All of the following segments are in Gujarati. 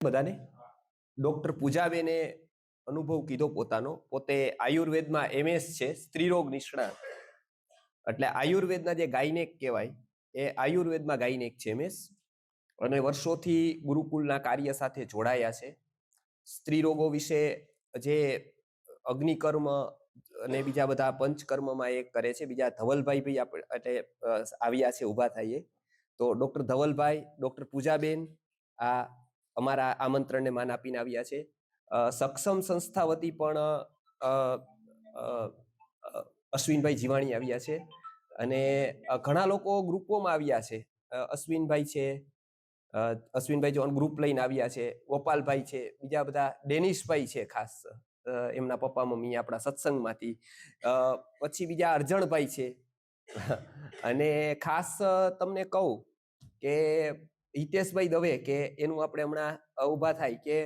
બધાને ડોક્ટર પૂજાબેને અનુભવ કીધો પોતાનો. પોતે આયુર્વેદમાં MS છે, સ્ત્રીરોગ નિષ્ણાત. એટલે આયુર્વેદના જે ગાયનેક કહેવાય એ આયુર્વેદમાં ગાયનેક છે MS, અને વર્ષોથી ગુરુકુલના કાર્ય સાથે જોડાયા છે. સ્ત્રી રોગો વિશે જે અગ્નિકર્મ અને બીજા બધા પંચકર્મમાં એ કરે છે. બીજા ધવલભાઈ ભાઈ એટલે આવ્યા છે, ઊભા થઈએ તો ડોક્ટર ધવલભાઈ, ડોક્ટર પૂજાબેન આ અમારા આમંત્રણને માન આપીને આવ્યા છે. સક્ષમ સંસ્થા વતી પણ અશ્વિનભાઈ જીવાણી આવ્યા છે, અને ઘણા લોકો ગ્રુપોમાં આવ્યા છે. અશ્વિનભાઈ છે, અશ્વિનભાઈ જો ગ્રુપ લઈને આવ્યા છે, ગોપાલભાઈ છે, બીજા બધા ડેનિશભાઈ છે, ખાસ એમના પપ્પા મમ્મી આપણા સત્સંગમાંથી, પછી બીજા અરજણભાઈ છે. અને ખાસ તમને કહું કે હિતેશભાઈ દવે, કે એનું આપણે હમણાં ઊભા થાય કે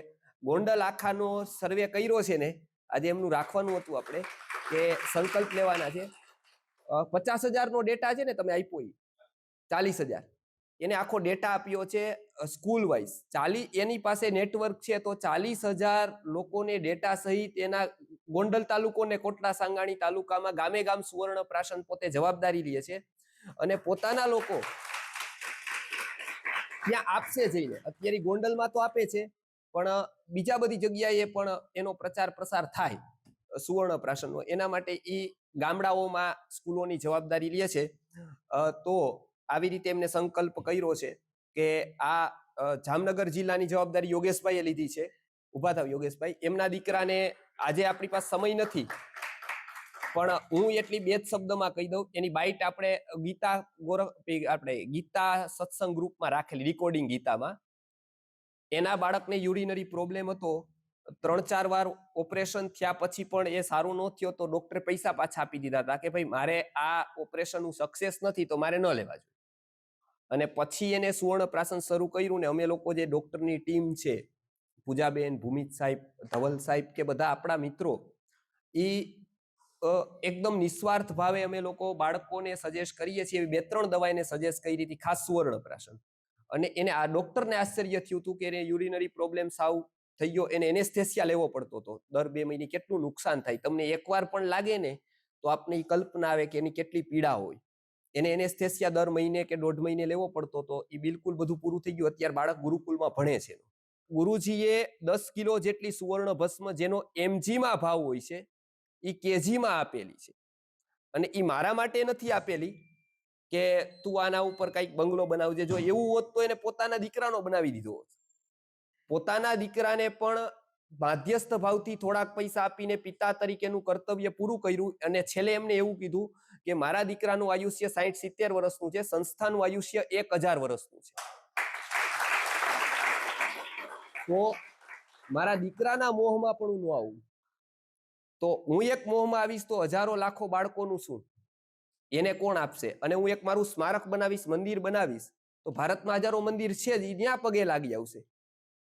ગોંડલ આખાનો સર્વે કર્યો છે ને, આજે એમનું રાખવાનું હતું આપણે કે સંકલ્પ લેવાના છે. 50,000 નો ડેટા છે ને, તમે આપ્યો 40,000 એને આખો ડેટા આપ્યો છે સ્કૂલ વાઇઝ. એની પાસે નેટવર્ક છે, તો 40,000 લોકોને ડેટા સહિત એના ગોંડલ તાલુકો ને કોટડા સાંગાણી તાલુકામાં ગામે ગામ સુવર્ણ પ્રાશન પોતે જવાબદારી લે છે, અને પોતાના લોકો ત્યાં આપશે જઈને. અત્યારે ગોંડલમાં તો આપે છે, પણ બીજા બધી જગ્યાએ પણ એનો પ્રચાર પ્રસાર થાય સુવર્ણ પ્રાશનનો. એના માટે એ ગામડાઓમાં સ્કૂલોની જવાબદારી લે છે. તો આવી રીતે એમને સંકલ્પ કર્યો છે કે આ જામનગર જિલ્લાની જવાબદારી યોગેશભાઈએ લીધી છે. ઉભા થાવ યોગેશભાઈ. એમના દીકરાને આજે આપણી પાસે સમય નથી, પણ હું એટલી બે જ શબ્દમાં કહી દઉં. એની બાઇટ આપણે ગીતા સત્સંગ ગ્રુપમાં રાખેલી, રેકોર્ડિંગ ગીતામાં. એના બાળકને યુરિનરી પ્રોબ્લેમ હતો, 3-4 વાર ઓપરેશન થયા પછી પણ એ સારું ન થયો, તો ડોક્ટરે પૈસા પાછા આપી દીધા હતા કે ભાઈ મારે આ ઓપરેશનનું સક્સેસ નથી તો મારે ન લેવા જોઈએ. અને પછી એને સુવર્ણ પ્રાશન શરૂ કર્યું, ને અમે લોકો જે ડોક્ટરની ટીમ છે, પૂજાબેન, ભૂમિત સાહેબ, ધવલ સાહેબ, કે બધા આપણા મિત્રો, એ એકદમ નિસ્વાર્થ ભાવે અમે લોકો બાળકોને સજેસ્ટ કરીએ છીએ. 2-3 દવા એને સજેસ્ટ કરી હતી, ખાસ સુવર્ણ પ્રાશન. અને એને આ ડોક્ટરને આશ્ચર્ય થયું હતું કે એને યુરિનરી પ્રોબ્લેમ સાવ થઈ ગયો, એને એનેસ્થેસિયા લેવો પડતો હતો. દર 2 મહિને કેટલું નુકસાન થાય, તમને એકવાર પણ લાગે ને તો આપને એ કલ્પના આવે કે એની કેટલી પીડા હોય. એને એનેસ્થેસિયા દર મહિને કે 1.5 મહિને લેવો પડતો હતો. એ બિલકુલ બધું પૂરું થઈ ગયું. અત્યારે બાળક ગુરુકુલમાં ભણે છે. ગુરુજીએ 10 કિલો જેટલી સુવર્ણ ભસ્મ, જેનો MG માં ભાવ હોય છે, એ KG માં આપેલી છે. અને એ મારા માટે નથી આપેલી કે તું આના ઉપર કઈક બંગલો બનાવજે. જો એવું હોત તો એને પોતાના દીકરાનો બનાવી દીધો હોત. પોતાના દીકરાને પણ બાધ્યસ્થ ભાવથી થોડાક પૈસા આપીને પિતા તરીકેનું કર્તવ્ય પૂરું કર્યું. અને છેલ્લે એમને એવું કીધું કે મારા દીકરાનું આયુષ્ય 60-70 વર્ષનું છે, સંસ્થાનું આયુષ્ય 1000 વર્ષનું છે. તો મારા દીકરાના મોહમાં પણ હું ન આવું. તો હું એક મોહમાં આવીશ તો હજારો લાખો બાળકોનું શું, એને કોણ આપશે? અને હું એક મારું સ્મારક બનાવીશ, મંદિર બનાવીશ, તો ભારતમાં હજારો મંદિર છે જ, ત્યાં પગે લાગી આવશે.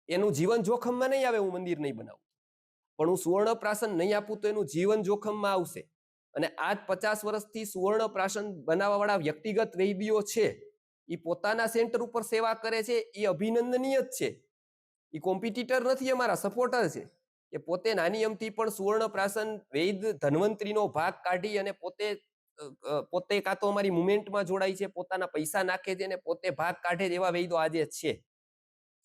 એનું જીવન જોખમમાં નહીં આવે હું મંદિર નહીં બનાવું, પણ હું સુવર્ણ પ્રાશન નહીં આપું તો એનું જીવન જોખમમાં આવશે. અને આજ 50 વર્ષથી સુવર્ણ પ્રાશન બનાવવા વાળા વ્યક્તિગત વૈદ્યો છે, એ પોતાના સેન્ટર ઉપર સેવા કરે છે. એ અભિનંદનીય જ છે. એ કોમ્પિટિટર નથી, અમારા સપોર્ટર છે. એ પોતે નાની અમથી પણ સુવર્ણ પ્રાશન વૈદ ધન્વંતરીનો ભાગ કાઢી અને પોતે કાં તો અમારી મુવમેન્ટમાં જોડાય છે, પોતાના પૈસા નાખે છે, અને પોતે ભાગ કાઢે એવા વૈદો આજે છે.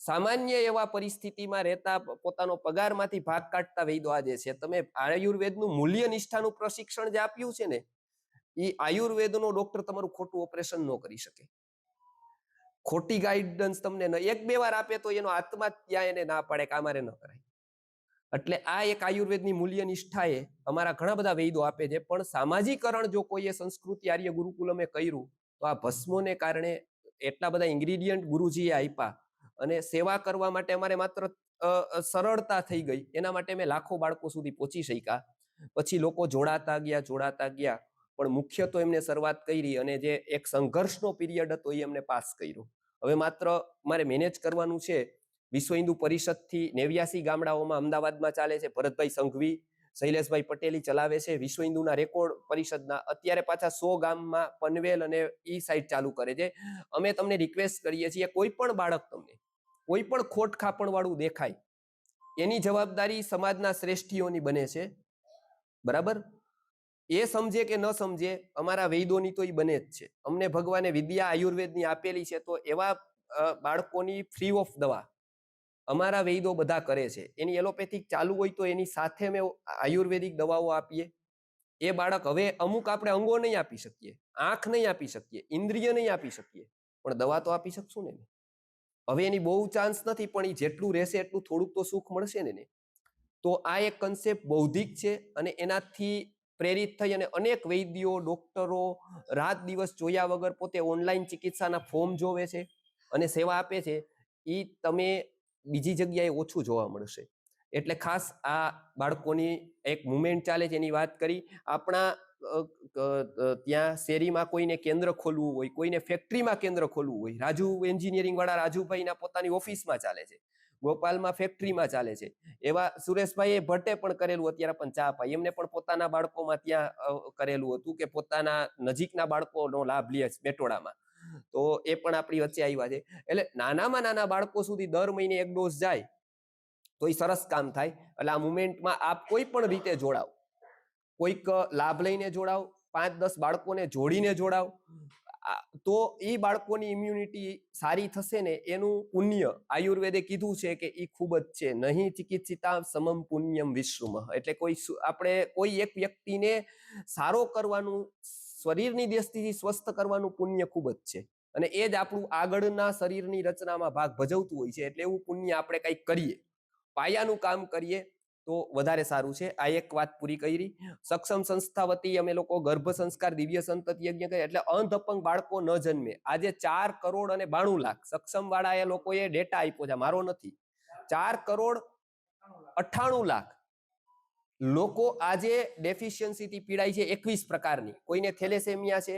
સામાન્ય એવા પરિસ્થિતિમાં રહેતા પોતાનો પગારમાંથી ભાગ કાઢતા વૈદો આજે છે. તમે આયુર્વેદનું મૂલ્ય નિષ્ઠાનું પ્રશિક્ષણ જે આપ્યું છે ને, એ આયુર્વેદનો ડોક્ટર તમારું ખોટું ઓપરેશન ન કરી શકે. ખોટી ગાઈડન્સ તમને 1-2 વાર આપે તો એનો આત્મા ત્યાં એને ના પાડે કે અમારે ન કરાય. એટલે આ એક આયુર્વેદની મૂલ્ય નિષ્ઠાએ અમારા ઘણા બધા વૈદો આપે છે. પણ સામાજિકરણ જો કોઈએ સંસ્કૃતિ આર્ય ગુરુકુલમે કર્યું, તો આ ભસ્મોને કારણે એટલા બધા ઇન્ગ્રીડિયન્ટ ગુરુજીએ આપ્યા, અને સેવા કરવા માટે અમારે માત્ર સરળતા થઈ ગઈ. એના માટે અમે લાખો બાળકો સુધી પહોંચી શક્યા. પછી લોકો જોડાતા ગયા, પણ મુખ્ય તો એમને શરૂઆત કરી, અને જે એક સંઘર્ષનો પીરિયડ હતો એ અમને પાસ કર્યો. હવે માત્ર મારે મેનેજ કરવાનું છે. વિશ્વ હિન્દુ પરિષદથી 89 ગામડાઓમાં અમદાવાદમાં ચાલે છે. ભરતભાઈ સંઘવી, શૈલેષભાઈ પટેલી ચલાવે છે. વિશ્વ હિન્દુના રેકોર્ડ પરિષદના અત્યારે પાછા 100 ગામમાં પનવેલ અને ઈ સાઈડ ચાલુ કરે છે. અમે તમને રિક્વેસ્ટ કરીએ છીએ, કોઈ પણ બાળક તમને કોઈ પણ ખોટ ખાપણ વાળું દેખાય એની જવાબદારી સમાજના શ્રેષ્ઠીઓની બને છે, બરાબર. એ સમજે કે ન સમજે, અમારા વૈદોની તો એ બને જ છે. અમને ભગવાને વિદ્યા આયુર્વેદની આપેલી છે, તો એવા બાળકોની ફ્રી ઓફ દવા અમારા વૈદો બધા કરે છે. એની એલોપેથિક ચાલુ હોય તો એની સાથે અમે આયુર્વેદિક દવાઓ આપીએ. એ બાળક હવે અમુક આપણે અંગો નહીં આપી શકીએ, આંખ નહીં આપી શકીએ, ઇન્દ્રિય નહીં આપી શકીએ, પણ દવા તો આપી શકશું ને. હવે એની બહુ ચાન્સ નથી, પણ એ જેટલું રહેશે એટલું થોડુંક તો સુખ મળશે ને. તો આ એક કન્સેપ્ટ બૌદ્ધિક છે, અને એનાથી પ્રેરિત થઈ અને અનેક વૈદ્યો, ડોક્ટરો રાત દિવસ જોયા વગર પોતે ઓનલાઈન ચિકિત્સાના ફોર્મ જોવે છે અને સેવા આપે છે. એ તમે બીજી જગ્યાએ ઓછું જોવા મળશે. એટલે ખાસ આ બાળકોની એક મુવમેન્ટ ચાલે છે એની વાત કરી. આપણા ત્યાં શેરીમાં કોઈને કેન્દ્ર ખોલવું હોય, કોઈને ફેક્ટરીમાં કેન્દ્ર ખોલવું હોય, રાજુ એન્જિનિયરિંગ વાળા રાજુભાઈના પોતાની ઓફિસમાં ચાલે છે, ગોપાલમાં ફેક્ટરીમાં ચાલે છે. એવા સુરેશભાઈએ ભટ્ટે પણ કરેલું, અત્યારે પણ ચા પાઈ, એમને પણ પોતાના બાળકોમાં ત્યાં કરેલું હતું કે પોતાના નજીકના બાળકોનો લાભ લે છે મેટોડામાં. તો એ પણ આપણી વચ્ચે આવ્યા છે. એટલે નાનામાં નાના બાળકો સુધી દર મહિને એક ડોઝ જાય તો એ સરસ કામ થાય. એટલે આ મુવમેન્ટમાં આપ કોઈ પણ રીતે જોડાવ, કોઈક લાભ લઈને જોડાવ, 5-10 બાળકોને જોડીને જોડાવ, તો એ બાળકોની ઇમ્યુનિટી સારી થશે ને. એનું પુણ્ય આયુર્વેદે કીધું છે કે એ ખૂબ જ છે. નહીં ચિકિત્સિતા સમમ પુણ્યમ વિશ્વમ. એટલે આપણે કોઈ એક વ્યક્તિને સારો કરવાનું, શરીરની દ્રષ્ટિથી સ્વસ્થ કરવાનું પુણ્ય ખૂબ જ છે, અને એ જ આપણું આગળના શરીરની રચનામાં ભાગ ભજવતું હોય છે. એટલે એવું પુણ્ય આપણે કંઈક કરીએ, પાયાનું કામ કરીએ તો વધારે સારું છે. આ એક વાત પૂરી કરી. સક્ષમ સંસ્થા વતી અમે લોકો ગર્ભ સંસ્કાર દિવ્ય સંતતિ યજ્ઞ કરીએ, એટલે અંધ અપંગ બાળકો ન જન્મે. આજે 4 કરોડ અને 92 લાખ સક્ષમ વાળા એ લોકોએ ડેટા આપ્યો છે, મારો નથી. 4 કરોડ 98 લાખ લોકો આજે ડેફિશિયન્સીથી પીડાય છે, 21 પ્રકારની. કોઈને થેલેસેમિયા છે,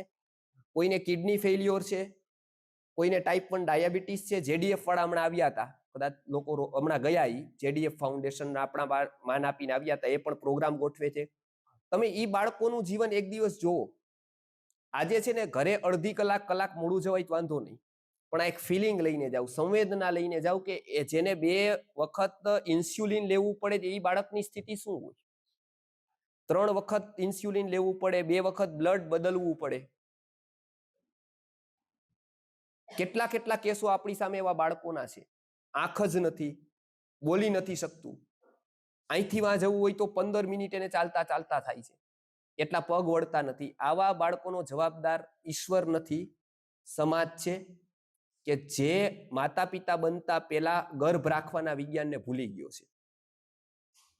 કોઈને કિડની ફેલ્યોર છે, કોઈને ટાઈપ 1 ડાયાબિટીસ છે. જેડીએફ વાળા હમણાં આવ્યા હતા, કદાચ લોકો હમણાં ગયા, જેડીએફ ફાઉન્ડેશન આપણા માન આપીને આવ્યા હતા, એ પણ પ્રોગ્રામ ગોઠવે છે. તમે એ બાળકોનું જીવન એક દિવસ જોવો. આજે છે ને ઘરે અડધી કલાક મોડું જવાય વાંધો નહીં, પણ આ એક ફિલિંગ લઈને જાવ, સંવેદના લઈને જાવ કે જેને 2 વખત ઇન્સ્યુલિન લેવું પડે, એ બાળકની સ્થિતિ શું હોય. 3 વખત ઇન્સ્યુલિન લેવું પડે, 2 વખત બ્લડ બદલવું પડે. કેટલા કેસો આપણી સામે એવા બાળકોના છે. આંખ જ નથી, બોલી નથી શકતું. અહીંથી વાં જવું હોય તો 15 મિનિટ એને ચાલતા થાય છે, એટલા પગ વળતા નથી. આવા બાળકોનો જવાબદાર ઈશ્વર નથી, સમાજ છે, કે જે માતા પિતા બનતા પહેલા ગર્ભ રાખવાના વિજ્ઞાનને ભૂલી ગયો છે.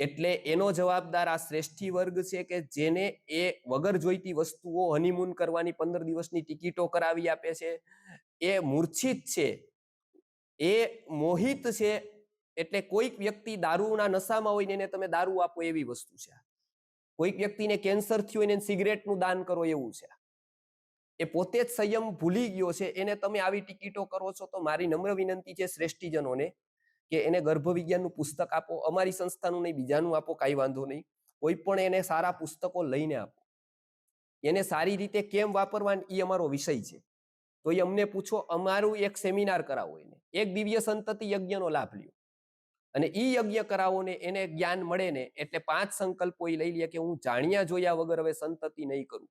એટલે એનો જવાબદાર આ શ્રેષ્ઠી વર્ગ છે કે જેને એ વગર જોઈતી વસ્તુઓ, હનીમૂન કરવાની 15 દિવસની ટિકિટો કરાવી આપે છે. એ મૂર્છિત છે, એ મોહિત છે. એટલે કોઈક વ્યક્તિ દારૂના નશામાં હોય ને એને તમે દારૂ આપો એવી વસ્તુ છે. કોઈક વ્યક્તિને કેન્સર થયું એને સિગરેટનું દાન કરો એવું છે. એ પોતે જ સંયમ ભૂલી ગયો છે, એને તમે આવી ટિકિટો કરો છો. તો મારી નમ્ર વિનંતી છે શ્રેષ્ઠીજનોને કે એને ગર્ભ વિજ્ઞાનનું પુસ્તક આપો. અમારી સંસ્થાનું નહીં, બીજાનું આપો, કાંઈ વાંધો નહીં. કોઈ પણ એને સારા પુસ્તકો લઈને આપો. એને સારી રીતે કેમ વાપરવા એ અમારો વિષય છે. તો એ અમને પૂછો, અમારું એક સેમિનાર કરાવો, એને એક દિવ્ય સંતતિ યજ્ઞનો લાભ લ્યો, અને ઈ યજ્ઞ કરાવો ને એને જ્ઞાન મળે ને. એટલે 5 સંકલ્પો એ લઈ લે કે હું જાણ્યા જોયા વગર હવે સંતતિ નહીં કરું.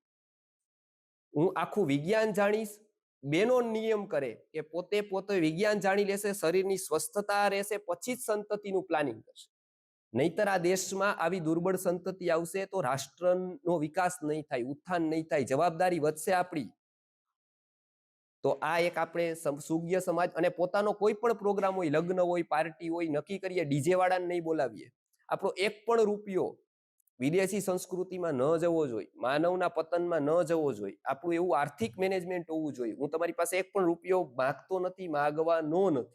હું આખું વિજ્ઞાન જાણીશ. બેનો નિયમ કરે કે પોતે વિજ્ઞાન જાણી લેશે, શરીરની સ્વસ્થતા રહેશે, પછી જ સંતતિનું પ્લાનિંગ કરશે. નહીતર આ દેશમાં આવી દુર્બળ સંતતિ આવશે તો રાષ્ટ્રનો વિકાસ નહીં થાય, ઉત્થાન નહીં થાય, જવાબદારી વધશે આપણી. તો આ એક આપણે સુજ્ઞ સમાજ, અને પોતાનો કોઈ પણ પ્રોગ્રામ હોય, લગ્ન હોય, પાર્ટી હોય, નક્કી કરીએ ડીજે વાળાને નહીં બોલાવીએ. આપણો એક પણ રૂપિયો વિદેશી સંસ્કૃતિમાં ન જવો જોઈએ, માનવના પતનમાં ન જવો જોઈએ. આપણું એવું આર્થિક મેનેજમેન્ટ હોવું જોઈએ. હું તમારી પાસે એક પણ રૂપિયો માગતો નથી, માગવાનો નથી,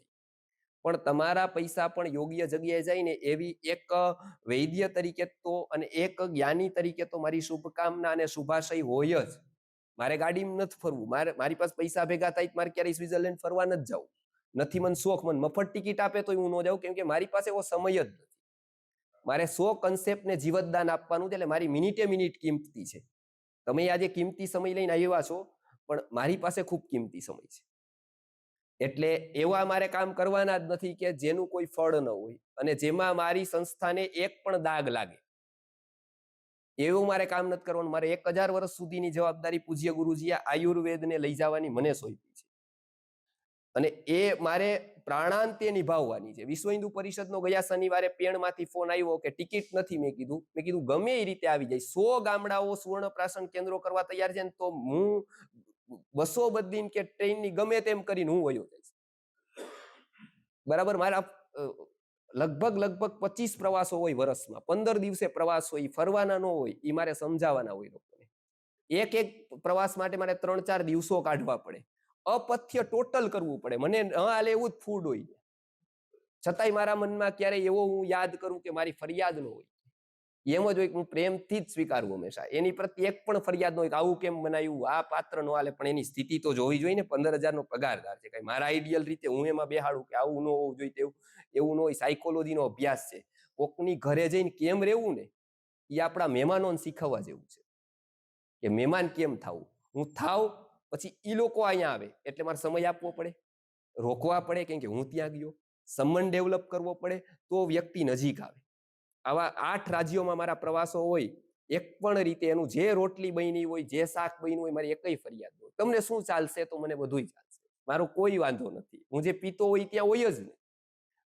પણ તમારા પૈસા પણ યોગ્ય જગ્યાએ જાય ને એવી એક વૈદ્ય તરીકે તો અને એક જ્ઞાની તરીકે તો મારી શુભકામના અને શુભાશય હોય જ. મારે ગાડીમાં નથી ફરવું, મારી પાસે પૈસા ભેગા થાય મારે ક્યારેય સ્વિટરલેન્ડ ફરવા નથી જવું. નથી મને શોખ, મને મફત ટિકિટ આપે તો હું ન જાઉં, કેમ કે મારી પાસે એવો સમય જ નથી. મારે 100 કન્સેપ્ટને જીવતદાન આપવાનું છે. એટલે મારી મિનિટે કિંમતી છે. તમે આજે કિંમતી સમય લઈને આવ્યા છો, પણ મારી પાસે ખૂબ કિંમતી સમય છે. એટલે એવા મારે કામ કરવાના જ નથી કે જેનું કોઈ ફળ ન હોય અને જેમાં મારી સંસ્થાને એક પણ દાગ લાગે. એવું મારે કામ નથી કરવાનું. મારે 1000 વર્ષ સુધીની જવાબદારી પૂજ્ય ગુરુજીએ આયુર્વેદને લઈ જવાની મને સોંપી છે અને એ મારે પ્રાણાંતે નિભાવવાની છે. વિશ્વ હિન્દુ પરિષદનો ગયા શનિવારે પેણમાંથી ફોન આવ્યો કે ટિકિટ નથી. મેં કીધું ગમે એ રીતે આવી જાય. 100 ગામડાઓ સુવર્ણ પ્રાશન કેન્દ્રો કરવા તૈયાર છે ને તો હું બસો બદલીને કે ટ્રેનની ગમે તેમ કરીને હું વયો જઈશ. બરાબર. મારા લગભગ 25 પ્રવાસો હોય વર્ષમાં. 15 દિવસે પ્રવાસ હોય. ફરવાના ન હોય, એ મારે સમજાવવાના હોય લોકોને. એક પ્રવાસ માટે મારે 3-4 દિવસો કાઢવા પડે. અપથ્ય ટોટલ કરવું પડે. મને ન હાલે એવું જ ફૂડ હોય, છતાંય મારા મનમાં ક્યારેય એવો હું યાદ કરું કે મારી ફરિયાદ ન હોય. એમ જ હોય કે હું પ્રેમથી જ સ્વીકારું હંમેશા. એની પ્રત્યે એક પણ ફરિયાદ ન હોય કે આવું કેમ બનાવ્યું, આ પાત્ર ન હાલે. પણ એની સ્થિતિ તો જોવી જોઈએ ને. 15,000 નો પગારદાર છે. કઈ મારા આઈડિયલ રીતે હું એમાં બેહાડું કે આવું ન હોવું જોઈએ, એવું ન હોય. સાયકોલોજીનો અભ્યાસ છે. કોકની ઘરે જઈને કેમ રહેવું ને, એ આપણા મહેમાનોને શીખવવા જેવું છે કે મહેમાન કેમ થવું. હું થાવ પછી એ લોકો અહીંયા આવે એટલે મારે સમય આપવો પડે, રોકવા પડે કેમ કે હું ત્યાં ગયો. સંબંધ ડેવલપ કરવો પડે તો વ્યક્તિ નજીક આવે. આવા 8 રાજ્યોમાં મારા પ્રવાસો હોય. એક પણ રીતે એનું જે રોટલી બની હોય, જે શાક બન્યું હોય, મારી એકય ફરિયાદ હોય. તમને શું ચાલશે તો મને બધું ચાલશે, મારો કોઈ વાંધો નથી. હું જે પીતો હોય ત્યાં હોય જ નહીં.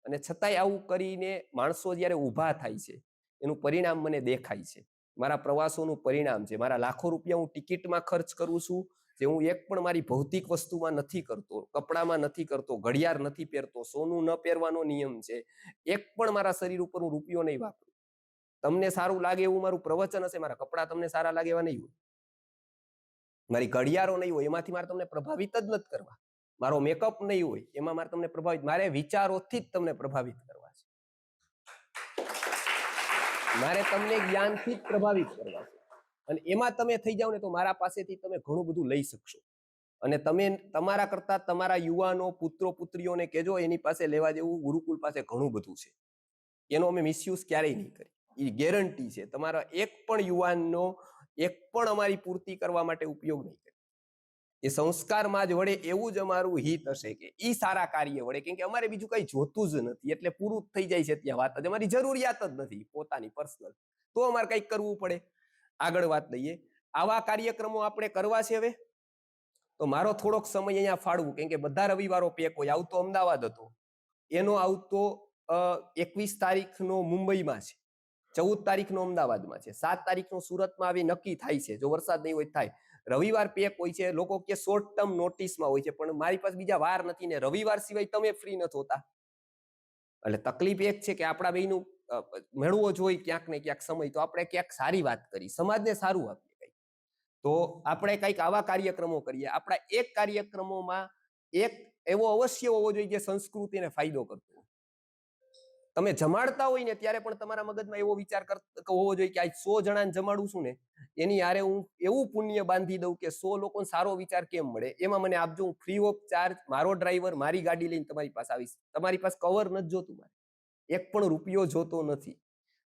અને છતાંય આવું કરીને માણસો જ્યારે ઊભા થાય છે એનું પરિણામ મને દેખાય છે. મારા પ્રવાસોનું પરિણામ છે. મારા લાખો રૂપિયા હું ટિકિટમાં ખર્ચ કરું છું, જે હું એક પણ મારી ભૌતિક વસ્તુમાં નથી કરતો, કપડામાં નથી કરતો, ઘડિયાળ નથી પહેરતો, સોનું ન પહેરવાનો નિયમ છે. એક પણ મારા શરીર ઉપર હું રૂપિયો નહીં વાપરું. તમને સારું લાગે એવું મારું પ્રવચન હશે, મારા કપડા તમને સારા લાગે એવા નહીં હોય, મારી ઘડિયાળો નહીં હોય, એમાંથી મારે તમને પ્રભાવિત જ નથી કરવા. મારો મેકઅપ નહીં હોય, એમાં મારે તમને પ્રભાવિત, મારે વિચારોથી જ તમને પ્રભાવિત કરવા છે. મારે તમને જ્ઞાનથી જ પ્રભાવિત કરવા છે. અને એમાં તમે થઈ જાવ ને તો મારા પાસેથી તમે ઘણું બધું લઈ શકશો. અને તમે તમારા કરતા તમારા યુવાનો પુત્રો પુત્રીઓને કહેજો એની પાસે લેવા જેવું ગુરુકુળ પાસે ઘણું બધું છે. એનો અમે મિસયુઝ ક્યારેય નહીં કરી. એ ગેરંટી છે. તમારા એક પણ યુવાનનો એક પણ અમારી પૂર્તિ કરવા માટે ઉપયોગ નહીં કરે. એ સંસ્કારમાં જ વડે એવું જ અમારું હિત હશે કે એ સારા કાર્ય વડે, કેમ કે અમારે બીજું કઈ જોતું જ નથી. એટલે પૂરું થઈ જાય છે ત્યાં વાત જ. અમારી જરૂરિયાત જ નથી પોતાની પર્સનલ. તો અમારે કંઈક કરવું પડે. આગળ વાત લઈએ. આવા કાર્યક્રમો આપણે કરવા છે હવે. તો મારો થોડોક સમય અહીંયા ફાળવું, કેમ કે બધા રવિવારો પેક હોય. આવતો અમદાવાદ હતો, એનો આવતો 21 તારીખનો મુંબઈમાં છે, 14 તારીખનો અમદાવાદમાં છે, 7 તારીખનો સુરતમાં આવી નક્કી થાય છે. જો વરસાદ નહીં હોય થાય. રવિવાર પેક હોય છે. લોકો કે શોર્ટ ટર્મ નોટિસમાં હોય છે, પણ મારી પાસે બીજા વાર નથી ને રવિવાર સિવાય તમે ફ્રી નથી હોતા. એટલે તકલીફ એક છે કે આપણા બેયનું મેળવો જોઈએ ક્યાંક ને ક્યાંક સમય. તો આપણે ક્યાંક સારી વાત કરી, સમાજને સારું આપીએ કંઈક. તો આપણે કંઈક આવા કાર્યક્રમો કરીએ. આપણા એક કાર્યક્રમોમાં એક એવો અવશ્ય હોવો જોઈએ જે સંસ્કૃતિને ફાયદો કરતો. તમે જમાડતા હોય ને ત્યારે પણ તમારા મગજમાં એવો વિચાર હોવો જોઈએ કે આજ 100 જણાને જમાડું છું ને એની હારે હું એવું પુણ્ય બાંધી દઉં કે 100 લોકોને સારો વિચાર કેમ મળે. એમાં મને આપજો, હું ફ્રી ઓફ ચાર્જ મારો ડ્રાઈવર મારી ગાડી લઈને તમારી પાસે આવીશ. તમારી પાસે કવર નથી જોતું, મારે એક પણ રૂપિયો જોતો નથી.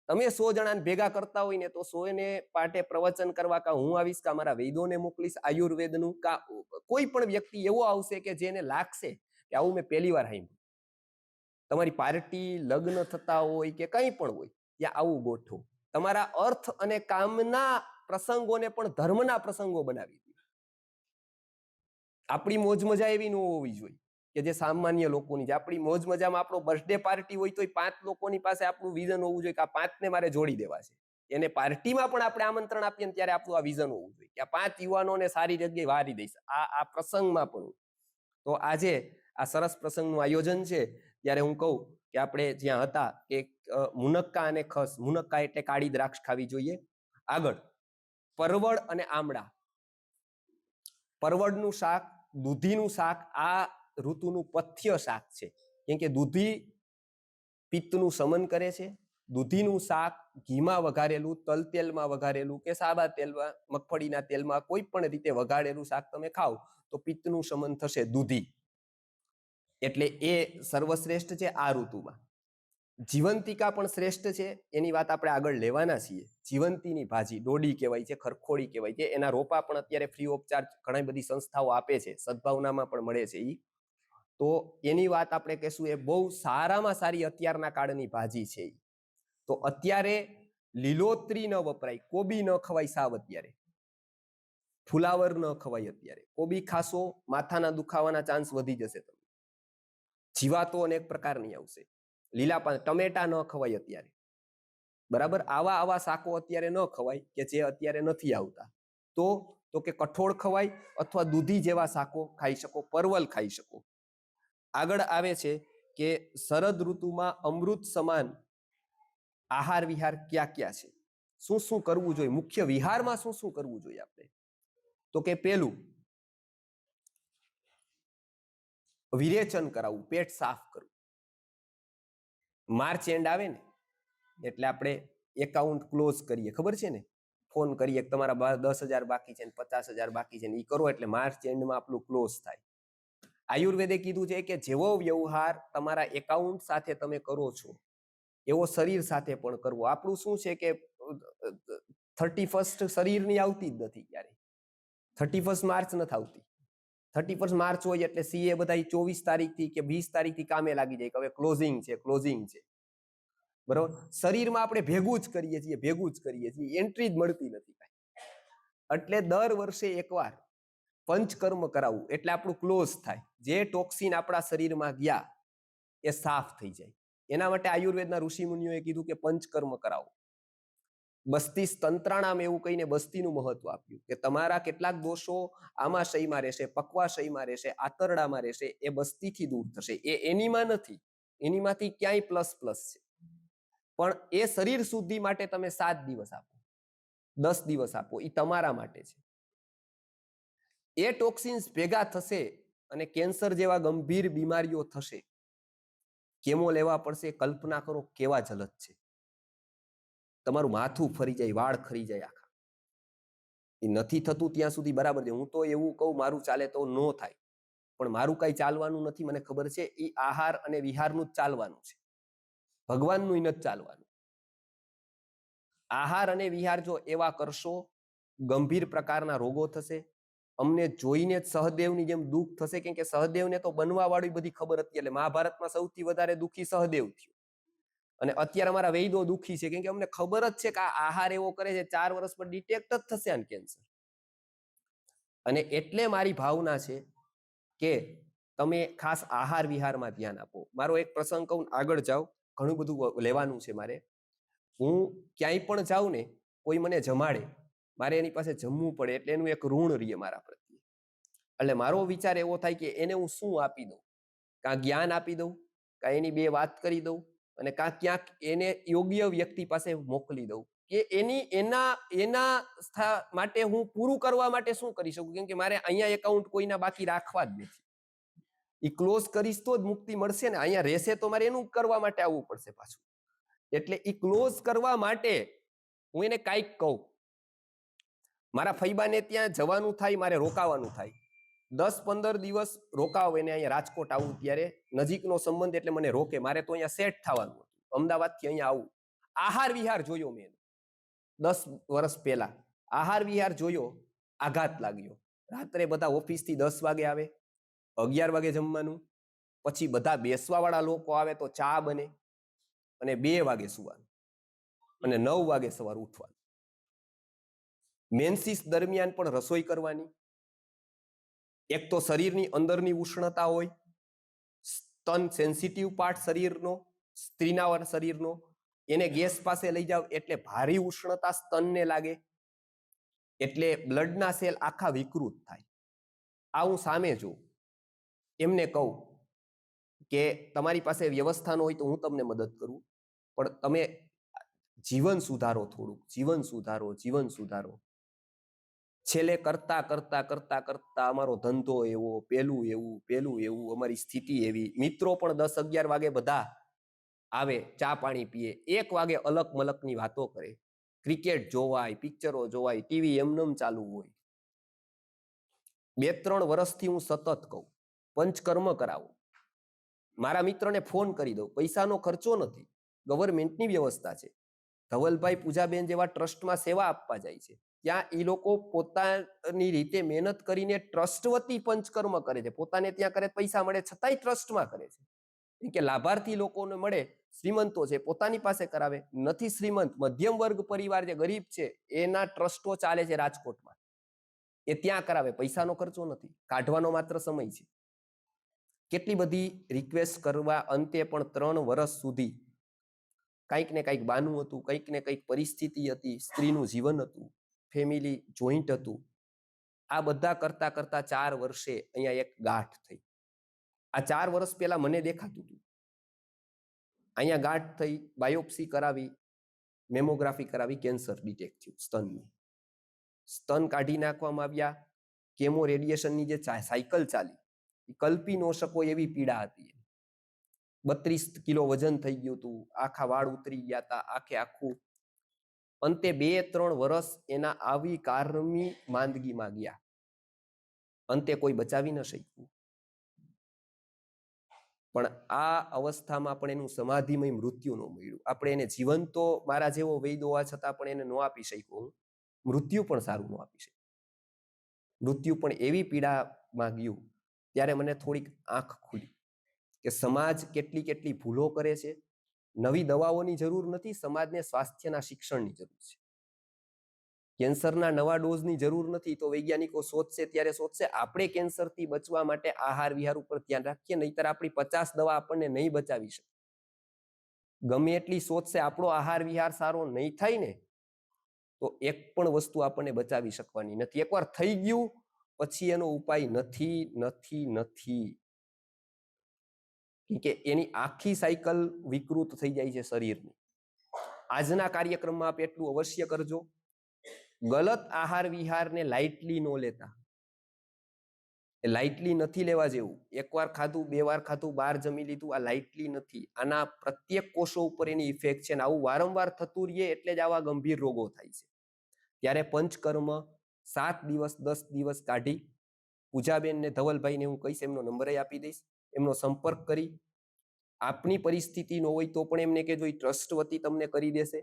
તમે 100 જણાને ભેગા કરતા હોય ને તો 100 ને પાટે પ્રવચન કરવા કા હું આવીશ, કા મારા વૈદોને મોકલીશ આયુર્વેદનું, કા કોઈ પણ વ્યક્તિ એવો આવશે કે જેને લાગશે કે આવું મેં પહેલી વાર સાંભળ્યું. તમારી પાર્ટી, લગ્ન થતા હોય કે કંઈ પણ હોય, ત્યાં આવું ગોઠવો. તમારા અર્થ અને કામના પ્રસંગોને પણ ધર્મના પ્રસંગો બનાવી દો. આપણી મોજ મજા એવી ન હોવી જોઈએ કે જે સામાન્ય લોકોની. આપણી મોજ મજામાં આપણો બર્થડે પાર્ટી હોય તો 5 લોકોની પાસે આપણું વિઝન હોવું જોઈએ કે આ 5ને મારે જોડી દેવા છે. એને પાર્ટીમાં પણ આપણે આમંત્રણ આપીએ ને ત્યારે આપણું આ વિઝન હોવું જોઈએ કે આ 5 યુવાનોને સારી જગ્યાએ વારી દઈશ. આ પ્રસંગમાં પણ. તો આજે આ સરસ પ્રસંગનું આયોજન છે ત્યારે હું કહું કે આપણે જ્યાં હતા કે મુનક્કા અને ખસ. મુનક્કા એટલે કાળી દ્રાક્ષ ખાવી જોઈએ. આગળ પરવળ અને આમળા. પરવળનું શાક, દૂધીનું શાક આ ઋતુનું પથ્ય શાક છે, કેમ કે દૂધી પિત્તનું શમન કરે છે. દૂધીનું શાક ઘીમાં વઘારેલું, તલ તેલમાં વઘારેલું કે સાદા તેલમાં, મગફળીના તેલમાં, કોઈ પણ રીતે વઘારેલું શાક તમે ખાઓ તો પિત્તનું શમન થશે. દૂધી એટલે એ સર્વશ્રેષ્ઠ છે આ ઋતુમાં. જીવંતિકા પણ શ્રેષ્ઠ છે, એની વાત આપણે આગળ લેવાના છીએ. જીવંતીની ભાજી ડોડી કહેવાય છે, ખરખોડી કહેવાય છે. એના રોપા પણ અત્યારે ફ્રી ઓફ ચાર્જ ઘણી બધી સંસ્થાઓ આપે છે, સદભાવનામાં પણ મળે છે. તો એની વાત આપણે કહેશું એ બહુ સારામાં સારી અત્યારના કાળની ભાજી છે. તો અત્યારે લીલોતરી ન વપરાય, કોબી ન ખવાય સાવ અત્યારે, ફુલાવર ન ખવાય અત્યારે. કોબી ખાશો માથાના દુખાવાના ચાન્સ વધી જશે, તમને જીવાતો અનેક પ્રકારની આવશે. લીલા પાન, ટમેટા ન ખવાય અત્યારે, બરાબર. આવા શાકો અત્યારે ન ખવાય કે જે અત્યારે નથી આવતા. તો કે કઠોળ ખવાય અથવા દૂધી જેવા શાકો ખાઈ શકો, પરવલ ખાઈ શકો. આગળ આવે છે કે શરદ ઋતુમાં અમૃત સમાન આહાર વિહાર ક્યાં ક્યાં છે, શું શું કરવું જોઈએ, મુખ્ય વિહારમાં શું શું કરવું જોઈએ આપણે. તો કે પેલું, વિરેચન કરાવવું, પેટ સાફ કરવું. માર્ચ એન્ડ આવે ને એટલે આપણે એકાઉન્ટ ક્લોઝ કરીએ, ખબર છે ને, ફોન કરીએ તમારા 10,000 બાકી છે ને 50,000 બાકી છે ને, એ કરો એટલે માર્ચ એન્ડમાં આપણું ક્લોઝ થાય. આયુર્વેદે કીધું છે કે જેવો વ્યવહાર તમારા એકાઉન્ટ સાથે તમે કરો છો એવો શરીર સાથે પણ કરવો. આપણું શું છે કે 31st શરીરની આવતી જ નથી ક્યારે, 31st માર્ચ નથી આવતી. 31st માર્ચ હોય એટલે સીએ બધા 24 તારીખથી કે 20 તારીખથી કામે લાગી જાય કે હવે ક્લોઝિંગ છે. બરોબર. શરીરમાં આપણે ભેગું જ કરીએ છીએ, એન્ટ્રી જ મળતી નથી. એટલે દર વર્ષે એકવાર પંચકર્મ કરાવવું એટલે આપણું ક્લોઝ થાય. જે ટોક્સિન આપણા શરીરમાં ગયા એ સાફ થઈ જાય. એના માટે આયુર્વેદના ઋષિ મુનિઓએ કીધું કે પંચકર્મ કરાવો. બસ્તી તંત્રાણામ એવું કહીને બસ્તીનું મહત્વ આપ્યું કે તમારા કેટલાક દોષો આમાશયમાં રહેશે, પક્વાશયમાં રહેશે, આંતરડામાં રહેશે, એ બસ્તીથી દૂર થશે. એ એનીમાં નથી, એનીમાંથી ક્યાંય પ્લસ છે. પણ એ શરીર શુદ્ધિ માટે તમે 7 દિવસ આપો, 10 દિવસ આપો, એ તમારા માટે છે. એ ટોક્સિન્સ ભેગા થશે અને કેન્સર જેવા ગંભીર બીમારીઓ થશે. કેમો લેવા પડશે, કલ્પના કરો કેવા જલદ છે. તમારું માથું ફરી જાય, વાળ ખરી જાય આખા. એ નથી થતું ત્યાં સુધી બરાબર છે. હું તો એવું કહું મારું ચાલે તો નો થાય, પણ મારું કઈ ચાલવાનું નથી, મને ખબર છે. એ આહાર અને વિહારનું જ ચાલવાનું છે, ભગવાનનું નથી ચાલવાનું. આહાર અને વિહાર જો એવા કરશો, ગંભીર પ્રકારના રોગો થશે. અમને જોઈને જ સહદેવની જેમ દુઃખ થશે, કેમ કે સહદેવને તો બનવા વાળી બધી ખબર હતી. એટલે મહાભારતમાં સૌથી વધારે દુઃખી સહદેવ થયો. અને અત્યારે અમારા વૈદો દુઃખી છે, કેમ કે અમને ખબર જ છે કે આ આહાર એવો કરે છે 4 વર્ષ પર ડિટેક્ટ જ થશે આને કેન્સર. અને એટલે મારી ભાવના છે કે તમે ખાસ આહાર વિહારમાં ધ્યાન આપો. મારો એક પ્રસંગ કહું, આગળ જાઓ, ઘણું બધું લેવાનું છે મારે. હું ક્યાંય પણ જાઉં ને, કોઈ મને જમાડે, મારે એની પાસે જમવું પડે, એટલે એનું એક ઋણ રહીએ મારા પ્રત્યે. એટલે મારો વિચાર એવો થાય કે એને હું શું આપી દઉં, કાં જ્ઞાન આપી દઉં, કાં એની 2 વાત કરી દઉં, અને કાં ક્યાંક એને યોગ્ય વ્યક્તિ પાસે મોકલી દઉં કે એના માટે હું પૂરું કરવા માટે શું કરી શકું. કેમ કે મારે અહીંયા એકાઉન્ટ કોઈના બાકી રાખવા જ નથી. એ ક્લોઝ કરીશ તો જ મુક્તિ મળશે ને. અહીંયા રહેશે તો મારે એનું કરવા માટે આવવું પડશે પાછું. એટલે એ ક્લોઝ કરવા માટે હું એને કાંઈક કહું. મારા ફૈબાને ત્યાં જવાનું થાય, મારે રોકાવાનું થાય, 10-15 દિવસ રોકાવ એને અહીંયા રાજકોટ આવું ત્યારે નજીકનો સંબંધ એટલે મને રોકે. મારે તો અહીંયા સેટ થવાનું હતું, અમદાવાદથી અહીંયા આવું. આહાર વિહાર જોયો મેં 10 વર્ષ પહેલા. આહાર વિહાર જોયો, આઘાત લાગ્યો. રાત્રે બધા ઓફિસથી 10 વાગે આવે, 11 વાગે જમવાનું, પછી બધા બેસવા વાળા લોકો આવે તો ચા બને, અને 2 વાગે સુવાનું, અને 9 વાગે સવાર ઉઠવાનું. મેન્સિસ દરમિયાન પણ રસોઈ કરવાની. એક તો શરીરની અંદરની ઉષ્ણતા હોય, સ્તન સેન્સિટિવ પાર્ટ શરીરનો, સ્ત્રીના શરીરનો, એને ગેસ પાસે લઈ જાવ એટલે ભારી ઉષ્ણતા સ્તનને લાગે, એટલે બ્લડના સેલ આખા વિકૃત થાય. આ હું સામે જોઉં. એમને કહું કે તમારી પાસે વ્યવસ્થા ન હોય તો હું તમને મદદ કરું, પણ તમે જીવન સુધારો, થોડુંક જીવન સુધારો. છેલ્લે કરતા કરતા કરતા કરતા અમારો ધંધો એવો, પેલું એવું, અમારી સ્થિતિ એવી. મિત્રો પણ 10-11 વાગે બધા આવે, ચા પાણી પીએ, 1 વાગે અલક મલકની વાતો કરે, ક્રિકેટ જોવાય, પિક્ચરો જોવાય, ટીવી એમનેમ ચાલુ હોય. 2-3 વર્ષથી હું સતત કહું પંચકર્મ કરાવો. મારા મિત્રને ફોન કરી દઉં, પૈસાનો ખર્ચો નથી, ગવર્મેન્ટની વ્યવસ્થા છે. ધવલભાઈ પૂજાબેન જેવા ટ્રસ્ટમાં સેવા આપવા જાય છે. ત્યાં એ લોકો પોતાની રીતે મહેનત કરીને ટ્રસ્ટવતી પંચકર્મ કરે છે. પોતાને ત્યાં કરે પૈસા મળે છતાંય ટ્રસ્ટમાં કરે છે કે લાભાર્થી લોકોને મળે. શ્રીમંતો છે પોતાની પાસે કરાવે, નથી શ્રીમંત મધ્યમ વર્ગ પરિવાર જે ગરીબ છે એના ટ્રસ્ટો ચાલે છે રાજકોટમાં, એ ત્યાં કરાવે. પૈસાનો ખર્ચો નથી, કાઢવાનો માત્ર સમય છે. કેટલી બધી રિક્વેસ્ટ કરવા અંતે પણ 3 વર્ષ સુધી કંઈક ને કંઈક બાનું હતું, કંઈક ને કંઈક પરિસ્થિતિ હતી, સ્ત્રીનું જીવન હતું, ફેમિલી જોઈન્ટ હતું. આ બધા કરતા કરતા 4 વર્ષે અહીંયા એક ગાંઠ થઈ. આ 4 વર્ષ પહેલા મને દેખાતું હતું, અહીંયા ગાંઠ થઈ, બાયોપ્સી કરાવી, મેમોગ્રાફી કરાવી, કેન્સર ડિટેક્ટ થયું સ્તનનું. સ્તન કાઢી નાખવામાં આવ્યા. કેમો રેડિયેશનની જે સાયકલ ચાલી, કલ્પી ન શકો એવી પીડા હતી. 32 કિલો વજન થઈ ગયું હતું, આખા વાળ ઉતરી ગયા હતા, આખું. અંતે 2-3 વર્ષ એના આવી કારમી માંદગીમાં ગયા. અંતે કોઈ બચાવી ન શક્યું. પણ આ અવસ્થામાં પણ એનું સમાધિમય મૃત્યુ ન મળ્યું. આપણે એને જીવન તો મારા જેવો વૈદ હોવા છતાં પણ એને ન આપી શક્યો. મૃત્યુ પણ સારું ન આપી શક્યું. મૃત્યુ પણ એવી પીડામાં ગયું. ત્યારે મને થોડીક આંખ ખુલી કે સમાજ કેટલી ભૂલો કરે છે. નવી દવાઓની જરૂર નથી, સમાજને સ્વાસ્થ્યના શિક્ષણની જરૂર છે. કેન્સરના નવા ડોઝની જરૂર નથી, તો વૈજ્ઞાનિકો શોધશે ત્યારે શોધશે. આપણે કેન્સરથી બચવા માટે આહાર વિહાર ઉપર ધ્યાન રાખીએ, નહીતર આપણી 50 દવા આપણને નહીં બચાવી શકે. ગમે એટલી શોધશે, આપણો આહાર વિહાર સારો નહીં થાય ને તો એક પણ વસ્તુ આપણને બચાવી શકવાની નથી. એકવાર થઈ ગયું પછી એનો ઉપાય નથી. કે એની આખી સાયકલ વિકૃત થઈ જાય છે શરીરની. આજના કાર્યક્રમમાં આપ એટલું અવશ્ય કરજો, ગલત આહાર વિહારને લાઇટલી ન લેતા. એ લાઇટલી નથી લેવા જેવું. એકવાર ખાધું, 2 વાર ખાધું, બહાર જમી લીધું, આ લાઇટલી નથી. આના પ્રત્યેક કોષો ઉપર એની ઇફેક્ટ છે. આવું વારંવાર થતું રહીએ એટલે જ આવા ગંભીર રોગો થાય છે. ત્યારે પંચકર્મ 7 દિવસ 10 દિવસ કાઢી, પૂજાબેન ને ધવલભાઈને હું કહીશ, એમનો નંબર આપી દઈશ, એમનો સંપર્ક કરી. આપની પરિસ્થિતિ ન હોય તો પણ એમને કહેજો, ટ્રસ્ટ વતી તમને કરી દેશે,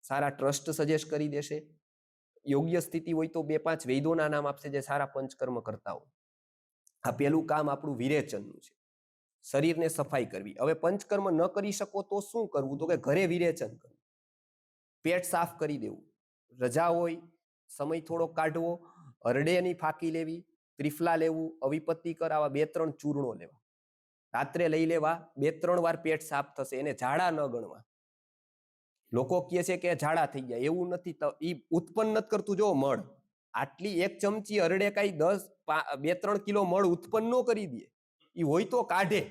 સારા ટ્રસ્ટ સજેસ્ટ કરી દેશે. યોગ્ય સ્થિતિ હોય તો 2-5 વૈદોના નામ આપશે જે સારા પંચકર્મ કરતા હોય. આ પેલું કામ આપણું વિરેચનનું છે, શરીરને સફાઈ કરવી. હવે પંચકર્મ ન કરી શકો તો શું કરવું? તો કે ઘરે વિરેચન કરવું, પેટ સાફ કરી દેવું. રજા હોય, સમય થોડો કાઢવો, હરડેની ફાંકી લેવી, ત્રિફલા લેવું, અવિપત્તિકર આવા 2-3 ચૂર્ણો લેવા, રાત્રે લઈ લેવા. 2-3 વાર પેટ સાફ થશે. એને ઝાડા ન ગણવા. લોકો કહે છે કે ઝાડા થઈ ગયા, એવું નથી. એ ઉત્પન્ન નથી કરતું. જો મળ આટલી 1 ચમચી હરડે કઈ 2-3 કિલો મળ ઉત્પન્ન ન કરી દે. એ હોય તો કાઢે.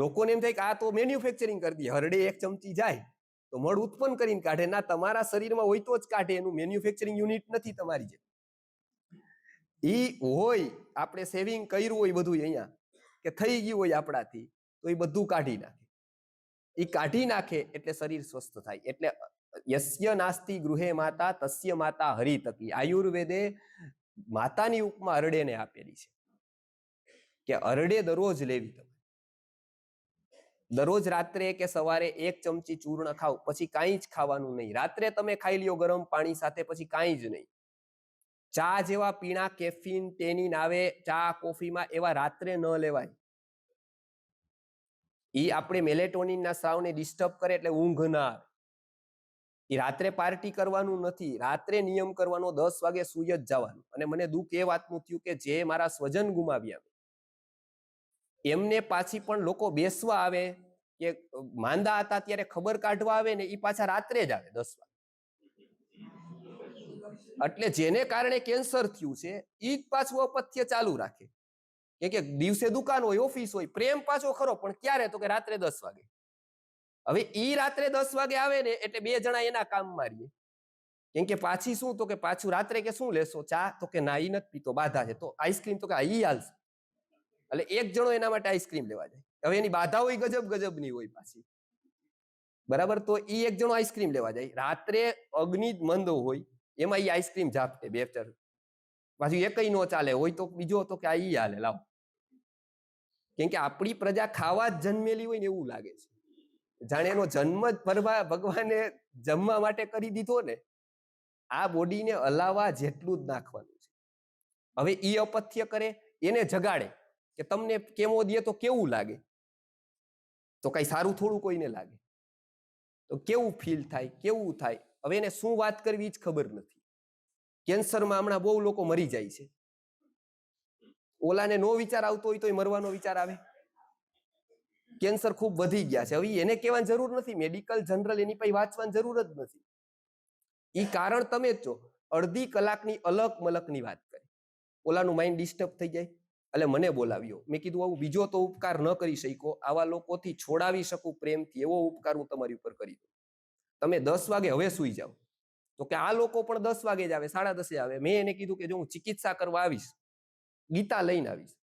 લોકોને એમ થાય કે આ તો મેન્યુફેક્ચરિંગ કરી દે, હરડે 1 ચમચી જાય તો મળ ઉત્પન્ન કરીને કાઢે. ના, તમારા શરીરમાં હોય તો જ કાઢે. એનું મેન્યુફેક્ચરિંગ યુનિટ નથી તમારી જે. ઈ હોય આપણે સેવિંગ કર્યું હોય બધું અહીંયા કે થઈ ગયું હોય આપણાથી, તો એ બધું કાઢી નાખે. એ કાઢી નાખે એટલે શરીર સ્વસ્થ થાય. એટલે યસ્ય નાસ્તિ ગૃહે માતા તસ્ય માતા હરિતકી. આયુર્વેદે માતાની ઉપમા હરડેને આપેલી છે કે હરડે દરરોજ લેવી. તમે દરરોજ રાત્રે કે સવારે 1 ચમચી ચૂર્ણ ખાવ, પછી કાંઈ જ ખાવાનું નહીં. રાત્રે તમે ખાઈ લ્યો ગરમ પાણી સાથે, પછી કાંઈ જ નહીં. ચા જેવા પીણા, કેફીન ટેનિન આવે ચા કોફીમાં, એવા રાત્રે ન લેવાય. એ આપણે મેલેટોનિનના સ્રાવને ડિસ્ટર્બ કરે એટલે ઊંઘ ના આવે. એ રાત્રે પાર્ટી કરવાનું નથી. રાત્રે નિયમ કરવાનો 10 વાગે સુઈ જ જવાનું. અને મને દુઃખ એ વાતનું થયું કે જે મારા સ્વજન ગુમાવ્યા એમને પાછી પણ લોકો બેસવા આવે કે માંદા હતા ત્યારે ખબર કાઢવા આવે ને, એ પાછા રાત્રે જ આવે 10 વાગે. એટલે જેને કારણે કેન્સર થયું છે એ જ પાછું અપથ્ય ચાલુ રાખે. કે દિવસે દુકાન હોય, ઓફિસ હોય, પ્રેમ પાછો ખરો, પણ ક્યારે? તો કે રાત્રે 10 વાગે. હવે ઈ રાત્રે 10 વાગે આવે ને એટલે 2 જણા એના કામ મારીએ. કેમ કે પાછી શું? તો કે પાછું રાત્રે કે શું લેશો? ચા? તો કે ના, ઈ નથી પીતો, બાધા છે. તો આઈસ્ક્રીમ? તો કે ઈ હાલશે. એટલે એક જણો એના માટે આઈસ્ક્રીમ લેવા જાય. હવે એની બાધા હોય ગજબની હોય પાછી, બરાબર? તો ઈ એક જણો આઈસ્ક્રીમ લેવા જાય. રાત્રે અગ્નિ મંદ હોય, એમાં ઈ આઈસ્ક્રીમ ઝાપટે 2-4. પાછું એકઈ નો ચાલે હોય તો બીજો તો કે આ ઈ હાલે, લાવો. કેમ કે આપણી પ્રજા ખાવા જ જન્મેલી હોય ને એવું લાગે છે. જાણે એનો જન્મ જ ભગવાને જમવા માટે કરી દીધો ને. આ બોડીને હલાવવા જેટલું જ નાખવાનું છે. હવે ઈ અપથ્ય કરે, એને જગાડે કે તમને કેમો દે તો કેવું લાગે, તો કઈ સારું થોડું કોઈને લાગે, તો કેવું ફીલ થાય, કેવું થાય. હવે એને શું વાત કરવી જ ખબર નથી. કેન્સરમાં હમણાં બહુ લોકો મરી જાય છે. ઓલાને નો વિચાર આવતો હોય તો મરવાનો વિચાર આવે. કેન્સર ખૂબ વધી ગયા છે. હવે એને કહેવાની જરૂર નથી, મેડિકલ જનરલ એની પાસે વાંચવાની જરૂર જ નથી. ઈ કારણ તમે જ છો. અડધી કલાકની અલગ મલકની વાત કરી, ઓલાનું માઇન્ડ ડિસ્ટર્બ થઈ જાય. એટલે મને બોલાવ્યો, મેં કીધું આવું બીજો તો ઉપકાર ન કરી શકો, આવા લોકોથી છોડાવી શકું પ્રેમથી, એવો ઉપકાર હું તમારી ઉપર કરી દઉં. તમે 10 વાગે હવે સુઈ જાઓ. તો કે આ લોકો પણ 10 વાગે જ આવે, 10:30 આવે. મેં એને કીધું કે જો હું ચિકિત્સા કરવા આવીશ, ગીતા લઈને આવીશ.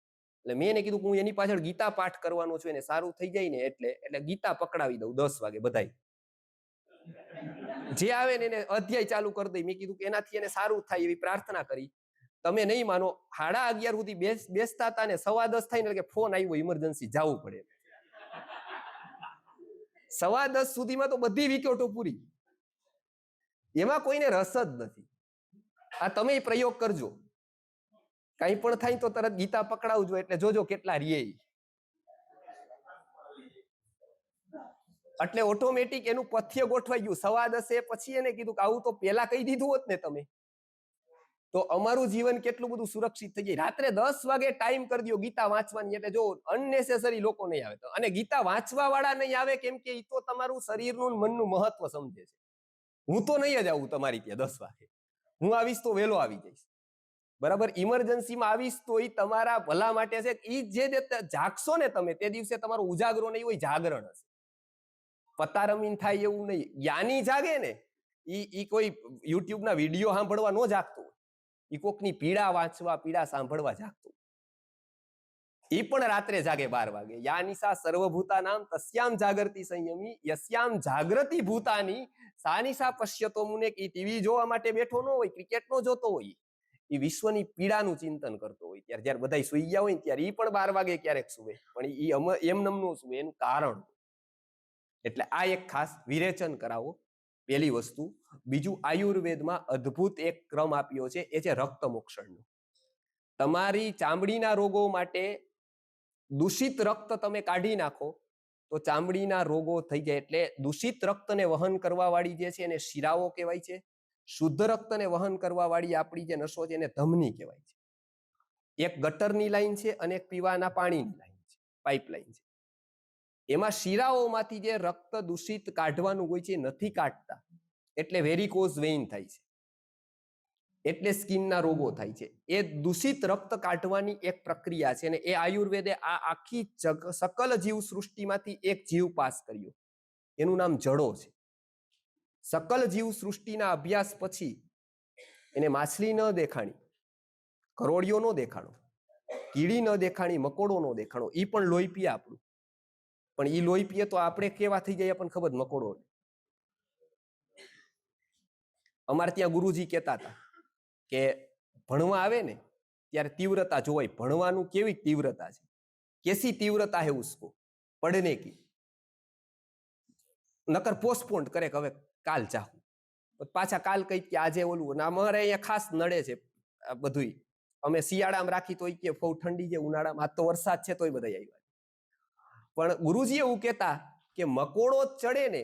એટલે મેં એને કીધું હું એની પાછળ ગીતા પાઠ કરવાનો છું, એને સારું થઈ જાય ને એટલે ગીતા પકડાવી દઉં 10 વાગે બધાય. જે આવે ને એને અધ્યાય ચાલુ કરી દઈ. મેં કીધું કે એનાથી એને સારું થાય એવી પ્રાર્થના કરી. તમે નહીં માનો, 11:30 સુધી બેસતા હતા ને 10:15 થાય ને કે ફોન આવ્યો, ઇમરજન્સી જવું પડે. 10:15 સુધીમાં તો બધી વિકેટો પૂરી. એમાં કોઈને રસ જ નથી. આ તમે પ્રયોગ કરજો, કઈ પણ થાય તો તરત ગીતા પકડાવજો, એટલે જોજો કેટલા રે. એટલે ઓટોમેટિક એનું પથ્ય ગોઠવાઈ ગયું. 10:15 પછી એને કીધું કે આવું તો પેલા કહી દીધું હોત ને તમે, તો અમારું જીવન કેટલું બધું સુરક્ષિત થઈ જાય. રાત્રે 10 વાગે ટાઈમ કરી દો ગીતા વાંચવાની. એટલે જો અનનેસેસરી લોકો નહીં આવે, અને ગીતા વાંચવા વાળા નહીં આવે, કેમ કે એ તો તમારું શરીરનું મનનું મહત્વ સમજે છે. હું તો નહીં જ આવું તમારી ત્યાં 10 વાગે. હું આવીશ તો વહેલો આવી જઈશ, બરાબર. ઇમરજન્સીમાં આવીશ તો એ તમારા ભલા માટે છે. એ જે જાગશો ને તમે, તે દિવસે તમારો ઉજાગરો નહીં હોય, જાગરણ હશે. પતારમીન થાય એવું નહીં. જ્ઞાની જાગે ને, ઈ કોઈ યુટ્યુબના વિડીયો સાંભળવા ન જાગતું, ઈ કોકની પીડા વાંચવા, પીડા સાંભળવા જાગતું. ઈ પણ રાત્રે જાગે 12 વાગે. યા નિશા સર્વભૂતાનામ તસ્યામ જાગૃતિ સંયમી યસ્યામ જાગૃતિ ભૂતાની સા નિશા પશ્યતો મુને. ઈ ટીવી જોવા માટે બેઠો ન હોય, ક્રિકેટ નો જોતો હોય, એ વિશ્વની પીડાનું ચિંતન કરતો હોય. ત્યારે જયારે બધા સુઈ ગયા હોય ને ત્યારે ઈ પણ 12 વાગે ક્યારેક સુવે, પણ ઈ એમનેમ સુવે, એનું કારણ. એટલે આ એક ખાસ વિરેચન કરાવો, પહેલી વસ્તુ. બીજું, આયુર્વેદમાં અદ્ભુત એક ક્રમ આપ્યો છે, એ છે રક્ત મોક્ષણનો. તમારી ચામડીના રોગો માટે દૂષિત રક્ત તમે કાઢી નાખો તો ચામડીના રોગો થઈ જાય. એટલે દૂષિત રક્તને વહન કરવા વાળી જે છે એને શિરાઓ કહેવાય છે. શુદ્ધ રક્તને વહન કરવા વાળી આપણી જે નસો છે એને ધમની કહેવાય છે. એક ગટરની લાઈન છે અને એક પીવાના પાણીની લાઈન છે, પાઇપલાઈન છે. એમાં શિરાઓમાંથી જે રક્ત દૂષિત કાઢવાનું હોય છે નથી કાઢતા, એટલે વેરિકોઝ વેઇન થાય છે, એટલે સ્કિનના રોગો થાય છે. એ દૂષિત રક્ત કાઢવાની એક પ્રક્રિયા છે, અને એ આયુર્વેદે આ આખી સકલ જીવ સૃષ્ટિમાંથી એક જીવ પાસ કર્યો, એનું નામ જડો છે. સકલ જીવ સૃષ્ટિના અભ્યાસ પછી એને માછલી ન દેખાણી, કરોડિયો ન દેખાણો, કીડી ન દેખાણી, મકોડો ન દેખાણો. ઈ પણ લોહી પીએ આપણું, પણ ઈ લોહી પીએ તો આપણે કેવા થઈ જાય પણ ખબર, મકોડો. અમારે ત્યાં ગુરુજી કહેતા હતા કે ભણવા આવે ને ત્યારે તીવ્રતા જોવાય. ભણવાનું કેવી તીવ્રતા છે, કેસી તીવ્રતા હે ઉસકો પડને કી. નકર પોસ્ટપોન્ડ કરે કે હવે કાલ જાહું, પાછા કાલ કઈ કે આજે ઓલું. અમારે અહીંયા ખાસ નડે છે બધું. અમે શિયાળામાં રાખી તો કે બહુ ઠંડી છે, ઉનાળામાં આજ તો વરસાદ છે તોય બધા આવ્યા. પણ ગુરુજી એવું કહેતા કે મકોડો ચડે ને,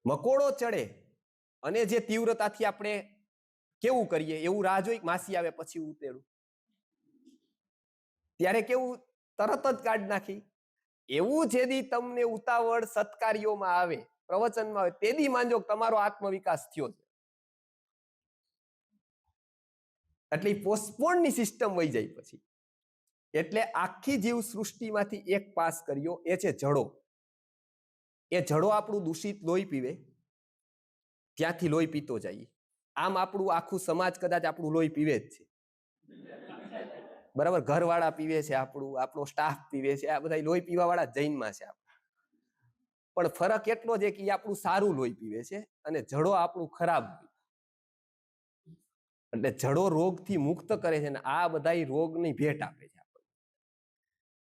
મકોડો ચડે અને જે તીવ્રતાથી આપણે કેવું કરીએ એવું રાહ જોઈ માસી આવે પછી ઉતેડું, ત્યારે કેવું તરત જ કાઢ નાખી. એવું જેદી તમને ઉતાવળ સત્કાર્યોમાં આવે, પ્રવચનમાં આવે, તેદી માનજો તમારો આત્મવિકાસ થયો છે. એટલે પોસ્ટપોન્ડની સિસ્ટમ વહી જાય પછી. એટલે આખી જીવ સૃષ્ટિમાંથી એક પાસ કર્યો, એ છે જડો. એ જડો આપણું દૂષિત લોહી પીવે, ત્યાંથી લોહી પીતો જાય. આમ આપણું આખું સમાજ કદાચ આપણું લોહી પીવે જ છે, બરાબર. ઘરવાળા પીવે છે, આપણો સ્ટાફ પીવે છે, આ બધા લોહી પીવા વાળા જૈનમાં છે. પણ ફરક એટલો છે કે આપણું સારું લોહી પીવે છે અને જડો આપણું ખરાબ. એટલે જડો રોગથી મુક્ત કરે છે, અને આ બધા રોગની ભેટ આપે છે આપણને.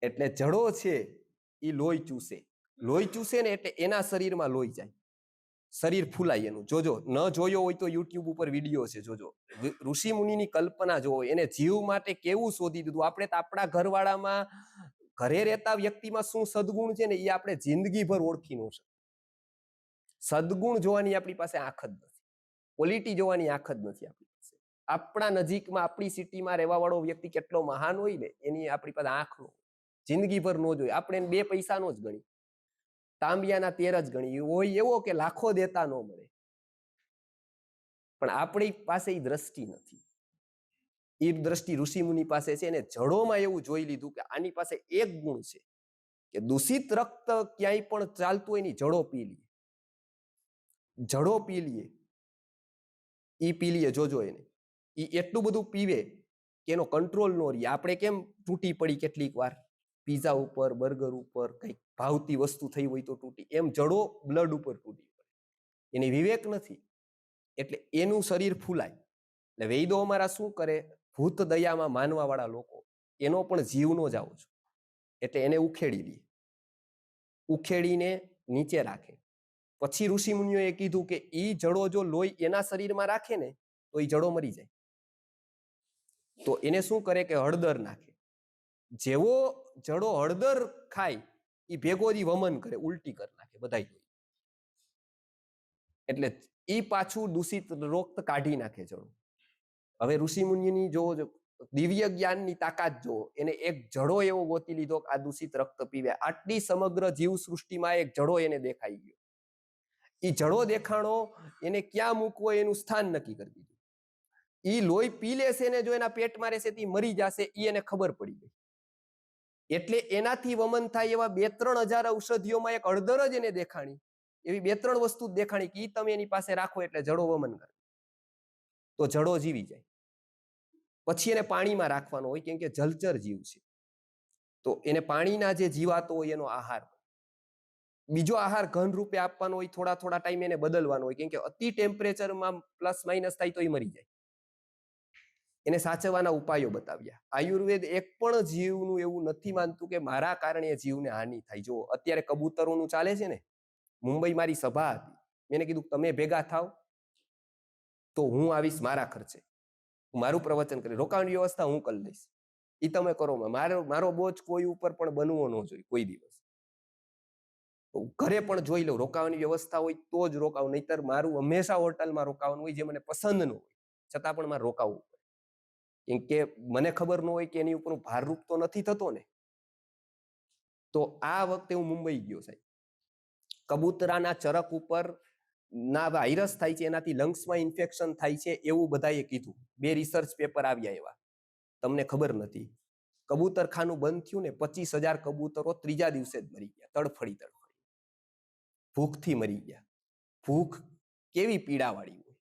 એટલે જડો છે એ લોહી ચૂસે. લોહી ચૂસે ને એટલે એના શરીરમાં લોહી જાય, શરીર ફૂલાય એનું. જોજો, ન જોયો હોય તો યુટ્યુબ ઉપર વિડીયો છે, જોજો. ઋષિ મુનિની કલ્પના જોવો, એને જીવ માટે કેવું શોધી દીધું. આપણે તો આપણા ઘરવાળામાં, ઘરે રહેતા વ્યક્તિમાં શું સદગુણ છે ને એ આપણે જિંદગીભર ઓળખી ન શકીએ. સદગુણ જોવાની આપણી પાસે આંખ જ નથી, ક્વોલિટી જોવાની આંખ જ નથી આપણી પાસે. આપણા નજીકમાં, આપણી સિટીમાં રહેવા વાળો વ્યક્તિ કેટલો મહાન હોય ને એની આપણી પાસે આંખ નો, જિંદગીભર નો જોઈએ. આપણે 2 પૈસાનો જ ગણી, તાંબિયાના 13 જ ગણી. હોય એવો કે લાખો દેતા ન મળે, પણ આપણી પાસે એ દ્રષ્ટિ નથી. એ દ્રષ્ટિ ઋષિમુનિ પાસે છે. એને જડોમાં એવું જોઈ લીધું કે આની પાસે એક ગુણ છે કે દૂષિત રક્ત ક્યાંય પણ ચાલતું હોય ની જડો પી લઈએ, જડો પી લઈએ, ઈ પી લઈએ. જોજો, એને ઈ એટલું બધું પીવે કે એનો કંટ્રોલ નો રહે. આપણે કેમ તૂટી પડી કેટલીક વાર પીઝા ઉપર, બર્ગર ઉપર, કઈક ભાવતી વસ્તુ થઈ હોય તો તૂટી, એમ જડો બ્લડ ઉપર તૂટી પડે. એની વિવેક નથી એટલે એનું શરીર ફૂલાય. એટલે વૈદો અમારા શું કરે, ભૂત દયામાં માનવા વાળા લોકો એનો પણ જીવનો જાવ છો એટલે એને ઉખેડી દે, ઉખેડીને નીચે રાખે. પછી ઋષિ મુનિઓએ કીધું કે ઈ જડો જો લોહી એના શરીરમાં રાખે ને તો ઈ જડો મરી જાય. તો એને શું કરે કે હળદર નાખે. જેવો જડો હળદર ખાય ઈ ભેગો દી વમન કરે, ઉલટી કરી નાખે બધાય. એટલે ઈ પાછું દૂષિત રક્ત કાઢી નાખે જડો. હવે ઋષિ મુનિની જો દિવ્ય જ્ઞાનની તાકાત જો, એને એક જડો એવો ગોતી લીધો કે આ દૂષિત રક્ત પીવે. આટલી સમગ્ર જીવ સૃષ્ટિમાં એક જડો એને દેખાઈ ગયો. ઈ જડો દેખાણો, એને ક્યાં મૂકવો એનું સ્થાન નક્કી કરી દીધું. ઈ લોહી પી લેશે ને જો એના પેટમાં રહેશે તો મરી જશે, ઈ એને ખબર પડી ગઈ. એટલે એનાથી વમન થાય એવા 2-3 હજાર ઔષધિઓમાં એક હળદર જ એને દેખાણી. એવી 2-3 વસ્તુ દેખાણી કે ઈ તમે એની પાસે રાખો એટલે જડો વમન કરે, તો જડો જીવી જાય. પછી એને પાણીમાં રાખવાનો હોય, કેમ કે જલચર જીવ છે તો એને પાણીના જે જીવાતો હોય એનો આહાર, બીજો આહાર ઘન રૂપે આપવાનો હોય. થોડા થોડા ટાઈમ એને બદલવાનો હોય, કેમ કે અતિ ટેમ્પરેચરમાં પ્લસ માઇનસ થાય તો એ મરી જાય. એને સાચવવાના ઉપાયો બતાવ્યા. આયુર્વેદ એક પણ જીવનું એવું નથી માનતું કે મારા કારણે જીવને હાનિ થાય. જો અત્યારે કબૂતરોનું ચાલે છે ને, મુંબઈ મારી સભા હતી, મેં કીધું તમે ભેગા થાવ તો હું આવીશ મારા ખર્ચે, મારું પ્રવચન કરી, રોકાણની વ્યવસ્થા હું કરી લઈશ, એ તમે કરો. મારો બોજ કોઈ ઉપર પણ બનવો ન જોઈએ કોઈ દિવસ. ઘરે પણ જોઈ લો, રોકાવાની વ્યવસ્થા હોય તો જ રોકાવું, નહીતર મારું હંમેશા હોટલમાં રોકાવાનું હોય, જે મને પસંદ ન હોય છતાં પણ મારે રોકાવું પડે. કેમ કે મને ખબર ન હોય કે એની ઉપર ભારરૂપ તો નથી થતો ને. તો આ વખતે હું મુંબઈ ગયો સાહેબ, કબૂતરાના ચરક ઉપર ના વાયરસ થાય છે, એનાથી લંગ્સમાં ઇન્ફેક્શન થાય છે એવું બધાએ કીધું. 2 રિસર્ચ પેપર આવ્યા એવા, તમને ખબર નથી. કબૂતરખાનું બંધ થયું ને 25,000 કબૂતરો 3જા દિવસે જ મરી ગયા, તડફડી, ભૂખથી મરી ગયા. ભૂખ કેવી પીડાવાળી હોય.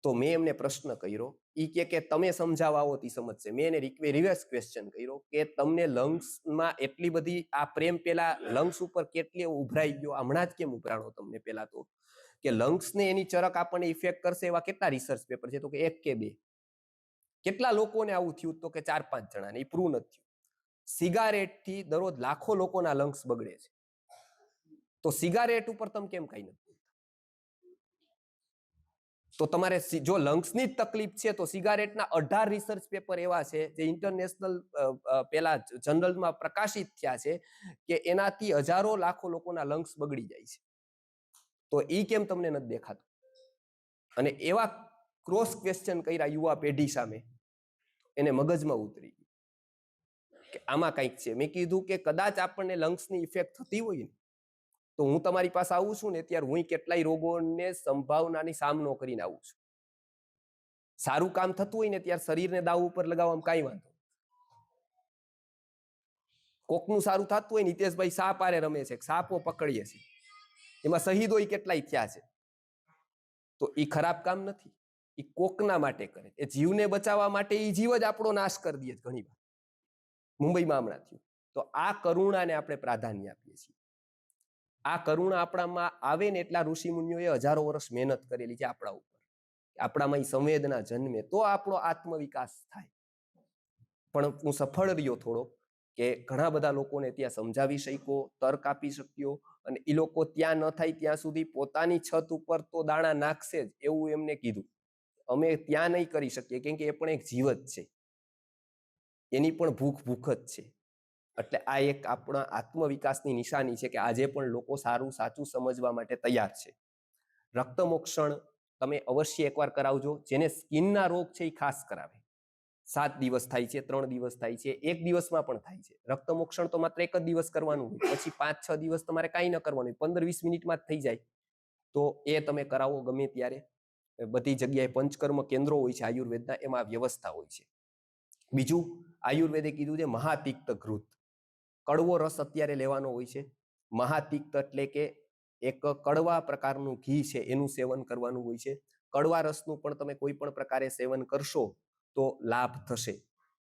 તો મેં એમને પ્રશ્ન કર્યો, ઈ કે તમે સમજાવવા આવો તી સમજશે. મેં એને રિવર્સ ક્વેશ્ચન કર્યો કે તમને લંગ્સમાં એટલી બધી આ પ્રેમ પેલા લંગ્સ ઉપર કેટલી ઉભરાઈ ગયો, હમણાં જ કેમ ઉભરાણો તમને? પેલા તો કે લંગ્સને એની ચરક આપણને ઇફેક્ટ કરશે એવા કેટલા રિસર્ચ પેપર છે? તો કે 1 કે 2. કેટલા લોકોને આવું થયું? તો કે 4-5 જણાને. એ પ્રૂવ નથી થયું. સિગારેટથી દરરોજ લાખો લોકોના લંગ્સ બગડે છે, તો સિગારેટ ઉપર તમે કેમ કઈ નથી? તો તમારે જો લંગ્સની જ તકલીફ છે તો સિગારેટના 18 રિસર્ચ પેપર એવા છે જે ઇન્ટરનેશનલ પેલા જર્નલમાં પ્રકાશિત થયા છે કે એનાથી હજારો લાખો લોકોના લંગ્સ બગડી જાય છે. તો ઈ કેમ તમને નથી દેખાતું? અને એવા ક્રોસ ક્વેશ્ચન કર્યા યુવા પેઢી સામે, એને મગજમાં ઉતરી ગયું કે આમાં કંઈક છે. મેં કીધું કે કદાચ આપણને લંગ્સની ઇફેક્ટ થતી હોય ને તો હું તમારી પાસે આવું છું ને ત્યારે હું કેટલાય રોગોને સંભાવનાની સામનો કરીને આવું છું. સારું કામ થતું હોય ને ત્યારે શરીરને દાવ ઉપર લગાવવામાં કાંઈ વાંધો. કોકનું સારું થતું હોય, નીતેશભાઈ સાપ આરે રમે છે, સાપો પકડીએ છે, એમાં શહીદો કેટલાય થયા છે, તો એ ખરાબ કામ નથી. એ કોકના માટે કરે, એ જીવને બચાવવા માટે એ જીવ જ આપણો નાશ કરી દે ઘણી વાર. મુંબઈમાં હમણાં થયું. તો આ કરુણાને આપણે પ્રાધાન્ય આપીએ છીએ. આ કરુણા આપણામાં આવે ને એટલા ઋષિ મુનિઓએ હજારો વર્ષ મહેનત કરેલી છે આપણા ઉપર. આપણામાં એ સંવેદના જન્મે તો આપણો આત્મવિકાસ થાય. પણ હું સફળ રહ્યો થોડો કે ઘણા બધા લોકોને ત્યાં સમજાવી શક્યો, તર્ક આપી શક્યો, અને એ લોકો ત્યાં ન થાય ત્યાં સુધી પોતાની છત ઉપર તો દાણા નાખશે જ એવું એમને કીધું. અમે ત્યાં નહીં કરી શકીએ કેમ કે એ પણ એક જીવ જ છે, એની પણ ભૂખ જ છે. એટલે આ એક આપણા આત્મવિકાસની નિશાની છે કે આજે પણ લોકો સારું સાચું સમજવા માટે તૈયાર છે. રક્તમોક્ષણ તમે અવશ્ય એકવાર કરાવજો. જેને સ્કિનના રોગ છે એ ખાસ કરાવે. 7 દિવસ થાય છે, 3 દિવસ થાય છે, 1 દિવસમાં પણ થાય છે. રક્તમોક્ષણ તો માત્ર 1 જ દિવસ કરવાનું હોય, પછી 5-6 દિવસ તમારે કાંઈ ન કરવાનું હોય, 15-20 મિનિટમાં જ થઈ જાય. તો એ તમે કરાવો ગમે ત્યારે. બધી જગ્યાએ પંચકર્મ કેન્દ્રો હોય છે આયુર્વેદના, એમાં વ્યવસ્થા હોય છે. બીજું આયુર્વેદે કીધું છે મહાતિક્ત ઘૃત, કડવો રસ અત્યારે લેવાનો હોય છે. મહાતિક્ત એટલે કે એક કડવા પ્રકારનું ઘી છે એનું સેવન કરવાનું હોય છે. કડવા રસનું પણ તમે કોઈ પણ પ્રકારે સેવન કરશો તો લાભ થશે.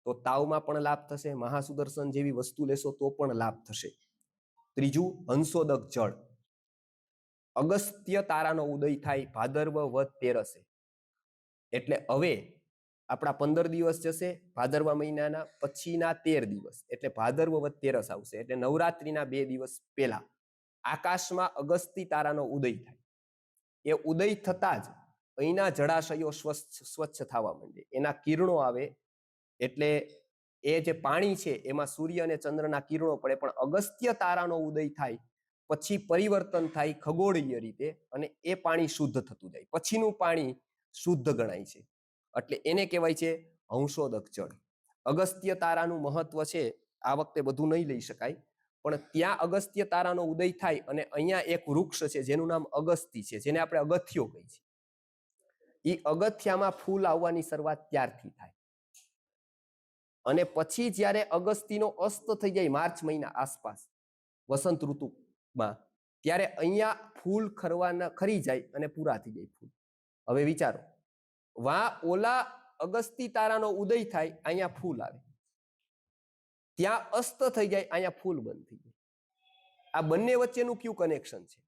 તો તાવમાં પણ લાભ થશે, મહાસુદર્શન જેવી વસ્તુ લેશો તો પણ લાભ થશે. ત્રીજું હંસોદક જળ. અગસ્ત્ય તારાનો ઉદય થાય ભાદરવ વદ તેરસે, એટલે હવે આપણા 15 દિવસ જશે ભાદરવા મહિનાના, પછીના 13 દિવસ એટલે ભાદરવ વદ તેરસ આવશે. એટલે નવરાત્રીના 2 દિવસ પહેલા આકાશમાં અગસ્તી તારાનો ઉદય થાય. એ ઉદય થતા જ અહીંના જળાશયો સ્વચ્છ થવા માંડે, એના કિરણો આવે. એટલે એ જે પાણી છે એમાં સૂર્ય અને ચંદ્રના કિરણો પડે, પણ અગસ્ત્ય તારાનો ઉદય થાય પછી પરિવર્તન થાય ખગોળીય રીતે, અને એ પાણી શુદ્ધ થતું જાય. પછીનું પાણી શુદ્ધ ગણાય છે, એટલે એને કહેવાય છે હંસોદક જળ. અગસ્ત્ય તારાનું મહત્વ છે, આ વખતે બધું નહીં લઈ શકાય, પણ ત્યાં અગસ્ત્ય તારાનો ઉદય થાય અને અહીંયા એક વૃક્ષ છે જેનું નામ અગસ્તી છે, જેને આપણે અગથ્યો કહીએ છીએ. એ અગથ્યામાં ફૂલ આવવાની શરૂઆત ત્યારથી થાય, અને પછી જ્યારે અગસ્તીનો અસ્ત થઈ જાય માર્ચ મહિના આસપાસ વસંત ઋતુમાં, ત્યારે અહીંયા ફૂલ ખરી જાય અને પૂરા થઈ જાય ફૂલ. હવે વિચારો, ઓલા અગસ્તી તારાનો ઉદય થાય, અહીંયા ફૂલ આવે, ત્યાં અસ્ત થઈ જાય, અહીંયા ફૂલ બંધ થઈ જાય. આ બંને વચ્ચેનું કયું કનેક્શન છે?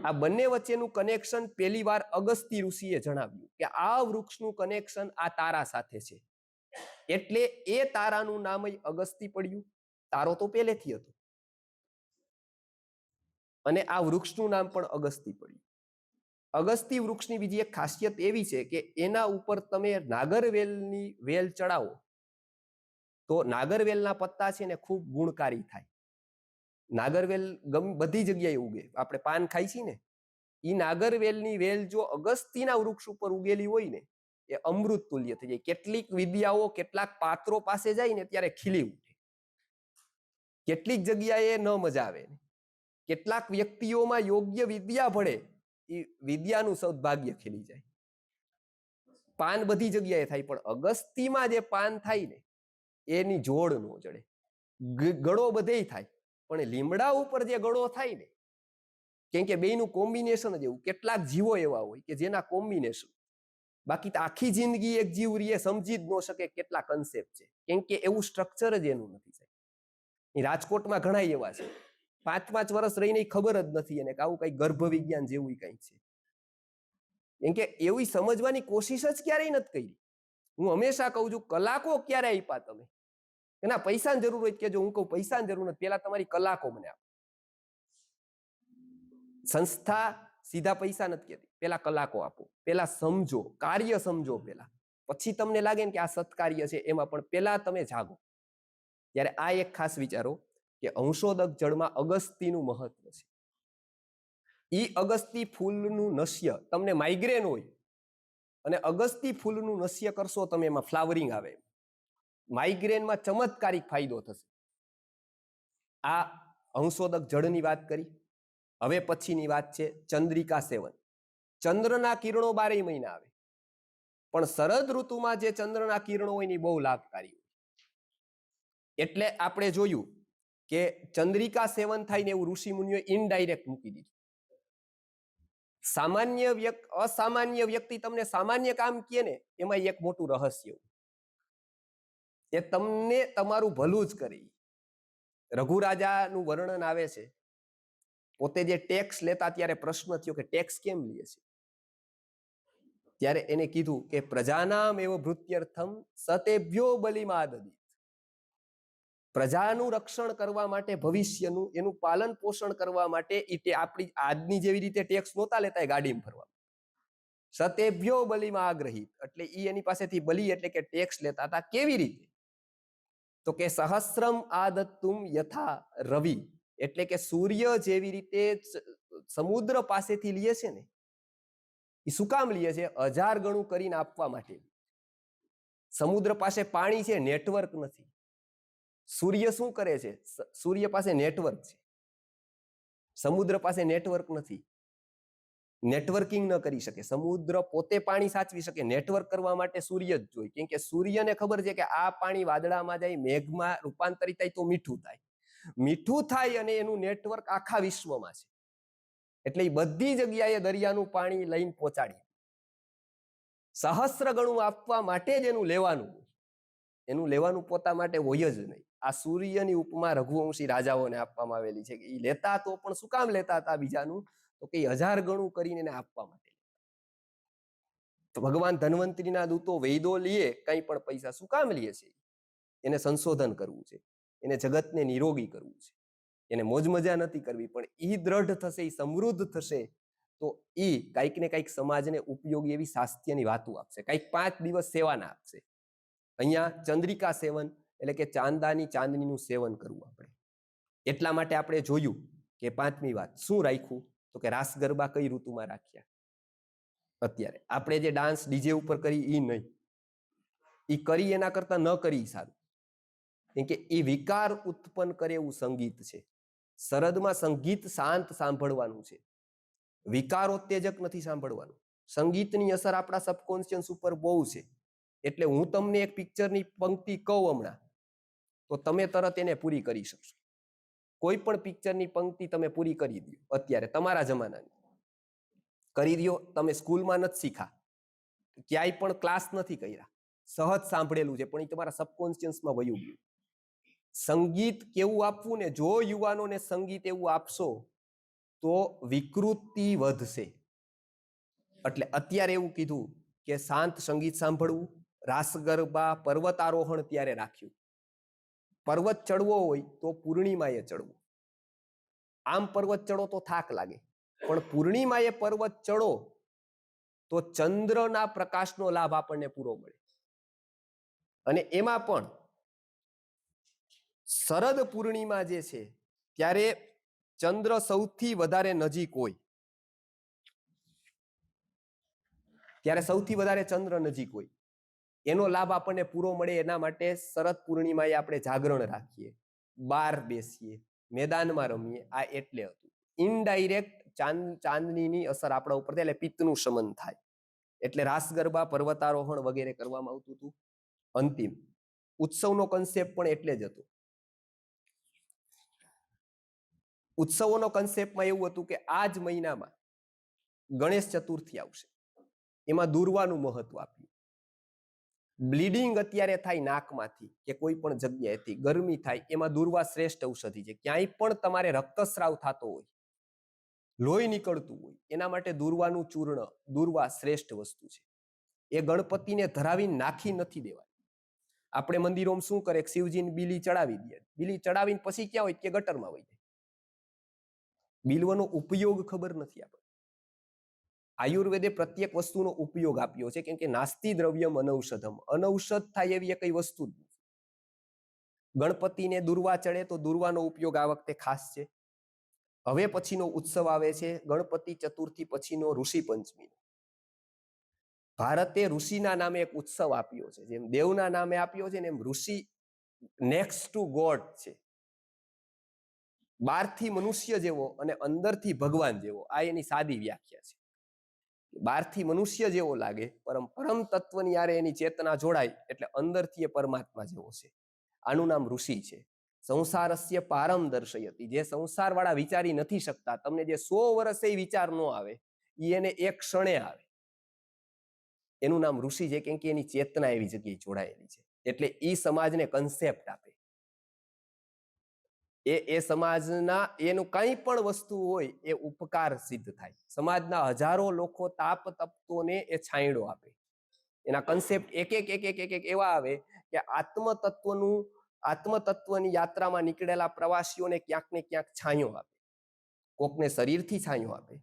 આ બંને વચ્ચેનું કનેક્શન પહેલી વાર અગસ્તી ઋષિએ જણાવ્યું કે આ વૃક્ષનું કનેક્શન આ તારા સાથે છે, એટલે એ તારાનું નામ અગસ્તી પડ્યું. તારો તો પહેલેથી હતો, અને આ વૃક્ષનું નામ પણ અગસ્તી પડ્યું. અગસ્તી વૃક્ષની બીજી એક ખાસિયત એવી છે કે એના ઉપર તમે નાગરવેલની વેલ ચડાવો તો નાગરવેલના પત્તા છે ને ખૂબ ગુણકારી થાય. નાગરવેલ બધી જગ્યાએ ઉગે, આપણે પાન ખાઈ છીએ ને, એ નાગરવેલની વેલ જો અગસ્તીના વૃક્ષ ઉપર ઉગેલી હોય ને, એ અમૃત તુલ્ય થઈ જાય. કેટલીક વિદ્યાઓ કેટલાક પાત્રો પાસે જાય ને ત્યારે ખીલી ઉઠે, કેટલીક જગ્યાએ ન મજા આવે. કેટલાક વ્યક્તિઓમાં યોગ્ય વિદ્યા ભળે, એ વિદ્યાનું સૌભાગ્ય ખીલી જાય. પાન બધી જગ્યાએ થાય, પણ અગસ્તીમાં જે પાન થાય ને એની જોડ ન જડે. ગળો બધે થાય, પણ લીમડા ઉપર જે ગળો થાય ને, કેમ કે બેયનું કોમ્બિનેશન જ એવું. કેટલાક જીવો એવા હોય કે જેના કોમ્બિનેશન, બાકી તો આખી જિંદગી એક જીવ રીએ સમજી જ ન શકે કેટલા કન્સેપ્ટ છે, કેમ કે એવું સ્ટ્રક્ચર જ એનું નથી. રાજકોટમાં ઘણા એવા છે, 5-5 વર્ષ રહીને ખબર જ નથી એને આવું કઈ ગર્ભ વિજ્ઞાન જેવું કઈ છે, કેમ કે એવી સમજવાની કોશિશ જ ક્યારેય નથી કરી. હું હંમેશા કહું છું, કલાકો ક્યારે આપ્યા તમે? એના પૈસાની જરૂર હોય કે જો હું કહું પૈસાની જરૂર નથી, પેલા તમારી કલાકો મને આપો. સંસ્થા સીધા પૈસા નથી કહેતી, પેલા કલાકો આપો, પેલા સમજો, કાર્ય સમજો પેલા, પછી તમને લાગે ને કે આ સત્કાર્ય છે, એમાં પણ પેલા તમે જાગો. ત્યારે આ એક ખાસ વિચારો કે અંશોદક જળમાં અગસ્તીનું મહત્વ છે. ઈ અગસ્તી ફૂલનું નશ્ય, તમને માઇગ્રેન હોય અને અગસ્તી ફૂલનું નશ્ય કરશો તમે, એમાં ફ્લાવરિંગ આવે, માઇગ્રેનમાં ચમત્કારિક ફાયદો થશે. આ અંશોદક જળની વાત કરી. હવે પછીની વાત છે ચંદ્રિકા સેવન. ચંદ્રના કિરણો 12 મહિના આવે, પણ શરદ ઋતુમાં જે ચંદ્રના કિરણો હોય એ બહુ લાભકારી હોય. એટલે આપણે જોયું કે ચંદ્રિકા સેવન થાય ને એવું ઋષિ મુનિઓ ઇનડાયરેક્ટ મૂકી દીધું. અસામાન્ય વ્યક્તિ તમને સામાન્ય કામ કહે ને, એમાં એક મોટું રહસ્ય, એ તમને તમારું ભલું જ કરે. રઘુરાજાનું વર્ણન આવે છે, પોતે જે ટેક્સ લેતા ત્યારે પ્રશ્ન થયો કે ટેક્સ કેમ લે છે? ત્યારે એને કીધું કે પ્રજાનામ એવ ભૃત્યર્થમ સતેભ્યો બલિમાદદિત. પ્રજાનું રક્ષણ કરવા માટે, ભવિષ્યનું એનું પાલન પોષણ કરવા માટે આપણી આજની જેવી રીતે ટેક્સ નહોતા લેતા ગાડીમાં ફરવા. સતેભ્યો બલિમાં આગ્રહિત, એટલે એની પાસેથી બલિ એટલે કે ટેક્સ લેતા હતા. કેવી રીતે? તો કે સહસ્રમ આદત્તુમ યથા રવિ, એટલે કે સૂર્ય જેવી રીતે સમુદ્ર પાસેથી લે છે ને, એ શું કામ લે છે? 1000 ગણું કરીને આપવા માટે. સમુદ્ર પાસે પાણી છે, નેટવર્ક નથી. સૂર્ય શું કરે છે? સૂર્ય પાસે નેટવર્ક છે, સમુદ્ર પાસે નેટવર્ક નથી. નેટવર્કિંગ ન કરી શકે. સમુદ્ર પોતે પાણી સાચવી શકે, નેટવર્ક કરવા માટે સૂર્ય જ જોઈએ. કેમ કે સૂર્યને ખબર છે કે આ પાણી વાદળામાં જાય, મેઘમાં રૂપાંતરિત થાય તો મીઠું થાય. મીઠું થાય અને એનું નેટવર્ક આખા વિશ્વમાં છે. એટલે એ બધી જગ્યાએ દરિયાનું પાણી લઈને પહોંચાડી. સહસ્ર ગણું આપવા માટે જ એનું લેવાનું પોતા માટે હોય જ નહીં. આ સૂર્યની ઉપમા રઘુવંશી રાજાઓને આપવામાં આવેલી છે કે એ લેતા તો પણ શું કામ લેતા હતા બીજાનું? તો કે 1000 ગણું કરીને એને આપવા માટે. તો ભગવાન ધન્વંતરીના દૂતો વૈદો લીએ કંઈ પણ પૈસા શું કામ લે છે? એને સંશોધન કરવું છે, એને જગતને નિરોગી કરવું છે, એને મોજ મજા નથી કરવી. પણ ઈ દ્રઢ થશે, ઈ સમૃદ્ધ થશે તો ઈ કંઈક ને કંઈક સમાજને ઉપયોગી એવી શાસ્ત્યની વાતો આપશે, કંઈક 5 દિવસ સેવાના આપશે. અહીંયા ચંદ્રિકા સેવન એટલે કે ચાંદનીનું સેવન કરવું આપણે. એટલા માટે આપણે જોયું કે 5મી વાત શું રાખ્યું? તો કે રાસ ગરબા કઈ ઋતુમાં રાખ્યા? અત્યારે આપણે જે ડાન્સ ડીજે ઉપર કરી ઈ નહીં, ઈ કરી એના કરતા ન કરી સારું. કેમ કે એ વિકાર ઉત્પન્ન કરે એવું સંગીત છે. શરદમાં સંગીત શાંત સાંભળવાનું છે, વિકારોત્તેજક નથી સાંભળવાનું. સંગીતની અસર આપણા સબકોન્શિયસ ઉપર બહુ છે. એટલે હું તમને એક પિક્ચરની પંક્તિ કહું હમણાં, તો તમે તરત એને પૂરી કરી શકશો. કોઈ પણ પિક્ચરની પંક્તિ તમે પૂરી કરી દો અત્યારે તમારા જમાનાની કરી દો. તમે સ્કૂલમાં નથી શીખા, ક્યાંય પણ ક્લાસ નથી કર્યા, સહજ સાંભળેલું છે, પણ એ તમારા સબકોન્શિયસમાં વયું ગયું. સંગીત કેવું આપવું ને, જો યુવાનોને સંગીત એવું આપશો તો વિકૃતિ વધશે. એટલે અત્યારે એવું કીધું કે શાંત સંગીત સાંભળવું. રાસ ગરબા પર્વતારોહણ ત્યારે રાખ્યું. પર્વત ચડવો હોય તો પૂર્ણિમાએ ચડવું. આમ પર્વત ચડો તો થાક લાગે, પણ પૂર્ણિમાએ પર્વત ચડો તો ચંદ્રના પ્રકાશનો લાભ આપણને પૂરો મળે. અને એમાં પણ શરદ પૂર્ણિમા જે છે ત્યારે ચંદ્ર સૌથી વધારે નજીક હોય, ત્યારે સૌથી વધારે ચંદ્ર નજીક હોય, એનો લાભ આપણને પૂરો મળે. એના માટે શરદ પૂર્ણિમાએ આપણે જાગરણ રાખીએ, બહાર બેસીએ, મેદાનમાં રમીએ. આ એટલે હતું ઇનડાયરેક્ટ ચાંદનીની અસર આપણા ઉપર થાય, એટલે પિત્તનું શમન થાય. એટલે રાસ ગરબા પર્વતારોહણ વગેરે કરવામાં આવતું હતું. અંતિમ ઉત્સવનો કન્સેપ્ટ પણ એટલે જ હતો. ઉત્સવોનો કન્સેપ્ટમાં એવું હતું કે આ જ મહિનામાં ગણેશ ચતુર્થી આવશે, એમાં દુર્વાનું મહત્વ આપ્યું. બ્લીડિંગ અત્યારે થાય નાકમાંથી કે કોઈ પણ જગ્યાએથી, ગરમી થાય, એમાં દુર્વા શ્રેષ્ઠ ઔષધિ છે. ક્યાંય પણ તમારે રક્તસ્રાવ થતો હોય, લોહી નીકળતું હોય, એના માટે દુર્વાનું ચૂર્ણ, દુર્વા શ્રેષ્ઠ વસ્તુ છે. એ ગણપતિને ધરાવીને નાખી નથી દેવાય. આપણે મંદિરોમાં શું કરે, શિવજીને બીલી ચડાવી દે, બીલી ચડાવીને પછી ક્યાં હોય કે ગટરમાં હોય. બિલ્વનો ઉપયોગ ખબર નથી આપણે. આયુર્વેદે પ્રત્યેક વસ્તુનો ઉપયોગ આપ્યો છે, કેમ કે નાસ્તિ દ્રવ્યમ અનૌષધમ, અનૌષધ થાય એવી કઈ વસ્તુ જ નથી. ગણપતિને દુર્વા ચડે તો દુર્વાનો ઉપયોગ આ વખતે ખાસ છે. હવે પછીનો ઉત્સવ આવે છે ગણપતિ ચતુર્થી પછીનો ઋષિ પંચમી. ભારતે ઋષિના નામે એક ઉત્સવ આપ્યો છે. જેમ દેવના નામે આપ્યો છે ને એમ ઋષિ નેક્સ્ટ ટુ ગોડ છે. બહારથી મનુષ્ય જેવો અને અંદરથી ભગવાન જેવો, આ એની સાદી વ્યાખ્યા છે. બહારથી મનુષ્ય જેવો લાગે, પરમ તત્વની યારે એની ચેતના જોડાય એટલે અંદરથી એ પરમાત્મા જેવો છે. આનું નામ ઋષિ છે. સંસારસ્ય પારમ દર્શયતી, જે સંસાર વાળા વિચારી નથી શકતા, તમને જે 100 વર્ષે વિચાર ન આવે એ એને એક ક્ષણે આવે. એનું નામ ઋષિ છે, કેમ કે એની ચેતના એવી જગ્યાએ જોડાયેલી છે. એટલે એ સમાજને કન્સેપ્ટ આપે. એ સમાજના એનું કંઈ પણ વસ્તુ હોય એ ઉપકાર સિદ્ધ થાય. સમાજના હજારો લોકો તાપ તપતોને એ છાંયડો આપે. એના કન્સેપ્ટ એક એક એવા આવે કે આત્મ તત્વનું આત્મતત્વની યાત્રામાં નીકળેલા પ્રવાસીઓને ક્યાંક ને ક્યાંક છાંયો આપે. કોકને શરીરથી છાંયો આપે,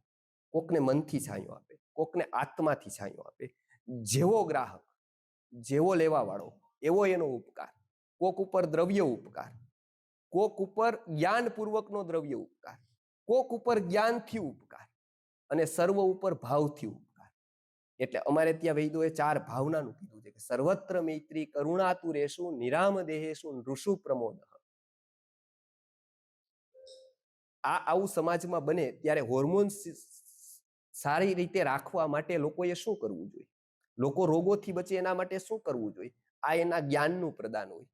કોકને મનથી છાંયો આપે, કોકને આત્માથી છાંયો આપે. જેવો ગ્રાહક, જેવો લેવા વાળો, એવો એનો ઉપકાર. કોક ઉપર દ્રવ્ય ઉપકાર, કોક ઉપર જ્ઞાનપૂર્વકનો દ્રવ્ય ઉપકાર, કોક ઉપર જ્ઞાનથી ઉપકાર, અને સર્વ ઉપર ભાવથી ઉપકાર. એટલે અમારે ત્યાં વૈદોએ 4 ભાવનાનું કીધું છે કે સર્વત્ર મૈત્રી કરુણાતુ રેશુ નિરામ દેહેશુ નૃષુ પ્રમોદ. આવું સમાજમાં બને ત્યારે હોર્મોન્સ સારી રીતે રાખવા માટે લોકોએ શું કરવું જોઈએ? લોકો રોગોથી બચે એના માટે શું કરવું જોઈએ? આ એના જ્ઞાનનું પ્રદાન હોય.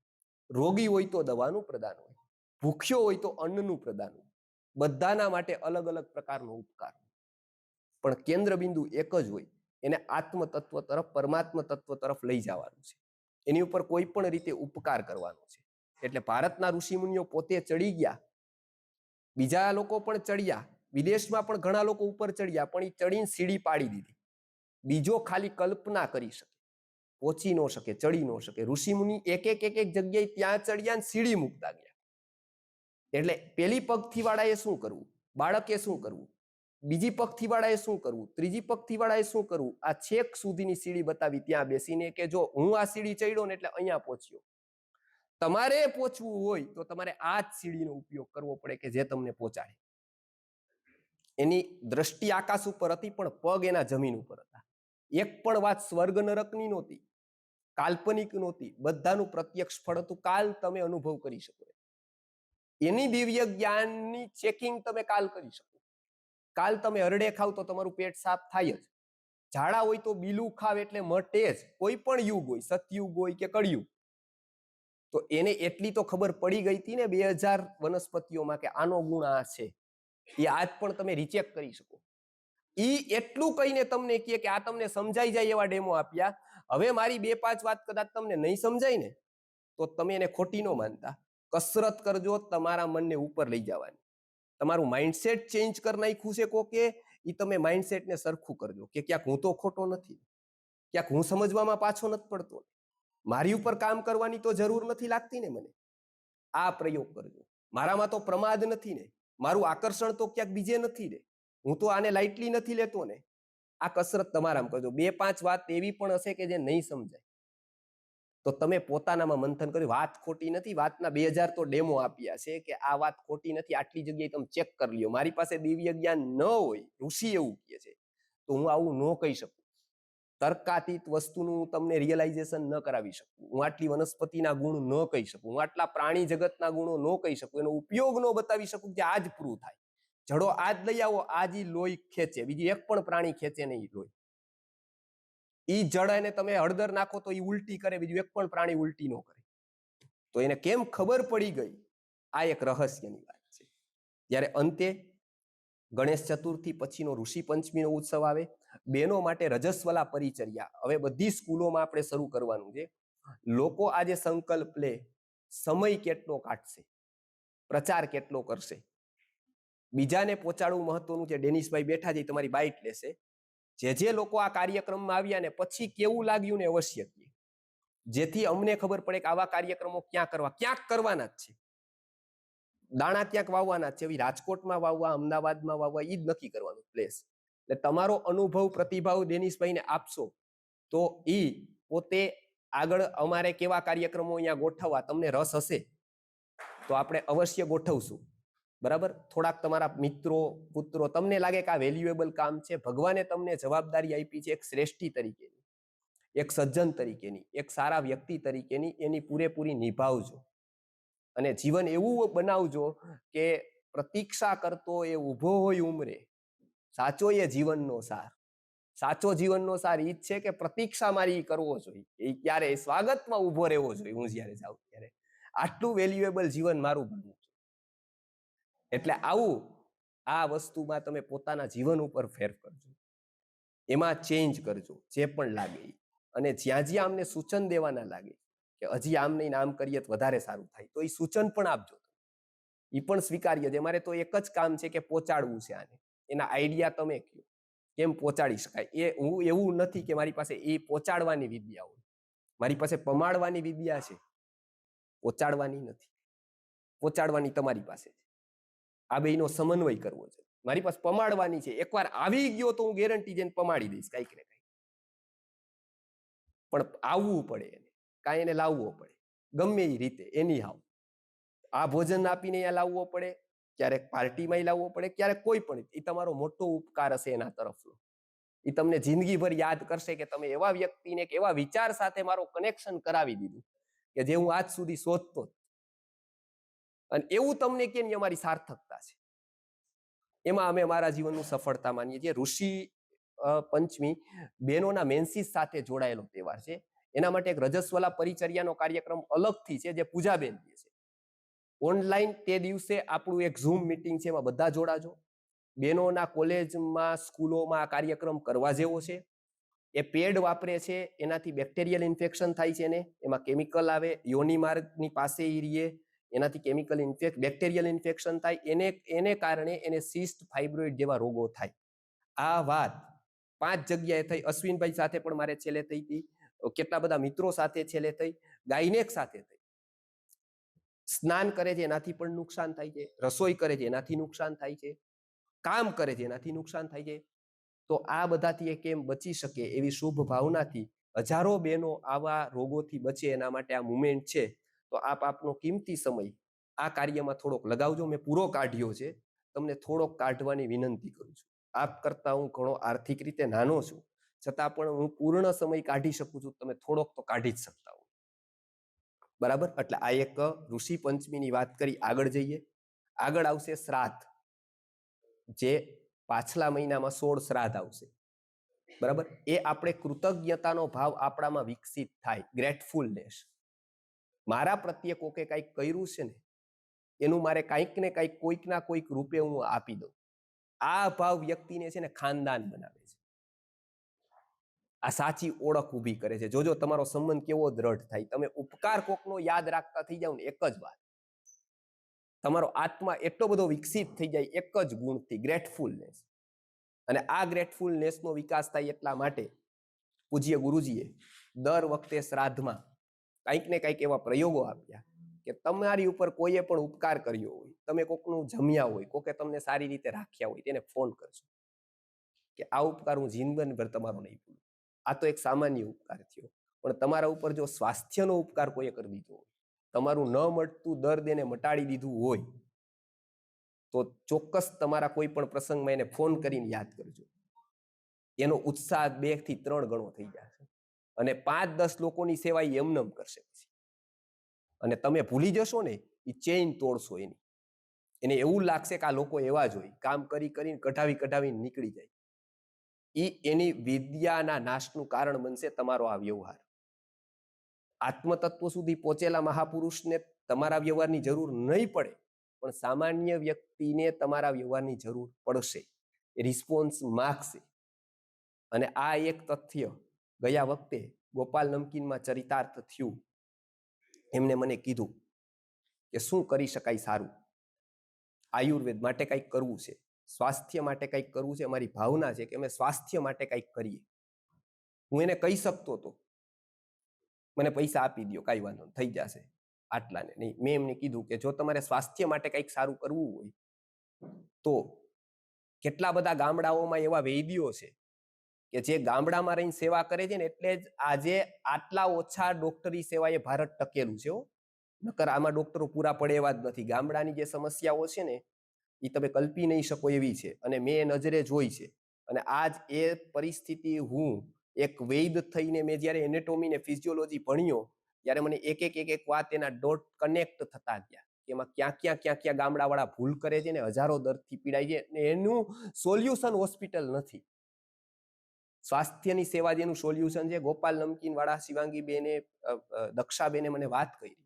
રોગી હોય તો દવાનું પ્રદાન હોય, ભૂખ્યો હોય તો અન્નનું પ્રદાન હોય. બધાના માટે અલગ અલગ પ્રકારનો ઉપકાર, પણ કેન્દ્ર બિંદુ એક જ હોય. એને આત્મ તત્વ તરફ, પરમાત્મ તત્વ તરફ લઈ જવાનું છે. એની ઉપર કોઈ પણ રીતે ઉપકાર કરવાનો છે. એટલે ભારતના ઋષિમુનિઓ પોતે ચડી ગયા, બીજા લોકો પણ ચડ્યા, વિદેશમાં પણ ઘણા લોકો ઉપર ચડ્યા, પણ એ ચડીને સીડી પાડી દીધી. બીજો ખાલી કલ્પના કરી શકે, પહોંચી ન શકે, ચડી ન શકે. ઋષિમુનિ એક એક જગ્યાએ ત્યાં ચડ્યા ને સીડી મૂકતા ગયા. એટલે પેલી પગથી વાળાએ શું કરવું, બાળકે શું કરવું, બીજી પગથી વાળાએ શું કરવું, ત્રીજી પગથી વાળાએ શું કરવું, આ છેક સુધીની સીડી બતાવી ત્યાં બેસીને કે જો હું આ સીડી ચડ્યો ને એટલે અહીંયા પહોંચ્યો. તમારે પહોંચવું હોય તો તમારે આ જ સીડીનો ઉપયોગ કરવો પડે કે જે તમને પહોંચાડે. એની દ્રષ્ટિ આકાશ ઉપર હતી, પણ પગ એના જમીન ઉપર હતા. એક પણ વાત સ્વર્ગ નરકની નહોતી, કાલ્પનિક નહોતી, બધાનું પ્રત્યક્ષ ફળ હતું. કાલ તમે અનુભવ કરી શકો, એની દિવ્ય જ્ઞાનની ચેકિંગ તમે કાલ કરી શકો. કાલ તમે હરડે ખાવ તો તમારું પેટ સાફ થાય જ. ઝાડા હોય તો બીલું ખાવ એટલે મટે જ. કોઈ પણ યુગ હોય, સતયુગ હોય કે કળિયુગ. તો એને એટલી તો ખબર પડી ગઈ હતી ને 2000 વનસ્પતિઓમાં કે આનો ગુણ આ છે. એ આજ પણ તમે રિચેક કરી શકો. ઈ એટલું કહીને તમને કહે કે આ તમને સમજાઈ જાય એવા ડેમો આપ્યા. હવે મારી 2-5 વાત કદાચ તમને નહીં સમજાય ને તો તમે એને ખોટી ન માનતા. કસરત કરજો તમારા મનને ઉપર લઈ જવાની. તમારું માઇન્ડસેટ ચેન્જ કરી નાખ્યું છે કોકે, એ તમે માઇન્ડસેટને સરખું કરજો કે ક્યાંક હું તો ખોટો નથી, ક્યાંક હું સમજવામાં પાછો નથી પડતો, મારી ઉપર કામ કરવાની તો જરૂર નથી લાગતી ને મને. આ પ્રયોગ કરજો. મારામાં તો પ્રમાદ નથી ને, મારું આકર્ષણ તો ક્યાંક બીજે નથી ને, હું તો આને લાઇટલી નથી લેતો ને. આ કસરત તમારામાં કરજો. 2-5 વાત એવી પણ હશે કે જે નહીં સમજાય તો તમે પોતાનામાં મંથન કર્યું, વાત ખોટી નથી. વાતના 2000 તો ડેમો આપ્યા છે કે આ વાત ખોટી નથી, આટલી જગ્યાએ તમે ચેક કરી લ્યો. મારી પાસે દિવ્ય જ્ઞાન ન હોય, ઋષિ એવું કહે છે, તો હું આવું ન કહી શકું. તર્કાતીત વસ્તુનું તમને રિયલાઇઝેશન ન કરાવી શકું. હું આટલી વનસ્પતિના ગુણ ન કહી શકું, હું આટલા પ્રાણી જગતના ગુણો ન કહી શકું, એનો ઉપયોગ ન બતાવી શકું કે આ જ પ્રૂવ થાય. જડો આજ લઈ આવો, આજ લોહી ખેંચે, બીજી એક પણ પ્રાણી ખેંચે નહીં લોહી. ઈ જળ એને તમે હળદર નાખો તો ઈ ઉલટી કરે, બીજું એક પણ પ્રાણી ઉલટી ન કરે. તો એને કેમ ખબર પડી ગઈ? આ એક રહસ્યની વાત છે. જ્યારે અંતે ગણેશ ચતુર્થી પછીનો ઋષિ પંચમીનો ઉત્સવ આવે, બહેનો માટે રજસ્વલા પરિચર્યા હવે બધી સ્કૂલોમાં આપણે શરૂ કરવાનું છે. લોકો આજે સંકલ્પ લે, સમય કેટલો કાઢશે, પ્રચાર કેટલો કરશે, બીજાને પહોંચાડવું મહત્વનું છે. ડેનિશભાઈ બેઠા છે, તમારી બાઇટ લેશે. જે લોકો આ કાર્યક્રમમાં આવ્યા ને પછી કેવું લાગ્યું ને અવશ્ય કહે, જેથી અમને ખબર પડે કે આવા કાર્યક્રમો ક્યાં કરવા, ક્યાંક કરવાના જ છે. દાણા ક્યાંક વાવવાના જ છે. રાજકોટમાં વાવવા, અમદાવાદમાં વાવવા, એ જ નક્કી કરવાનું પ્લેસ. એટલે તમારો અનુભવ, પ્રતિભાવ ડેનિશભાઈને આપશો તો એ પોતે આગળ અમારે કેવા કાર્યક્રમો અહીંયા ગોઠવવા, તમને રસ હશે તો આપણે અવશ્ય ગોઠવશું. બરાબર? થોડાક તમારા મિત્રો, પુત્રો, તમને લાગે કે આ વેલ્યુએબલ કામ છે, ભગવાને તમને જવાબદારી આપી છે એક શ્રેષ્ઠી તરીકેની, એક સજ્જન તરીકેની, એક સારા વ્યક્તિ તરીકેની, એની પૂરેપૂરી નિભાવજો. અને જીવન એવું બનાવજો કે પ્રતીક્ષા કરતો એ ઊભો હોય ઉંમરે, સાચો એ જીવનનો સાર. સાચો જીવનનો સાર ઈ જ છે કે પ્રતીક્ષા મારી કરવો જોઈએ, એ ક્યારે સ્વાગતમાં ઊભો રહેવો જોઈએ. હું જ્યારે જાઉં ત્યારે આટલું વેલ્યુએબલ જીવન મારું બનવું. એટલે આવું આ વસ્તુમાં તમે પોતાના જીવન ઉપર ફેર કરજો, એમાં ચેન્જ કરજો જે પણ લાગે. અને જ્યાં જ્યાં અમને સૂચન દેવાના લાગે કે હજી આમ નહીં આમ કરીએ તો વધારે સારું થાય, તો એ સૂચન પણ આપજો. એ પણ સ્વીકાર્ય છે. મારે તો એક જ કામ છે કે પહોંચાડવું છે આને. એના આઈડિયા તમે કહો કેમ પહોંચાડી શકાય. એ હું એવું નથી કે મારી પાસે એ પહોંચાડવાની વિદ્યા હોય, મારી પાસે પમાડવાની વિદ્યા છે. પહોંચાડવાની નથી, પહોંચાડવાની તમારી પાસે છે. આ બેયનો સમન્વય કરવો છે. મારી પાસે પમાડવાની છે, એકવાર આવી ગયો તો હું ગેરંટી જઈને પમાડી દઈશ કાંઈક ને કાંઈક, પણ આવવું પડે એને, કાંઈ એને લાવવો પડે ગમે એ રીતે, એની હાવ. આ ભોજન આપીને અહીંયા લાવવો પડે, ક્યારેક પાર્ટીમાં લાવવો પડે, ક્યારેક કોઈ પણ, એ તમારો મોટો ઉપકાર હશે એના તરફનો. એ તમને જિંદગીભર યાદ કરશે કે તમે એવા વ્યક્તિને કે એવા વિચાર સાથે મારો કનેક્શન કરાવી દીધું કે જે હું આજ સુધી શોધતો. અને એવું તમને કે અમારી સાર્થકતા છે, એમાં અમે મારા જીવનનું સફળતા માનીએ છીએ. ઋષિ પંચમી બહેનોના મેન્સીસ સાથે જોડાયેલો તહેવાર છે. એના માટે એક રજસ્વલા પરિચર્યાનો કાર્યક્રમ અલગથી છે, જે પૂજાબેન છે. ઓનલાઈન તે દિવસે આપણું એક ઝૂમ મિટિંગ છે, એમાં બધા જોડાજો. બહેનોના કોલેજમાં, સ્કૂલોમાં આ કાર્યક્રમ કરવા જેવો છે. એ પેડ વાપરે છે, એનાથી બેક્ટેરિયલ ઇન્ફેક્શન થાય છે ને, એમાં કેમિકલ આવે, યોની માર્ગની પાસે એ રીએ, એનાથી કેમિકલ બેક્ટેરિયલ ઇન્ફેક્શન થાય, એને કારણે એને સિસ્ટ, ફાઇબ્રોઇડ જેવા રોગો થાય. આ વાત 5 જગ્યાએ થઈ. અશ્વિનભાઈ સાથે પણ મારે છેલ્લે થઈ હતી, કેટલા બધા મિત્રો સાથે છેલ્લે થઈ, ગાયનેક સાથે થઈ. સ્નાન કરે છે એનાથી પણ નુકસાન થાય છે, રસોઈ કરે છે એનાથી નુકસાન થાય છે, કામ કરે છે એનાથી નુકસાન થાય છે. તો આ બધાથી એ કેમ બચી શકે એવી શુભ ભાવનાથી હજારો બહેનો આવા રોગોથી બચે એના માટે આ મુવમેન્ટ છે. તો આપ આપનો કિંમતી સમય આ કાર્યમાં થોડોક લગાવજો. મેં પૂરો કાઢ્યો છે, તમને થોડોક કાઢવાની વિનંતી કરું છું. આપ કરતા હું ઘણો આર્થિક રીતે નાનો છું, છતાં પણ હું પૂર્ણ સમય કાઢી શકું છું, તમે થોડોક તો કાઢી જ શકતા હો. બરાબર? એટલે આ એક ઋષિ પંચમીની વાત કરી. આગળ જઈએ. આગળ આવશે શ્રાદ્ધ, જે પાછલા મહિનામાં 16 શ્રાદ્ધ આવશે. બરાબર? એ આપણે કૃતજ્ઞતાનો ભાવ આપણામાં વિકસિત થાય, ગ્રેટફુલનેસ. મારા પ્રત્યે કોકે કંઈક કર્યું છે ને, એનું મારે કંઈક ને કંઈક, કોઈક ના કોઈક રૂપે હું આપી દઉં. આ ભાવ વ્યક્તિને છે ને ખાનદાન બનાવે છે. આ સાચી ઓળખ ઊભી કરે છે. જોજો તમારો સંબંધ કેવો દ્રઢ થાય. તમે ઉપકાર કોકનો યાદ રાખતા થઈ જાવ ને, એક જ વાત, તમારો આત્મા એટલો બધો વિકસિત થઈ જાય એક જ ગુણથી, ગ્રેટફુલનેસ. અને આ ગ્રેટફુલનેસનો વિકાસ થાય એટલા માટે પૂજ્ય ગુરુજીએ દર વખતે શ્રાદ્ધમાં કંઈક ને કંઈક એવા પ્રયોગો આપ્યા કે તમારી ઉપર કોઈએ પણ ઉપકાર કર્યો હોય, તમે કોકનું જમ્યા હોય, કોકે તમને સારી રીતે રાખ્યા હોય, તેને ફોન કરજો કે આ ઉપકાર હું જીવનભર તમારો નહીં ભૂલું. આ તો એક સામાન્ય ઉપકાર થયો, પણ તમારા ઉપર જો સ્વાસ્થ્યનો ઉપકાર કોઈએ કરી દીધો હોય, તમારું ન મળતું દર્દ એને મટાડી દીધું હોય, તો ચોક્કસ તમારા કોઈ પણ પ્રસંગમાં એને ફોન કરીને યાદ કરજો. એનો ઉત્સાહ 2 થી 3 ગણો થઈ જશે. અને 5-10 લોકોની સેવા એમનેમ કરશે પછી. અને તમે ભૂલી જશો ને, એ ચેઇન તોડશો એની. એને એવું લાગશે કે આ લોકો એવા જ હોય, કામ કરી કરીને કઢાવીને નીકળી જાય. એ એની વિદ્યાના નાશનું કારણ બનશે તમારો આ વ્યવહાર. આત્મતત્વ સુધી પહોંચેલા મહાપુરુષને તમારા વ્યવહારની જરૂર નહીં પડે, પણ સામાન્ય વ્યક્તિને તમારા વ્યવહારની જરૂર પડશે. એ રિસ્પોન્સ માગશે. અને આ એક તથ્ય ગયા વખતે ગોપાલ નમકીનમાં ચરિતાર્થ થયું. એમને મને કીધું કે શું કરી શકાય સારું, આયુર્વેદ માટે કંઈક કરવું છે, સ્વાસ્થ્ય માટે કંઈક કરવું છે. અમારી ભાવના છે કે અમે સ્વાસ્થ્ય માટે કંઈક કરીએ. હું એને કહી શકતો હતો, મને પૈસા આપી દો, કાંઈ વાંધો થઈ જશે આટલાને નહીં. મેં એમને કીધું કે જો તમારે સ્વાસ્થ્ય માટે કંઈક સારું કરવું હોય, તો કેટલા બધા ગામડાઓમાં એવા વૈદ્યો છે કે જે ગામડામાં રહીને સેવા કરે છે ને, એટલે જ આજે આટલા ઓછા ડોક્ટરી સેવાએ ભારત ટકેલું છે. નકર આમાં ડોક્ટરો પૂરા પડે એવા જ નથી. ગામડાની જે સમસ્યાઓ છે ને, એ તમે કલ્પી નહીં શકો એવી છે. અને મેં નજરે જોઈ છે. અને આજ એ પરિસ્થિતિ, હું એક વૈદ થઈને મેં જ્યારે એનેટોમી ને ફિઝિયોલોજી ભણ્યો, ત્યારે મને એક વાત એના ડોટ કનેક્ટ થતા ગયા. એમાં ક્યાં ગામડાવાળા ભૂલ કરે છે ને, હજારો દર્દથી પીડાય છે, ને એનું સોલ્યુશન હોસ્પિટલ નથી. સ્વાસ્થ્યની સેવા જેનું સોલ્યુશન છે. ગોપાલ નમકીન વાળા શિવાંગી બેને, દક્ષાબેને મને વાત કરી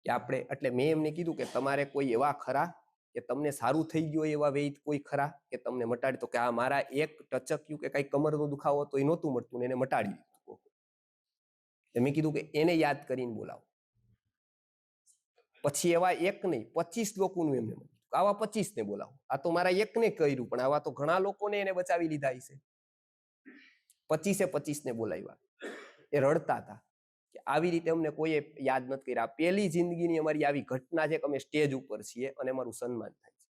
કે આપણે, એટલે મેં એમને કીધું કે તમારે કોઈ એવા ખરા કે તમને સારું થઈ ગયો એવા વૈદ કોઈ ખરા કે તમને મટાડી? તો કે આ મારા એક ટચક્યું કે કઈ કમરનો દુખાવો તો એ નહોતું મળતું ને એને મટાડી દીધું. મેં કીધું કે એને યાદ કરીને બોલાવો. પછી એવા એક નહીં 25 લોકોનું એમને આવા 25 ને બોલાવો. આ તો મારા એકને કર્યું, પણ આવા તો ઘણા લોકોને એને બચાવી લીધા છે. 25 ને બોલાવ્યા. એ રડતા હતા કે આવી રીતે અમને કોઈએ યાદ નથી કર્યા. પહેલી જિંદગીની અમારી આવી ઘટના છે કે અમે સ્ટેજ ઉપર છીએ અને અમારું સન્માન થાય છે.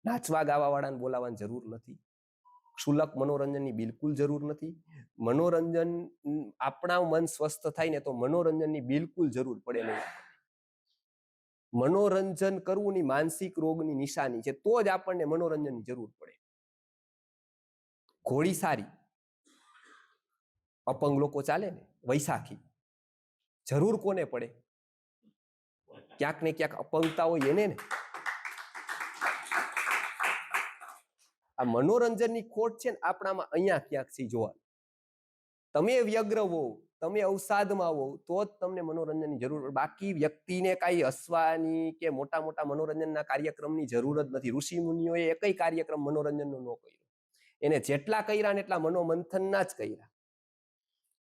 નાચવા ગાવા વાળાને બોલાવવાની જરૂર નથી, ક્ષુલક મનોરંજનની બિલકુલ જરૂર નથી. મનોરંજન, આપણા મન સ્વસ્થ થાય ને તો મનોરંજનની બિલકુલ જરૂર પડે નહીં. મનોરંજન કરવું ની માનસિક રોગની નિશાની છે, તો જ આપણને મનોરંજનની જરૂર પડે. ઘોડી સારી, અપંગ લોકો ચાલે ને, વૈશાખી જરૂર કોને પડે? ક્યાંક ને ક્યાંક અપંગતા હોય એને ને. આ મનોરંજનની ખોટ છે ને આપણામાં અહીંયા ક્યાંક છે જોવા. તમે વ્યગ્ર હો, તમે અવસાદમાં હો તો જ તમને મનોરંજનની જરૂર પડે. બાકી વ્યક્તિને કાંઈ હસવાની કે મોટા મોટા મનોરંજનના કાર્યક્રમની જરૂર જ નથી. ઋષિ મુનિઓએ એકય કાર્યક્રમ મનોરંજનનો ન કર્યો. એને જેટલા કર્યા ને એટલા મનોમંથનના જ કર્યા.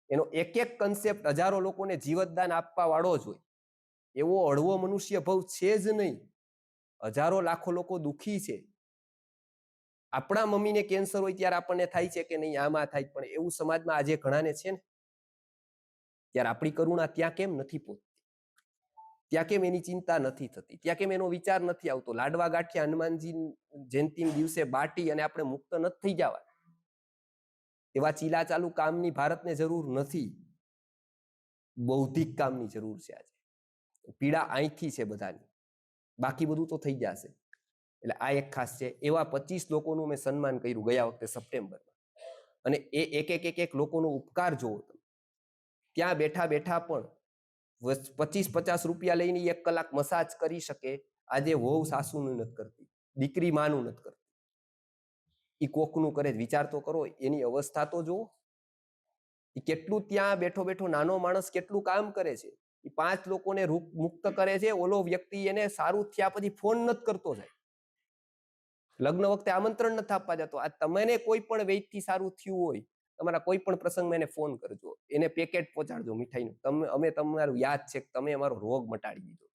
એનો એક એક કન્સેપ્ટ હજારો લોકોને જીવતદાન આપવા વાળો જ હોય. એવો હળવો મનુષ્ય ભવ છે જ નહીં. હજારો લાખો લોકો દુઃખી છે. આપણા મમ્મીને કેન્સર હોય ત્યારે આપણને થાય છે કે નહીં આમાં થાય, પણ એવું સમાજમાં આજે ઘણાને છે ને, ત્યારે આપણી કરુણા ત્યાં કેમ નથી પહોંચતી? ત્યાં કેમ એની ચિંતા નથી થતી? ત્યાં કેમ એનો વિચાર નથી આવતો? લાડવા ગાંઠિયા હનુમાનજી જયંતિ દિવસે બાટી અને આપણે મુક્ત નથી થઈ જવા. એવા ચીલા ચાલુ કામની ભારતને જરૂર નથી. બૌદ્ધિક કામની જરૂર છે. આજે પીડા અહીંથી છે બધાની, બાકી બધું તો થઈ જશે. એટલે આ એક ખાસ છે. એવા 25 લોકોનું મેં સન્માન કર્યું ગયા વખતે સપ્ટેમ્બરમાં. અને એ એક લોકોનો ઉપકાર જોવો તમે. ત્યાં બેઠા બેઠા પણ 25-50 રૂપિયા લઈને 1 કલાક મસાજ કરી શકે. આજે વહુ સાસુનું નથી કરતી, દીકરી માનું નથી કરતી, એ કોકનું કરે. વિચાર તો કરો, એની અવસ્થા તો જુઓ. એ કેટલું ત્યાં બેઠો બેઠો નાનો માણસ કેટલું કામ કરે છે. એ 5 લોકોને મુક્ત કરે છે. ઓલો વ્યક્તિ એને સારું થયા પછી ફોન નથી કરતો જાય, લગ્ન વખતે આમંત્રણ નથી આપવા જતો. આ તમને કોઈ પણ વેદથી સારું થયું હોય, તમારા કોઈ પણ પ્રસંગમાં એને ફોન કરજો, એને પેકેટ પહોંચાડજો મીઠાઈનું. અમે તમારું યાદ છે કે તમે અમારો રોગ મટાડી દીધો.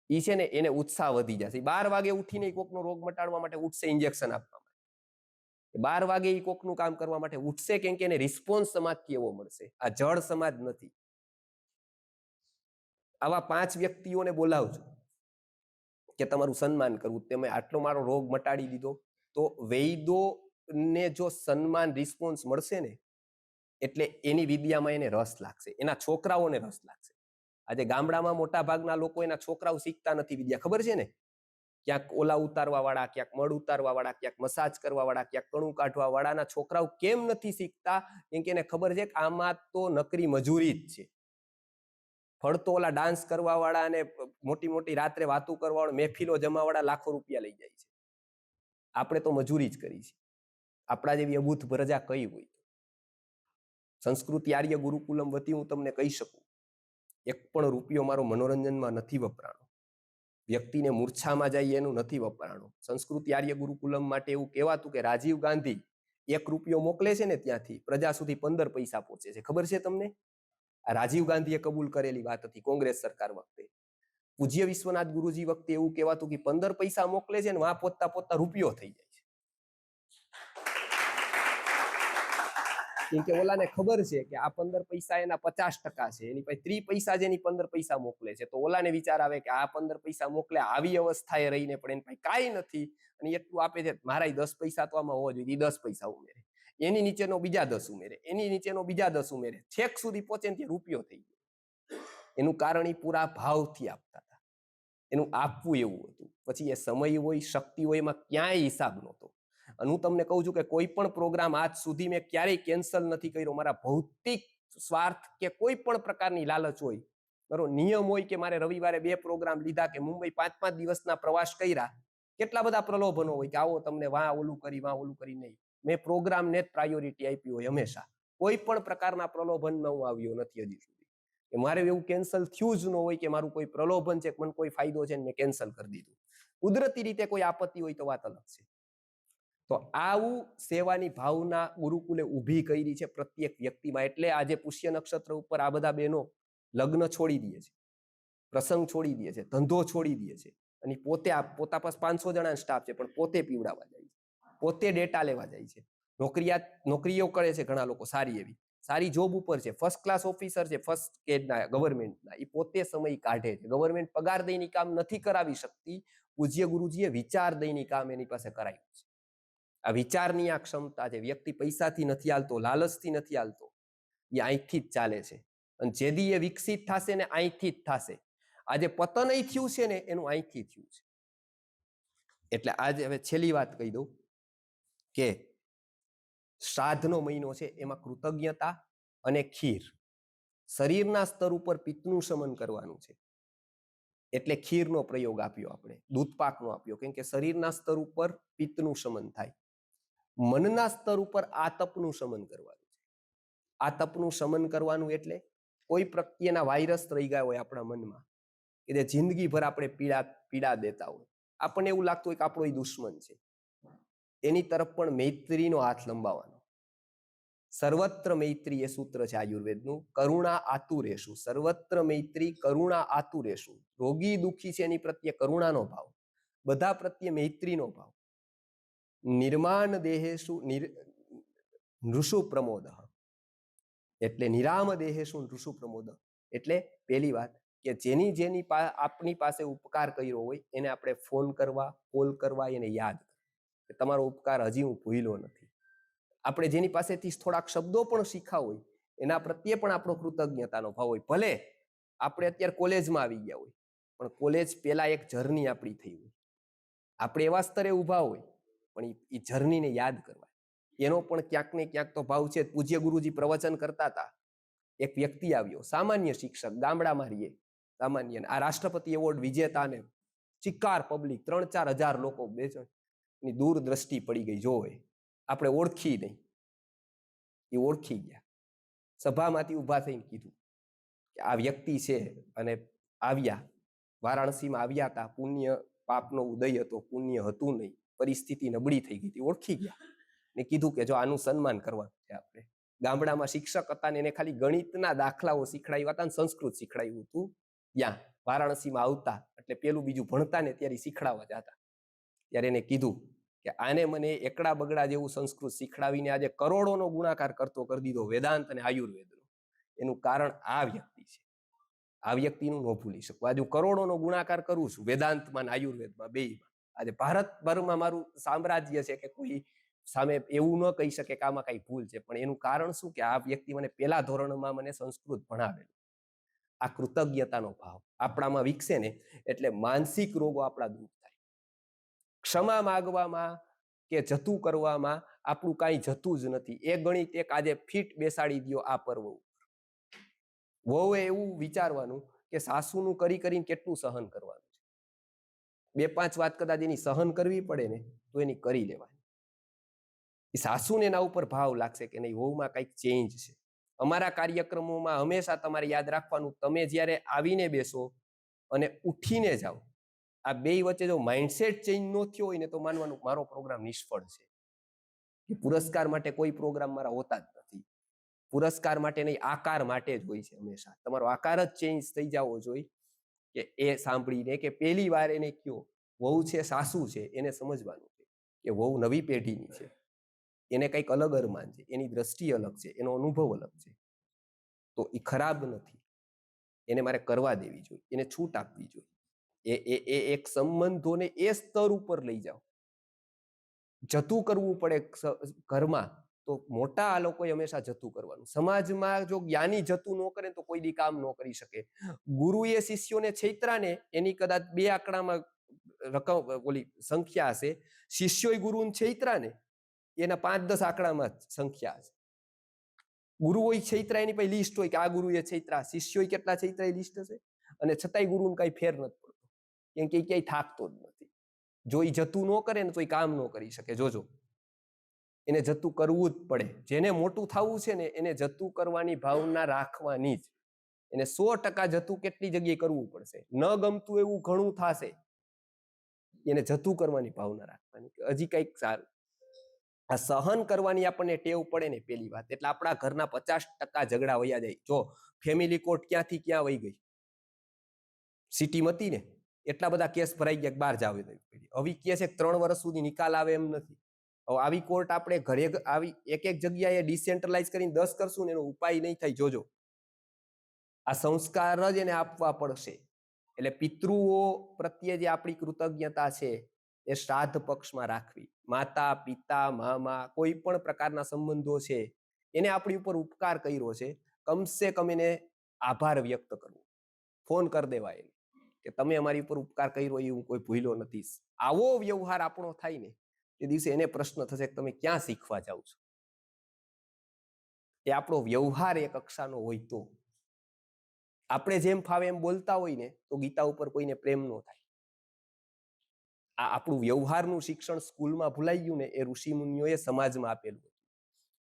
ઈ છે ને એને ઉત્સાહ વધી જશે. 12 વાગે ઉઠીને કોકનો રોગ મટાડવા માટે ઉઠશે, ઇન્જેક્શન આપવા માટે. 12 વાગે ઈ કોકનું કામ કરવા માટે ઉઠશે, કેમ કે એને રિસ્પોન્સ સમાજથી એવો મળશે. આ જળ સમાજ નથી. આવા 5 વ્યક્તિઓને બોલાવજો કે તમારું સન્માન કરવું. તમે આટલો મારો રોગ મટાડી દીધો. તો વૈદોને જો સન્માન રિસ્પોન્સ મળશે ને, એટલે એની વિદ્યામાં એને રસ લાગશે, એના છોકરાઓને રસ લાગશે. આજે ગામડામાં મોટા ભાગના લોકો એના છોકરાઓ શીખતા નથી વિદ્યા, ખબર છે ને? ક્યાંક ઓલા ઉતારવા વાળા, ક્યાંક મળ ઉતારવા વાળા, ક્યાંક મસાજ કરવા વાળા, ક્યાંક કણું કાઢવા વાળાના છોકરાઓ કેમ નથી શીખતા? કેમ કે એને ખબર છે કે આમાં તો નકરી મજૂરી જ છે. ફળતો ઓલા ડાન્સ કરવા વાળા અને મોટી મોટી રાત્રે વાતું કરવા વાળા, મહેફિલો જમા વાળા લાખો રૂપિયા લઈ જાય છે. આપણે તો મજૂરી જ કરી છે. આપણા જેવી અબૂત પ્રજા કઈ હોય? સંસ્કૃતિ આર્ય ગુરુકુલમ વતી હું તમને કહી શકું, 1 પણ રૂપિયો મારો મનોરંજનમાં નથી વપરાણો. વ્યક્તિને મૂર્છામાં જાય એનું નથી વપરાણો. સંસ્કૃતિ આર્ય ગુરુકુલમ માટે એવું કહેવાતું કે રાજીવ ગાંધી 1 રૂપિયો મોકલે છે ને, ત્યાંથી પ્રજા સુધી 15 પૈસા પહોંચે છે. ખબર છે તમને? આ રાજીવ ગાંધીએ કબૂલ કરેલી વાત હતી કોંગ્રેસ સરકાર વખતે. પૂજ્ય વિશ્વનાથ ગુરુજી વખતે એવું કહેવાતું કે 15 પૈસા મોકલે છે ને વાં પોતા પોતા રૂપિયો થઈ જાય છે. કેમ કે ઓલાને ખબર છે કે આ 15 પૈસા એના 50% છે, એની પાસે 30 પૈસા જેની 15 પૈસા મોકલે છે. તો ઓલાને વિચાર આવે કે આ 15 પૈસા મોકલે, આવી અવસ્થાએ રહીને પણ એની પાસે કાંઈ નથી અને એટલું આપે છે, મારા 10 પૈસા તો આમાં હોવા જોઈએ. 10 પૈસા ઉમેરે, એની નીચેનો બીજા 10 ઉમેરે, એની નીચેનો બીજા 10 ઉમેરે, છેક સુધી પહોંચે ને રૂપિયો થઈ ગયો. એનું કારણ એ પૂરા ભાવથી આપતા હતા. એનું આપવું એવું હતું. પછી એ સમય હોય, શક્તિ હોય, એમાં ક્યાંય હિસાબ નહોતો. અને હું તમને કહું છું કે કોઈ પણ પ્રોગ્રામ આજ સુધી મેં ક્યારેય કેન્સલ નથી કર્યો. મારા ભૌતિક સ્વાર્થ કે કોઈ પણ પ્રકારની લાલચ હોય, મારો નિયમ હોય કે મારે રવિવારે 2 પ્રોગ્રામ લીધા કે મુંબઈ 5-5 દિવસના પ્રવાસ કર્યા, કેટલા બધા પ્રલોભનો હોય કે આવો તમને વાં ઓલું કરી, વાં ઓલું કરી. નહીં, મેં પ્રોગ્રામને જ પ્રાયોરિટી આપી હોય હંમેશા. કોઈ પણ પ્રકારના પ્રલોભનમાં હું આવ્યો નથી હજી સુધી. કે મારે એવું કેન્સલ થયું જ ન હોય કે મારું કોઈ પ્રલોભન છે, મને કોઈ ફાયદો છે ને મેં કેન્સલ કરી દીધું. કુદરતી રીતે કોઈ આપત્તિ હોય તો વાત અલગ છે. તો આવું સેવાની ભાવના ગુરુકુલે ઊભી કરી છે પ્રત્યેક વ્યક્તિમાં. એટલે આજે પુષ્ય નક્ષત્ર ઉપર આ બધા બહેનો લગ્ન છોડી દે છે, પ્રસંગ છોડી દે છે, ધંધો છોડી દે છે, અને પોતા પાસે 500 જણા સ્ટાફ છે, પણ પોતે પીવડાવવા જાય છે, પોતે ડેટા લેવા જાય છે. નોકરીઓ કરે છે ઘણા લોકો સારી એવી, સારી જોબ ઉપર છે, ફર્સ્ટ ક્લાસ ઓફિસર છે, ફર્સ્ટ ગ્રેડના ગવર્મેન્ટના, એ પોતે સમય કાઢે છે. ગવર્મેન્ટ પગાર દઈને કામ નથી કરાવી શકતી. પૂજ્ય ગુરુજીએ વિચાર દઈને કામ એની પાસે કરાવ્યું છે. આ વિચારની આ ક્ષમતા છે. વ્યક્તિ પૈસાથી નથી હાલતો, લાલચથી નથી હાલતો, એ અહીંથી જ ચાલે છે. અને જેદી એ વિકસિત થશે ને અહીંથી જ થશે. આજે પતન થયું છે ને એનું અહીંથી થયું છે. એટલે આજે હવે છેલ્લી વાત કહી દઉં કે શ્રાદ્ધનો મહિનો છે, એમાં કૃતજ્ઞતા અને ખીર, શરીરના સ્તર ઉપર પિત્તનું શમન કરવાનું છે. એટલે ખીરનો પ્રયોગ આપ્યો આપણે, દૂધપાકનો આપ્યો, કેમ કે શરીરના સ્તર ઉપર પિત્તનું શમન થાય. મનના સ્તર ઉપર આતપનું શમન કરવાનું છે. આતપનું શમન કરવાનું એટલે કોઈ પ્રત્યેના વાયરસ રહી ગયા હોય આપણા મનમાં, કે જિંદગીભર આપણે પીડા દેતા હોય, આપણને એવું લાગતું હોય કે આપણો એ દુશ્મન છે, એની તરફ પણ મૈત્રીનો હાથ લંબાવવાનો. સર્વત્ર મૈત્રી એ સૂત્ર છે આયુર્વેદનું. કરુણા આતુરેશું, સર્વત્ર મૈત્રી, કરુણા આતુરેશું. રોગી દુઃખી છે એની પ્રત્યે કરુણાનો ભાવ, બધા પ્રત્યે મૈત્રીનો ભાવ. નિર્માણ દેહેશુ નૃષુ પ્રમોદ, એટલે નિરામ દેહેશુ નૃષુ પ્રમોદ. એટલે પહેલી વાત કે જેની આપની પાસે ઉપકાર કર્યો હોય એને આપણે ફોન કરવા, કોલ કરવા, એને યાદ કરવા, તમારો ઉપકાર હજી હું ભૂલ્યો નથી. આપણે જેની પાસેથી થોડાક શબ્દો પણ શીખા હોય એના પ્રત્યે પણ આપણો કૃતજ્ઞતાનો ભાવ હોય. ભલે આપણે અત્યારે કોલેજમાં આવી ગયા હોય, પણ કોલેજ પહેલા એક જર્ની આપણી થઈ હોય, આપણે એવા સ્તરે ઊભા હોય, પણ એ જર્નીને યાદ કરવા, એનો પણ ક્યાંક ને ક્યાંક તો ભાવ છે. પૂજ્ય ગુરુજી પ્રવચન કરતા હતા, એક વ્યક્તિ આવ્યો, સામાન્ય શિક્ષક, ગામડામાં રહીએ, સામાન્ય, આ રાષ્ટ્રપતિ એવોર્ડ વિજેતાને ચિક્કાર પબ્લિક, 3-4 હજાર લોકો બેચની દૂરદ્રષ્ટિ પડી ગઈ. જોવે આપણે ઓળખી નહીં, એ ઓળખી ગયા. સભામાંથી ઊભા થઈને કીધું કે આ વ્યક્તિ છે, અને આવ્યા વારાણસીમાં આવ્યા હતા, પુણ્ય પાપનો ઉદય હતો, પુણ્ય હતું નહીં, પરિસ્થિતિ નબળી થઈ ગઈ હતી, ઓળખી ગયા ને કીધું કે જો આનું સન્માન કરવાનું છે આપણે. ગામડામાં શિક્ષક હતા ને એને ખાલી ગણિતના દાખલાઓ શીખડાવ્યા હતા ને સંસ્કૃત શીખડાવ્યું હતું. ત્યાં વારાણસીમાં આવતા એટલે પેલું બીજું ભણતા ને ત્યારે શીખડાવવા જતા, ત્યારે એને કીધું કે આને મને એકડા બગડા જેવું સંસ્કૃત શીખડાવીને આજે કરોડોનો ગુણાકાર કરતો કરી દીધો વેદાંત અને આયુર્વેદનો. એનું કારણ આ વ્યક્તિ છે. આ વ્યક્તિનું ન ભૂલી શકું. આજે હું કરોડોનો ગુણાકાર કરું છું વેદાંતમાં, આયુર્વેદમાં, બેયમાં. આજે ભારતભરમાં મારું સામ્રાજ્ય છે કે કોઈ સામે એવું ન કહી શકે કે આમાં કઈ ભૂલ છે, પણ એનું કારણ શું કે આ વ્યક્તિ મને પહેલા ધોરણમાં મને સંસ્કૃત ભણાવેલું. આ કૃતજ્ઞતાનો ભાવ આપણામાં વિકસે ને એટલે માનસિક રોગો આપણા દૂર થાય. ક્ષમા માગવામાં કે જતું કરવામાં આપણું કાંઈ જતું જ નથી. એ ગણિત એક આજે ફીટ બેસાડી દો આ પર્વ ઉપર. વહુએ એવું વિચારવાનું કે સાસુનું કરી કરીને કેટલું સહન કરવાનું છે. 2-5 વાત કદાચ એની સહન કરવી પડે ને તો એની કરી લેવાની. એ સાસુને એના ઉપર ભાવ લાગશે કે નહીં, વહુમાં કંઈક ચેન્જ છે. અમારા કાર્યક્રમોમાં હંમેશા તમારે યાદ રાખવાનું, તમે જ્યારે આવીને બેસો અને ઉઠીને જાઓ, આ બે વચ્ચે જો માઇન્ડસેટ ચેન્જ ન થયો હોય ને તો માનવાનું મારો પ્રોગ્રામ નિષ્ફળ છે. કે પુરસ્કાર માટે કોઈ પ્રોગ્રામ મારા હોતા જ નથી. પુરસ્કાર માટે નહીં, આકાર માટે જ હોય છે હંમેશા. તમારો આકાર જ ચેન્જ થઈ જવો જોઈએ કે એ સાંભળીને કે પહેલી વાર એને કયો વહુ છે, સાસુ છે, એને સમજવાનું કે વહુ નવી પેઢીની છે, એને કંઈક અલગ અરમાન છે, એની દ્રષ્ટિ અલગ છે, એનો અનુભવ અલગ છે, તો એ ખરાબ નથી, એને મારે કરવા દેવી જોઈએ, એને છૂટ આપવી જોઈએ. એ એક સંબંધોને એ સ્તર ઉપર લઈ જાઓ. જતું કરવું પડે ઘરમાં તો મોટા આ લોકોએ હંમેશા જતું કરવાનું. સમાજમાં જો જ્ઞાની જતું ન કરે તો કોઈ દી કામ ન કરી શકે. ગુરુએ શિષ્યોને છૈત્રાને એની કદાચ 2 આંકડામાં રકમ ઓલી સંખ્યા હશે, શિષ્યોએ ગુરુને છૈત્રાને એના 5-10 આંકડામાં સંખ્યા હશે. ગુરુઓ છૈત્રા એની પાસે લિસ્ટ હોય કે આ ગુરુએ છૈત્રા, શિષ્યોએ કેટલા છૈત્રા એ લિસ્ટ હશે, અને છતાંય ગુરુને કઈ ફેર નથી પડતો, કેમ કે ક્યાંય થાકતો જ નથી. જો એ જતું ન કરે ને તો એ કામ ન કરી શકે. જોજો, એને જતું કરવું જ પડે. જેને મોટું થવું છે ને એને જતું કરવાની ભાવના રાખવાની જ. એને 100% જતું કેટલી જગ્યાએ કરવું પડશે, ન ગમતું એવું ઘણું થશે, એને જતું કરવાની ભાવના રાખવાની. હજી કંઈક સારું આ સહન કરવાની આપણને ટેવ પડે ને પેલી વાત, એટલે આપણા ઘરના 50% ઝઘડા વયા જાય. જો ફેમિલી કોર્ટ ક્યાંથી ક્યાં વહી ગઈ, સિટીમાં હતી ને એટલા બધા કેસ ભરાઈ ગયા, બહાર જાવ. હવે કે છે 3 વર્ષ સુધી નિકાલ આવે એમ નથી. હવે આવી કોર્ટ આપણે ઘરે આવી એક એક જગ્યાએ ડિસેન્ટ્રલાઇઝ કરીને 10 કરશું ને એનો ઉપાય નહીં થાય. જોજો, આ સંસ્કાર જ એને આપવા પડશે. એટલે પિતૃઓ પ્રત્યે જે આપણી કૃતજ્ઞતા છે એ શ્રાદ્ધ પક્ષમાં રાખવી. માતા, પિતા, મામા, કોઈ પણ પ્રકારના સંબંધો છે એને આપણી ઉપર ઉપકાર કર્યો છે, કમસે કમ એને આભાર વ્યક્ત કરવો. ફોન કરી દેવા એને કે તમે અમારી ઉપર ઉપકાર કર્યો એ હું કોઈ ભૂલ્યો નથી. આવો વ્યવહાર આપણો થાય ને તે દિવસે એને પ્રશ્ન થશે કે તમે ક્યાં શીખવા જાવ છો. એ આપણો વ્યવહાર એક કક્ષાનો હોય તો. આપણે જેમ ફાવે એમ બોલતા હોય ને તો ગીતા ઉપર કોઈને પ્રેમ ન થાય. આ આપણું વ્યવહારનું શિક્ષણ સ્કૂલમાં ભૂલાઈ ગયું ને એ ઋષિ મુનિઓએ સમાજમાં આપેલું.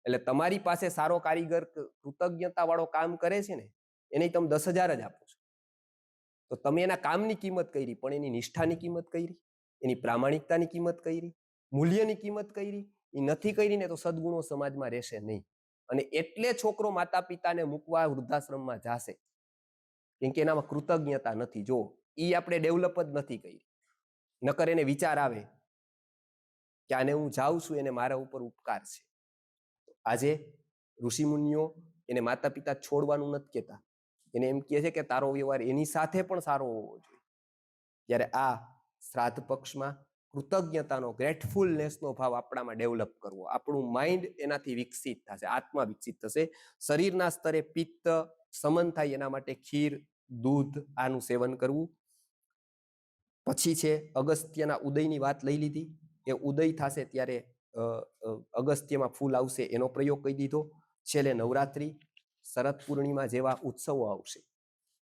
એટલે તમારી પાસે સારો કારીગર કૃતજ્ઞતા વાળો કામ કરે છે ને એને તમે 10,000 જ આપો છો, તો તમે એના કામની કિંમત કરી, પણ એની નિષ્ઠાની કિંમત કરી, એની પ્રામાણિકતાની કિંમત કરી, મૂલ્યની કિંમત કરી એ નથી કરી ને તો સદગુણો સમાજમાં રહેશે નહીં. અને એટલે છોકરો માતા પિતાને મૂકવા વૃદ્ધાશ્રમમાં જશે, કેમ કે એનામાં કૃતજ્ઞતા નથી. જો એ આપણે ડેવલપ જ નથી કરી, નકર એને વિચાર આવે કે આને હું જાઉં છું એને મારા ઉપર ઉપકાર છે. આજે ઋષિ મુનિઓ એને માતા પિતા છોડવાનું નથી કહેતા, એને એમ કહે છે કે તારો વ્યવહાર એની સાથે પણ સારો હોવો જોઈએ. ત્યારે આ શ્રાદ્ધ પક્ષમાં કૃતજ્ઞતાનો, ગ્રેટફુલનેસનો ભાવ આપણામાં ડેવલપ કરવો. આપણું માઇન્ડ એનાથી વિકસિત થશે, આત્મા વિકસિત થશે. શરીરના સ્તરે પિત્ત સમન થાય એના માટે ખીર, દૂધ આનું સેવન કરવું. પછી છે અગસ્ત્યના ઉદયની વાત લઈ લીધી. એ ઉદય થશે ત્યારે અગસ્ત્યમાં ફૂલ આવશે એનો પ્રયોગ કહી દીધો. છેલ્લે નવરાત્રી, શરદ પૂર્ણિમા જેવા ઉત્સવો આવશે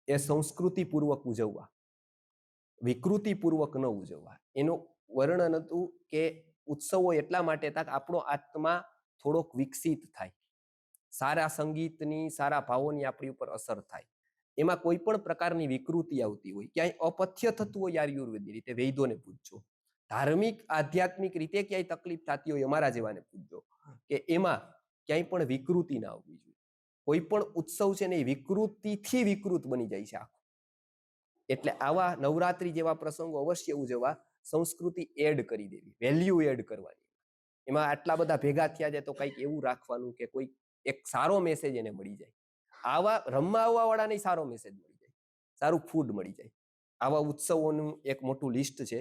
એ સંસ્કૃતિપૂર્વક ઉજવવા, વિકૃતિપૂર્વક ન ઉજવવા. એનું વર્ણન હતું કે ઉત્સવો એટલા માટે હતા કે આપણો આત્મા થોડોક વિકસિત થાય, સારા સંગીતની, સારા ભાવોની આપણી ઉપર અસર થાય. એમાં કોઈ પણ પ્રકારની વિકૃતિ આવતી હોય, ક્યાંય અપથ્ય થતું હોય આયુર્વેદની રીતે, વૈદોને પૂછજો. ધાર્મિક આધ્યાત્મિક રીતે ક્યાંય તકલીફ થતી હોય અમારા જેવાને પૂછજો, કે એમાં ક્યાંય પણ વિકૃતિ ના આવવી જોઈએ. કોઈ પણ ઉત્સવ છે ને એ વિકૃતિથી વિકૃત બની જાય છે આખું. એટલે આવા નવરાત્રી જેવા પ્રસંગો અવશ્ય ઉજવવા, સંસ્કૃતિ એડ કરી દેવી, વેલ્યુ એડ કરવાની. એમાં આટલા બધા ભેગા થયા છે તો કંઈક એવું રાખવાનું કે કોઈ એક સારો મેસેજ એને મળી જાય. આવા રમવા આવવા વાળાને સારો મેસેજ મળી જાય, સારું ફૂડ મળી જાય. આવા ઉત્સવોનું એક મોટું લિસ્ટ છે.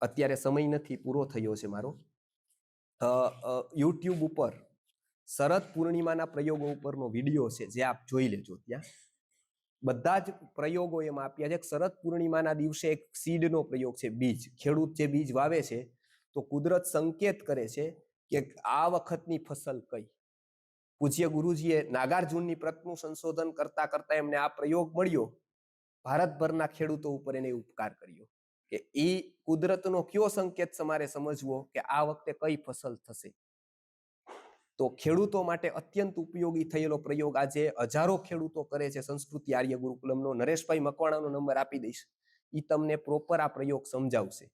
અત્યારે સમય નથી, પૂરો થયો છે મારો. યુટ્યુબ ઉપર શરદ પૂર્ણિમાના પ્રયોગો ઉપરનો વિડીયો છે, જે આપ જોઈ લેજો. ત્યાં બધા જ પ્રયોગો એમાં આપ્યા છે. શરદ પૂર્ણિમાના દિવસે એક સીડનો પ્રયોગ છે, બીજ. ખેડૂત જે બીજ વાવે છે તો કુદરત સંકેત કરે છે કે આ વખતની ફસલ કઈ. પૂજ્ય ગુરુજીએ નાગાર્જુનની પ્રતનું સંશોધન કરતા કરતા એમને આ પ્રયોગ મળ્યો. ભારતભરના ખેડૂતો ઉપર એને ઉપકાર કર્યો કે એ કુદરતનો કયો સંકેત તમારે સમજવો કે આ વખતે કઈ ફસલ થશે. તો ખેડૂતો માટે અત્યંત ઉપયોગી થયેલો પ્રયોગ આજે હજારો ખેડૂતો કરે છે. સંસ્કૃતિ આર્ય ગુરુકુલમનો નરેશભાઈ મકવાણાનો નંબર આપી દઈશ, એ તમને પ્રોપર આ પ્રયોગ સમજાવશે.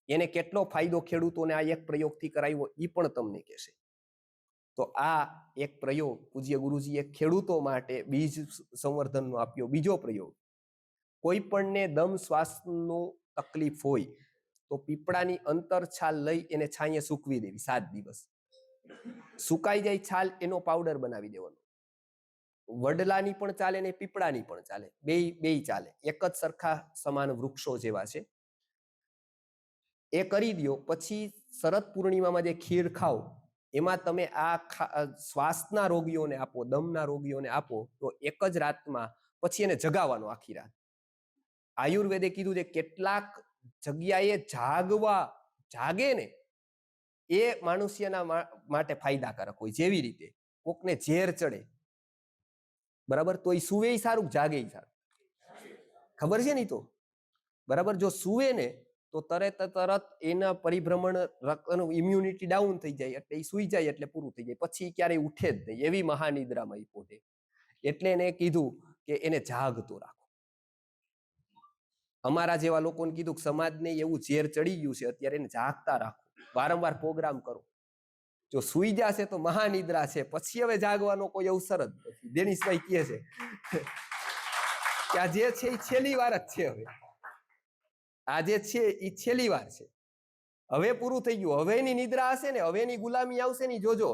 એને કેટલો ફાયદો ખેડૂતોને આ એક પ્રયોગથી કરાવ્યો એ પણ તમને કહેશે. તો આ એક પ્રયોગ પૂજ્ય ગુરુજીએ ખેડૂતો માટે બીજ સંવર્ધનનો આપ્યો. બીજો પ્રયોગ, કોઈ પણને દમ શ્વાસનું તકલીફ હોય તો પીપળાની અંતર છાલ લઈ એને છાંયે સૂકવી દેવી 7 દિવસ. સુકાઈ જાય છાલ, એનો પાવડર બનાવી દેવાનો. વડલાની પણ ચાલે ને પીપળાની પણ ચાલે, બે ચાલે, એક જ સરખા સમાન વૃક્ષો જેવા છે. એ કરી દો. પછી શરદ પૂર્ણિમામાં જે ખીર ખાઓ એમાં તમે આ શ્વાસના રોગીઓને આપો, દમના રોગીઓને આપો તો એક જ રાતમાં પછી એને જગાવવાનો આખી રાત. આયુર્વેદે કીધું છે કેટલાક જગ્યાએ જાગે ને એ મનુષ્યના માટે ફાયદાકારક હોય. જેવી રીતે કોકને ઝેર ચડે, બરાબર, તો એ સુવે સારું, જાગે સારું, ખબર છે ને? તો બરાબર, જો સુવે ને તો તરત એના પરિભ્રમણ રક્તનું ઇમ્યુનિટી ડાઉન થઈ જાય, એટલે એ સુઈ જાય એટલે પૂરું થઈ જાય, પછી ક્યારેય ઉઠે જ નહીં. એવી મહાનિદ્રામાં એ પોતે. એટલે એને કીધું કે એને જાગતો રાખો. અમારા જેવા લોકોને કીધું કે સમાજને એવું ઝેર ચડી ગયું છે અત્યારે, એને જાગતા રાખો, વારંવાર પ્રોગ્રામ કરો. જો સુઈ જશે તો મહાનિદ્રા છે, પછી હવે જાગવાનો કોઈ અવસર જ નથી. દેનીશભાઈ કહે છે કે આ જે છે એ છેલ્લી વાર જ છે. હવે આ જે છે એ છેલ્લી વાર છે. હવે પૂરું થઈ ગયું. હવે એની નિદ્રા હશે ને, હવે એની ગુલામી આવશે ને, જોજો.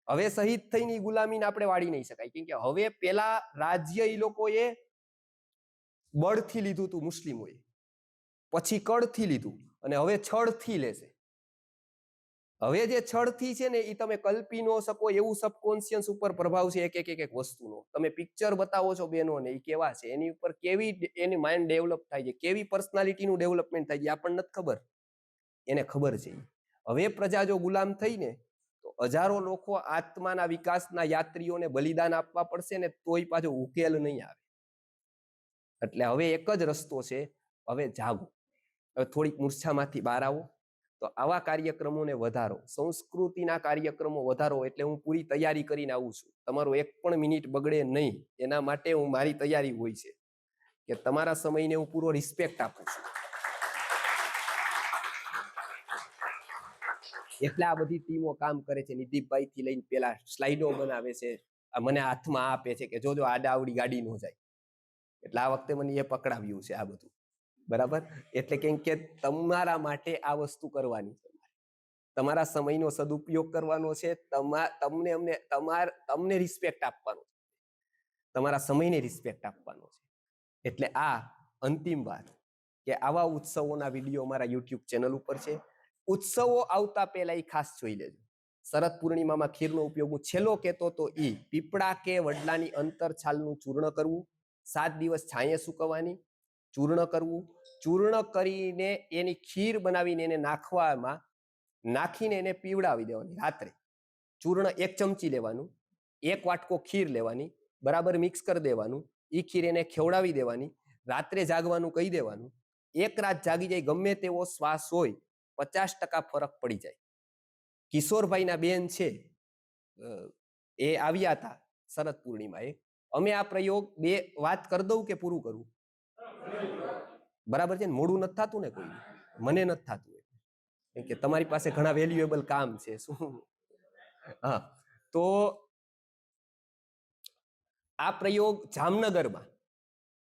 હવે શહીદ થઈને ગુલામીને આપણે વાળી નહીં શકાય. કેમ કે હવે પેલા રાજ્ય એ લોકોએ બળથી લીધું હતું મુસ્લિમોએ, પછી કળથી લીધું, અને હવે છળથી લેશે. હવે જે છળથી છે ને એ તમે કલ્પી ન શકો એવું સબકોન્શિયસ ઉપર પ્રભાવ છે એક વસ્તુનો. તમે પિક્ચર બતાવો છો બહેનોને, એ કેવા છે, એની ઉપર કેવી એની માઇન્ડ ડેવલપ થાય છે, કેવી પર્સનાલિટીનું ડેવલપમેન્ટ થાય છે, આપણને નથી ખબર, એને ખબર છે. હવે પ્રજા જો ગુલામ થઈને તો હજારો લોકો આત્માના વિકાસના યાત્રીઓને બલિદાન આપવા પડશે ને, તોય પાછો ઉકેલ નહીં આવે. એટલે હવે એક જ રસ્તો છે, હવે જાગો, હવે થોડીક મૂર્છામાંથી બહાર આવો. તો આવા કાર્યક્રમોને વધારો, સંસ્કૃતિના કાર્યક્રમો વધારો. એટલે હું પૂરી તૈયારી કરીને આવું છું. તમારો એક પણ મિનિટ બગડે નહીં, એના માટે હું મારી તૈયારી હોય છે કે તમારા સમયને હું પૂરો રિસ્પેક્ટ આપું છું. એટલે આ બધી ટીમો કામ કરે છે. નિદીપભાઈ થી લઈને પેલા સ્લાઇડો બનાવે છે, મને હાથમાં આપે છે કે જોજો આડા આવડી ગાડી નો જાય. એટલે આ વખતે મને એ પકડાવ્યું છે આ બધું, બરાબર. એટલે કેમ કે તમારા માટે આ વસ્તુ કરવાની છે, તમારા સમયનો સદુપયોગ કરવાનો છે, તમને રિસ્પેક્ટ આપવાનો છે, તમારા સમયને રિસ્પેક્ટ આપવાનો છે. એટલે આ અંતિમ વાત કે આવા ઉત્સવોના વિડીયો મારા યુટ્યુબ ચેનલ ઉપર છે. ઉત્સવો આવતા પહેલા એ ખાસ જોઈ લેજો. શરદ પૂર્ણિમામાં ખીરનો ઉપયોગ હું છેલ્લો કહેતો તો પીપળા કે વડલાની અંતર છાલનું ચૂર્ણ કરવું, 7 દિવસ છાંયે સૂકવવાની, ચૂર્ણ કરવું, ચૂર્ણ કરીને એની ખીર બનાવીને એને નાખીને એને પીવડાવી દેવાની. રાત્રે ચૂર્ણ 1 ચમચી લેવાનું, 1 વાટકો ખીર લેવાની, બરાબર મિક્સ કરી દેવાનું. એ ખીર એને ખવડાવી દેવાની. રાત્રે જાગવાનું કહી દેવાનું. 1 રાત જાગી જાય, ગમે તેવો શ્વાસ હોય 50% ફરક પડી જાય. કિશોરભાઈના બેન છે, એ આવ્યા હતા શરદ પૂર્ણિમાએ. અમે આ પ્રયોગ 2 વાત કરી દઉં કે પૂરું કરવું? બરાબર છે ને? મોડું નથી થતું ને કોઈ? મને નથી થતું, કેમ કે તમારી પાસે ઘણા વેલ્યુએબલ કામ છે. શું? હા, તો આ પ્રયોગ જામનગરમાં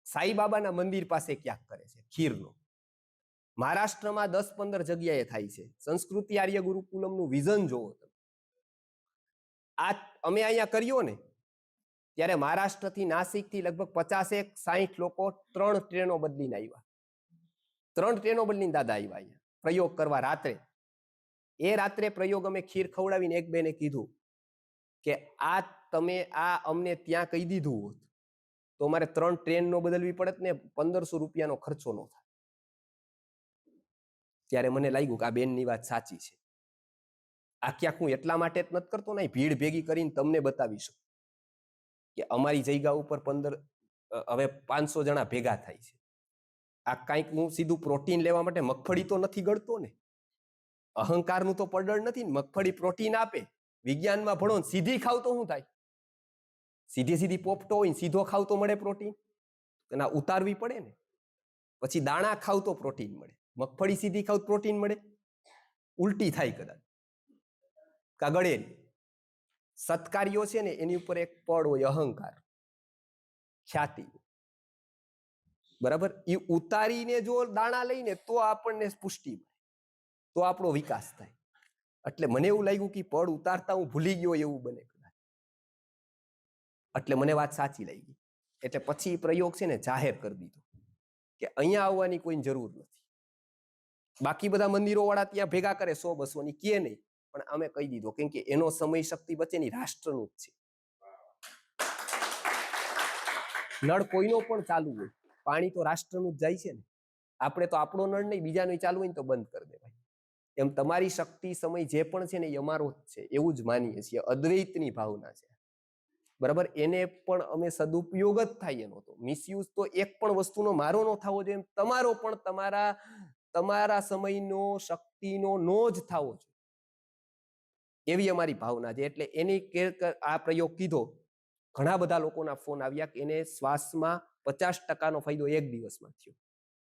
સાઈબાબાના મંદિર પાસે ક્યાંક કરે છે ખીરનો. મહારાષ્ટ્રમાં 10-15 જગ્યાએ થાય છે. સંસ્કૃતિ આર્ય ગુરુકુલમનું વિઝન જોવો તમે. આ અમે અહીંયા કર્યો ને ત્યારે મહારાષ્ટ્રથી, નાસિકથી લગભગ 50-60 લોકો 3 ટ્રેનો બદલીને આવ્યા. 3 ટ્રેનો બદલીને દાદા આવ્યા અહીંયા પ્રયોગ કરવા રાત્રે. એ રાત્રે પ્રયોગ અમે ખીર ખવડાવીને એક બેને કીધું કે આ તમે આ અમને ત્યાં કહી દીધું હોત તો અમારે 3 ટ્રેન નો બદલવી પડત ને 1500 રૂપિયાનો ખર્ચો ન થાય. ત્યારે મને લાગ્યું કે આ બેનની વાત સાચી છે. આ ક્યાંક હું એટલા માટે જ નથી કરતો ને, ભીડ ભેગી કરીને તમને બતાવીશું કે અમારી જગ્યા ઉપર 500 જણા ભેગા થાય છે. આ કાંઈક હું સીધું પ્રોટીન લેવા માટે મગફળી તો નથી ગળતો ને, અહંકારનું તો પડળ નથી ને. મગફળી પ્રોટીન આપે, વિજ્ઞાનમાં ભણો, સીધી ખાવ તો શું થાય? સીધી પોપટો હોય સીધો ખાવ તો મળે પ્રોટીન? એના ઉતારવી પડે ને. પછી દાણા ખાવ તો પ્રોટીન મળે, મગફળી સીધી ખાવ પ્રોટીન મળે? ઉલટી થાય કદાચ, કાગળેરી. સત્કાર્યો છે ને એની ઉપર એક પડ હોય, અહંકાર, ખ્યાતિ, બરાબર. એ ઉતારીને જો દાણા લઈને તો આપણને પુષ્ટિ મળે, તો આપણો વિકાસ થાય. એટલે મને એવું લાગ્યું કે પડ ઉતારતા હું ભૂલી ગયો એવું બને કદાચ. એટલે મને વાત સાચી લાગી. એટલે પછી પ્રયોગ છે ને જાહેર કરી દીધો કે અહીંયા આવવાની કોઈ જરૂર નથી. બાકી બધા મંદિરો વાળા ત્યાં ભેગા કરે 100-200 ની કે નહીં, પણ અમે કહી દીધો કેમ કે એનો સમય શક્તિ બચે ની, રાષ્ટ્રનું જ છે. નળ કોઈનો પણ ચાલુ હોય, પાણી તો રાષ્ટ્રનું જ જાય છે ને. આપણે તો આપણો નળ નહીં, બીજાનો ચાલુ હોય ને તો બંધ કરી દેવાય. એમ તમારી શક્તિ, સમય જે પણ છે ને એ અમારો જ છે, એવું જ માનીએ છીએ. અદ્વૈતની ભાવના છે, બરાબર. એને પણ અમે સદુપયોગ જ થાય એનો, તો મિસયુઝ તો એક પણ વસ્તુનો મારો ન થવો જોઈએ, તમારો પણ તમારા સમયનો, શક્તિનો નો જ થવો જોઈએ, એવી અમારી ભાવના છે. એટલે એની આ પ્રયોગ કીધો, ઘણા બધા લોકોના ફોન આવ્યા કે એને શ્વાસમાં 50%નો ફાયદો 1 દિવસમાં થયો.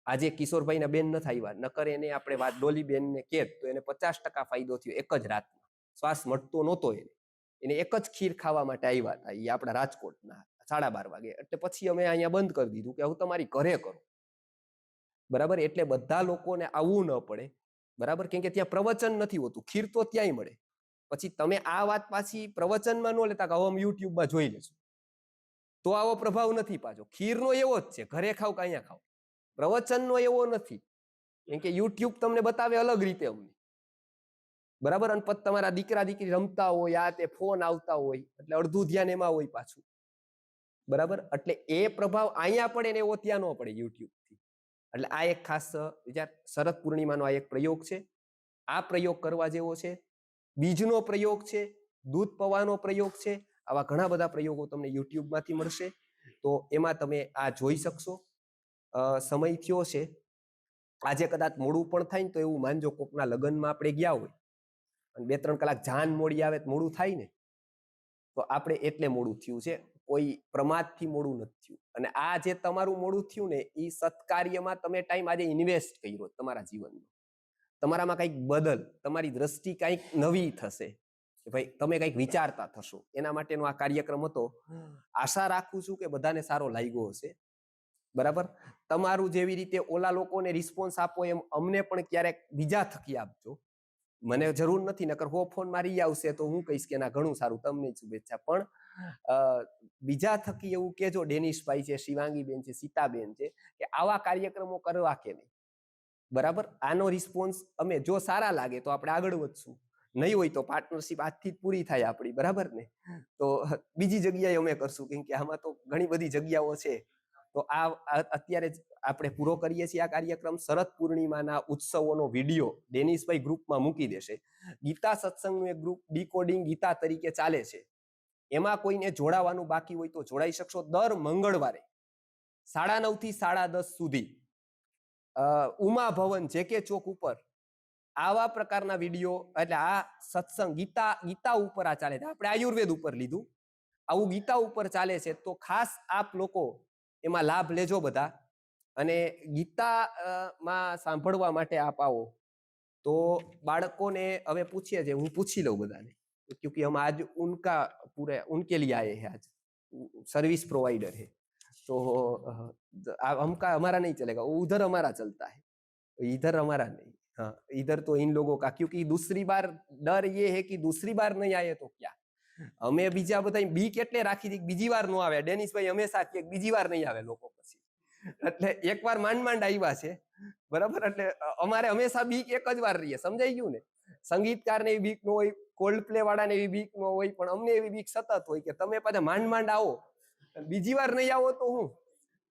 આજે કિશોરભાઈના બેન નથી આવ્યા, નકર એને આપણે વાત ડોલી બેનને કહેત તો એને 50% ફાયદો થયો એક જ રાતમાં. શ્વાસ મળતો નહોતો એને એક જ ખીર ખાવા માટે આવ્યા હતા, એ આપણા રાજકોટના 12:30 વાગે. એટલે પછી અમે અહીંયા બંધ કરી દીધું કે હું તમારી ઘરે કરું, બરાબર. એટલે બધા લોકોને આવવું ન પડે. બરાબર, કેમ કે ત્યાં પ્રવચન નથી હોતું, ખીર તો ત્યાંય મળે. પછી તમે આ વાત પાછી પ્રવચનમાં ન લેતા કે હવે અમે યુટ્યુબમાં જોઈ લેશું, તો આવો પ્રભાવ નથી પાછો. ખીરનો એવો જ છે, ઘરે ખાવ કે અહીંયા ખાવ. પ્રવચનનો એવો નથી, કેમ કે યુટ્યુબ તમને બતાવે અલગ રીતે અમને, બરાબર. અને પછી તમારા દીકરા દીકરી રમતા હોય, આ તે ફોન આવતા હોય, એટલે અડધું ધ્યાન એમાં હોય પાછું, બરાબર. એટલે એ પ્રભાવ અહીંયા પડે ને એવો ત્યાં ન પડે યુટ્યુબ થી. એટલે આ એક ખાસ વિચાર, શરદ પૂર્ણિમાનો આ એક પ્રયોગ છે. આ પ્રયોગ કરવા જેવો છે. બીજનો પ્રયોગ છે, દૂધ પવાનો પ્રયોગ છે. આવા ઘણા બધા પ્રયોગો તમને યુટ્યુબમાંથી મળશે, તો એમાં તમે આ જોઈ શકશો. સમય થયો છે, આજે કદાચ મોડું પણ થાય ને તો એવું માનજો, કોકના લગ્નમાં આપણે ગયા હોય અને 2-3 કલાક જાન મોડી આવે તો મોડું થાય ને, તો આપણે એટલે મોડું થયું છે, કોઈ પ્રમાદથી મોડું નથી થયું. અને આ જે તમારું મોડું થયું ને, એ સત્કાર્યમાં તમે ટાઈમ આજે ઇન્વેસ્ટ કર્યો તમારા જીવનનો, તમારામાં કંઈક બદલ, તમારી દ્રષ્ટિ કંઈક નવી થશે, કે ભાઈ તમે કંઈક વિચારતા થશો, એના માટેનો આ કાર્યક્રમ હતો. આશા રાખું છું કે બધાને સારો લાગ્યો હશે, બરાબર. તમારું જેવી રીતે ઓલા લોકોને રિસ્પોન્સ આપો એમ અમને પણ ક્યારેક બીજા થકી આપજો. મને જરૂર નથી, નકર હો ફોન મારી આવશે તો હું કહીશ કે ના ઘણું સારું, તમને શુભેચ્છા. પણ બીજા થકી એવું કેજો, ડેનિશભાઈ છે, શિવાંગીબેન છે, સીતાબેન છે, કે આવા કાર્યક્રમો કરવા કે નહીં, બરાબર. આનો રિસ્પોન્સ અમે જો સારા લાગે તો આપણે આગળ વધશું, નહીં હોય તો પાર્ટનરશિપ આજથી જ પૂરી થાય આપણી, બરાબર ને. તો બીજી જગ્યાએ અમે કરશું, કેમ કે આમાં તો ઘણી બધી જગ્યાઓ છે. તો આ અત્યારે જ આપણે પૂરો કરીએ છીએ આ કાર્યક્રમ. શરદ પૂર્ણિમાના ઉત્સવોનો વિડીયો ડેનિશભાઈ ગ્રુપમાં મૂકી દેશે. ગીતા સત્સંગનું એક ગ્રુપ ડીકોડિંગ ગીતા તરીકે ચાલે છે, એમાં કોઈને જોડાવાનું બાકી હોય તો જોડાઈ શકશો. દર મંગળવારે 9:30 થી 10:30 સુધી ઉમા ભવન જેકે ચોક ઉપર આવા પ્રકારના વિડીયો, એટલે આ સત્સંગ ગીતા ઉપર આ ચાલે છે. આપણે આયુર્વેદ ઉપર લીધું, આવું ગીતા ઉપર ચાલે છે, તો ખાસ આપ લોકો એમાં લાભ લેજો બધા. અને ગીતામાં સાંભળવા માટે આપ આવો તો બાળકોને હવે પૂછીએ છે, હું પૂછી લઉં બધાને, क्योंकि हम आज उनका पूरे उनके लिए आए हैं, आज सर्विस प्रोवाइडर है, तो हमका हमारा नहीं चलेगा, वो उधर हमारा चलता है, इधर हमारा नहीं. हाँ, इधर तो इन लोगों का, क्योंकि दूसरी बार डर ये है कि दूसरी बार नहीं आए तो क्या. અમે બીજા બધા બીક એટલે રાખી હતી બીજી વાર નો આવે. ડેનિશભાઈ હંમેશા કે બીજી વાર નહીં આવે લોકો પછી, એટલે એકવાર માંડ આવ્યા છે, બરાબર. એટલે અમારે હંમેશા બીક એક જ વાર રહીએ, સમજાઈ ગયું ને. સંગીતકારને એવી બીક ન હોય, કોલ્ડ પ્લે વાળાને એવી બીક ન હોય, પણ અમને એવી બીક સતત હોય કે તમે પાછા માંડ આવો, બીજી વાર નહીં આવો તો હું,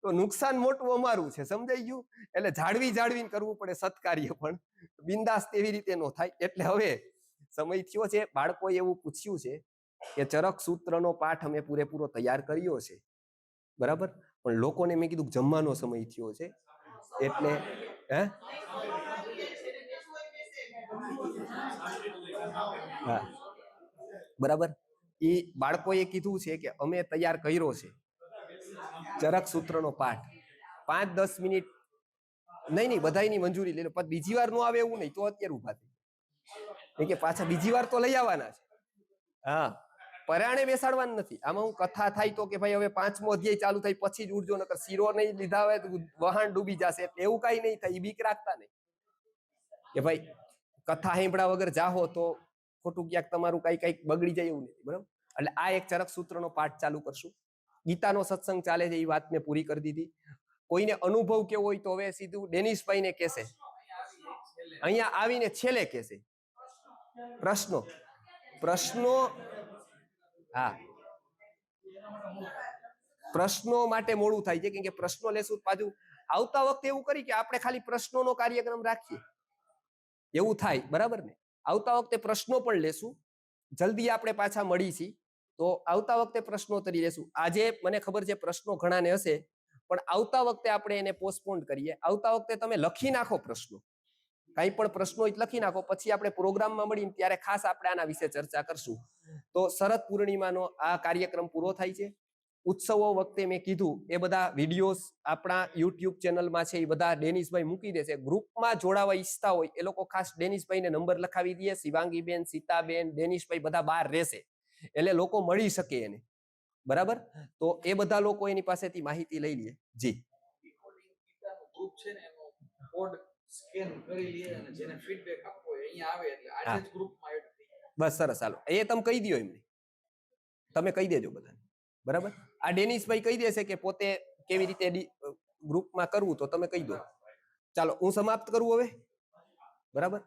તો નુકસાન મોટું અમારું છે, સમજાઈ ગયું. એટલે જાળવીને કરવું પડે સત્કાર્ય, પણ બિંદાસ એવી રીતે ન થાય. એટલે હવે સમય થયો છે. બાળકોએ એવું પૂછ્યું છે કે ચરક સૂત્રનો પાઠ અમે પૂરેપૂરો તૈયાર કર્યો છે, બરાબર, પણ લોકોને મેં કીધું જમવાનો સમય થયો છે, એટલે હા, બરાબર. એ બાળકોએ કીધું છે કે અમે તૈયાર કર્યો છે ચરક સૂત્રનો પાઠ, 5-10 મિનિટ નહીં, બધાની મંજૂરી લઈ લો, પણ બીજી વાર નો આવે એવું નહીં, તો અત્યારે ઉભા થઈ કે પાછા બીજી વાર તો લઈ આવવાના છે. હા, પરાણે બેસાડવાનું નથી. આમાં હું કથા થાય તો કે ભાઈ હવે 5મો અધ્યાય ચાલુ થાય પછી જ ઉઠજો, નકર શીરો નહીં લીધા હોય તો વહાણ ડૂબી જશે, એટલે એવું કઈ નહીં થાય. બીક રાખતા નહીં કે ભાઈ કથા સાંભળ્યા વગર જાહો તો ખોટું ક્યાંક તમારું કઈક બગડી જાય, એવું નથી, બરાબર. એટલે આ એક ચરક સૂત્રનો પાઠ ચાલુ કરશું. ગીતાનો સત્સંગ ચાલે છે, એ વાત મેં પૂરી કરી દીધી. કોઈને અનુભવ કેવો હોય તો હવે સીધું ડેનિશભાઈને કહેશે, અહીંયા આવીને છેલ્લે કહેશે. પ્રશ્નો હા, પ્રશ્નો માટે મોડું થાય છે, કેમ કે પ્રશ્નો લેશું પાછું આવતા વખતે એવું કરી કે આપણે ખાલી પ્રશ્નોનો કાર્યક્રમ રાખીએ, એવું થાય, બરાબર ને. આવતા વખતે પ્રશ્નો પણ લેશું, જલ્દી આપણે પાછા મળીશી, તો આવતા વખતે પ્રશ્નોત્તરી લેશું. આજે મને ખબર છે પ્રશ્નો ઘણાને હશે, પણ આવતા વખતે આપણે એને પોસ્ટપોન કરીએ. આવતા વખતે તમે લખી નાખો પ્રશ્નો, કઈ પણ પ્રશ્નો લખી નાખો, પછી આપણે પ્રોગ્રામમાં મળીને ત્યારે ખાસ આપણે આના વિશે ચર્ચા કરશું. તો શરદ પૂર્ણિમાનો આ કાર્યક્રમ પૂરો થાય છે. ઉત્સવો વખતે મેં કીધું એ બધા વિડીયોઝ આપણા યુટ્યુબ ચેનલમાં છે, એ બધા ડેનિશભાઈ મૂકી દેશે. ગ્રુપમાં જોડાવા ઈચ્છતા હોય એ લોકો ખાસ ડેનિશભાઈને નંબર લખાવી દે. શિવાંગીબેન, સીતાબેન, ડેનિશભાઈ બધા બહાર રહેશે, એટલે લોકો મળી શકે એને, બરાબર. તો એ બધા લોકો એની પાસેથી માહિતી લઈ લે. જી, સ્કેન કરી લે અને જેને ફીડબેક આપવો હોય અહીંયા આવે એટલે આજે જ ગ્રુપમાં એડ થઈ જાય. બસ સરસ, ચાલો એ તમે કહી દો એમને, તમે કહી દેજો બધાને, બરાબર. આ ડેનિશભાઈ કહી દેશે કે પોતે કેવી રીતે ગ્રુપમાં કરવું, તો તમે કહી દો. ચાલો હું સમાપ્ત કરું હવે, બરાબર.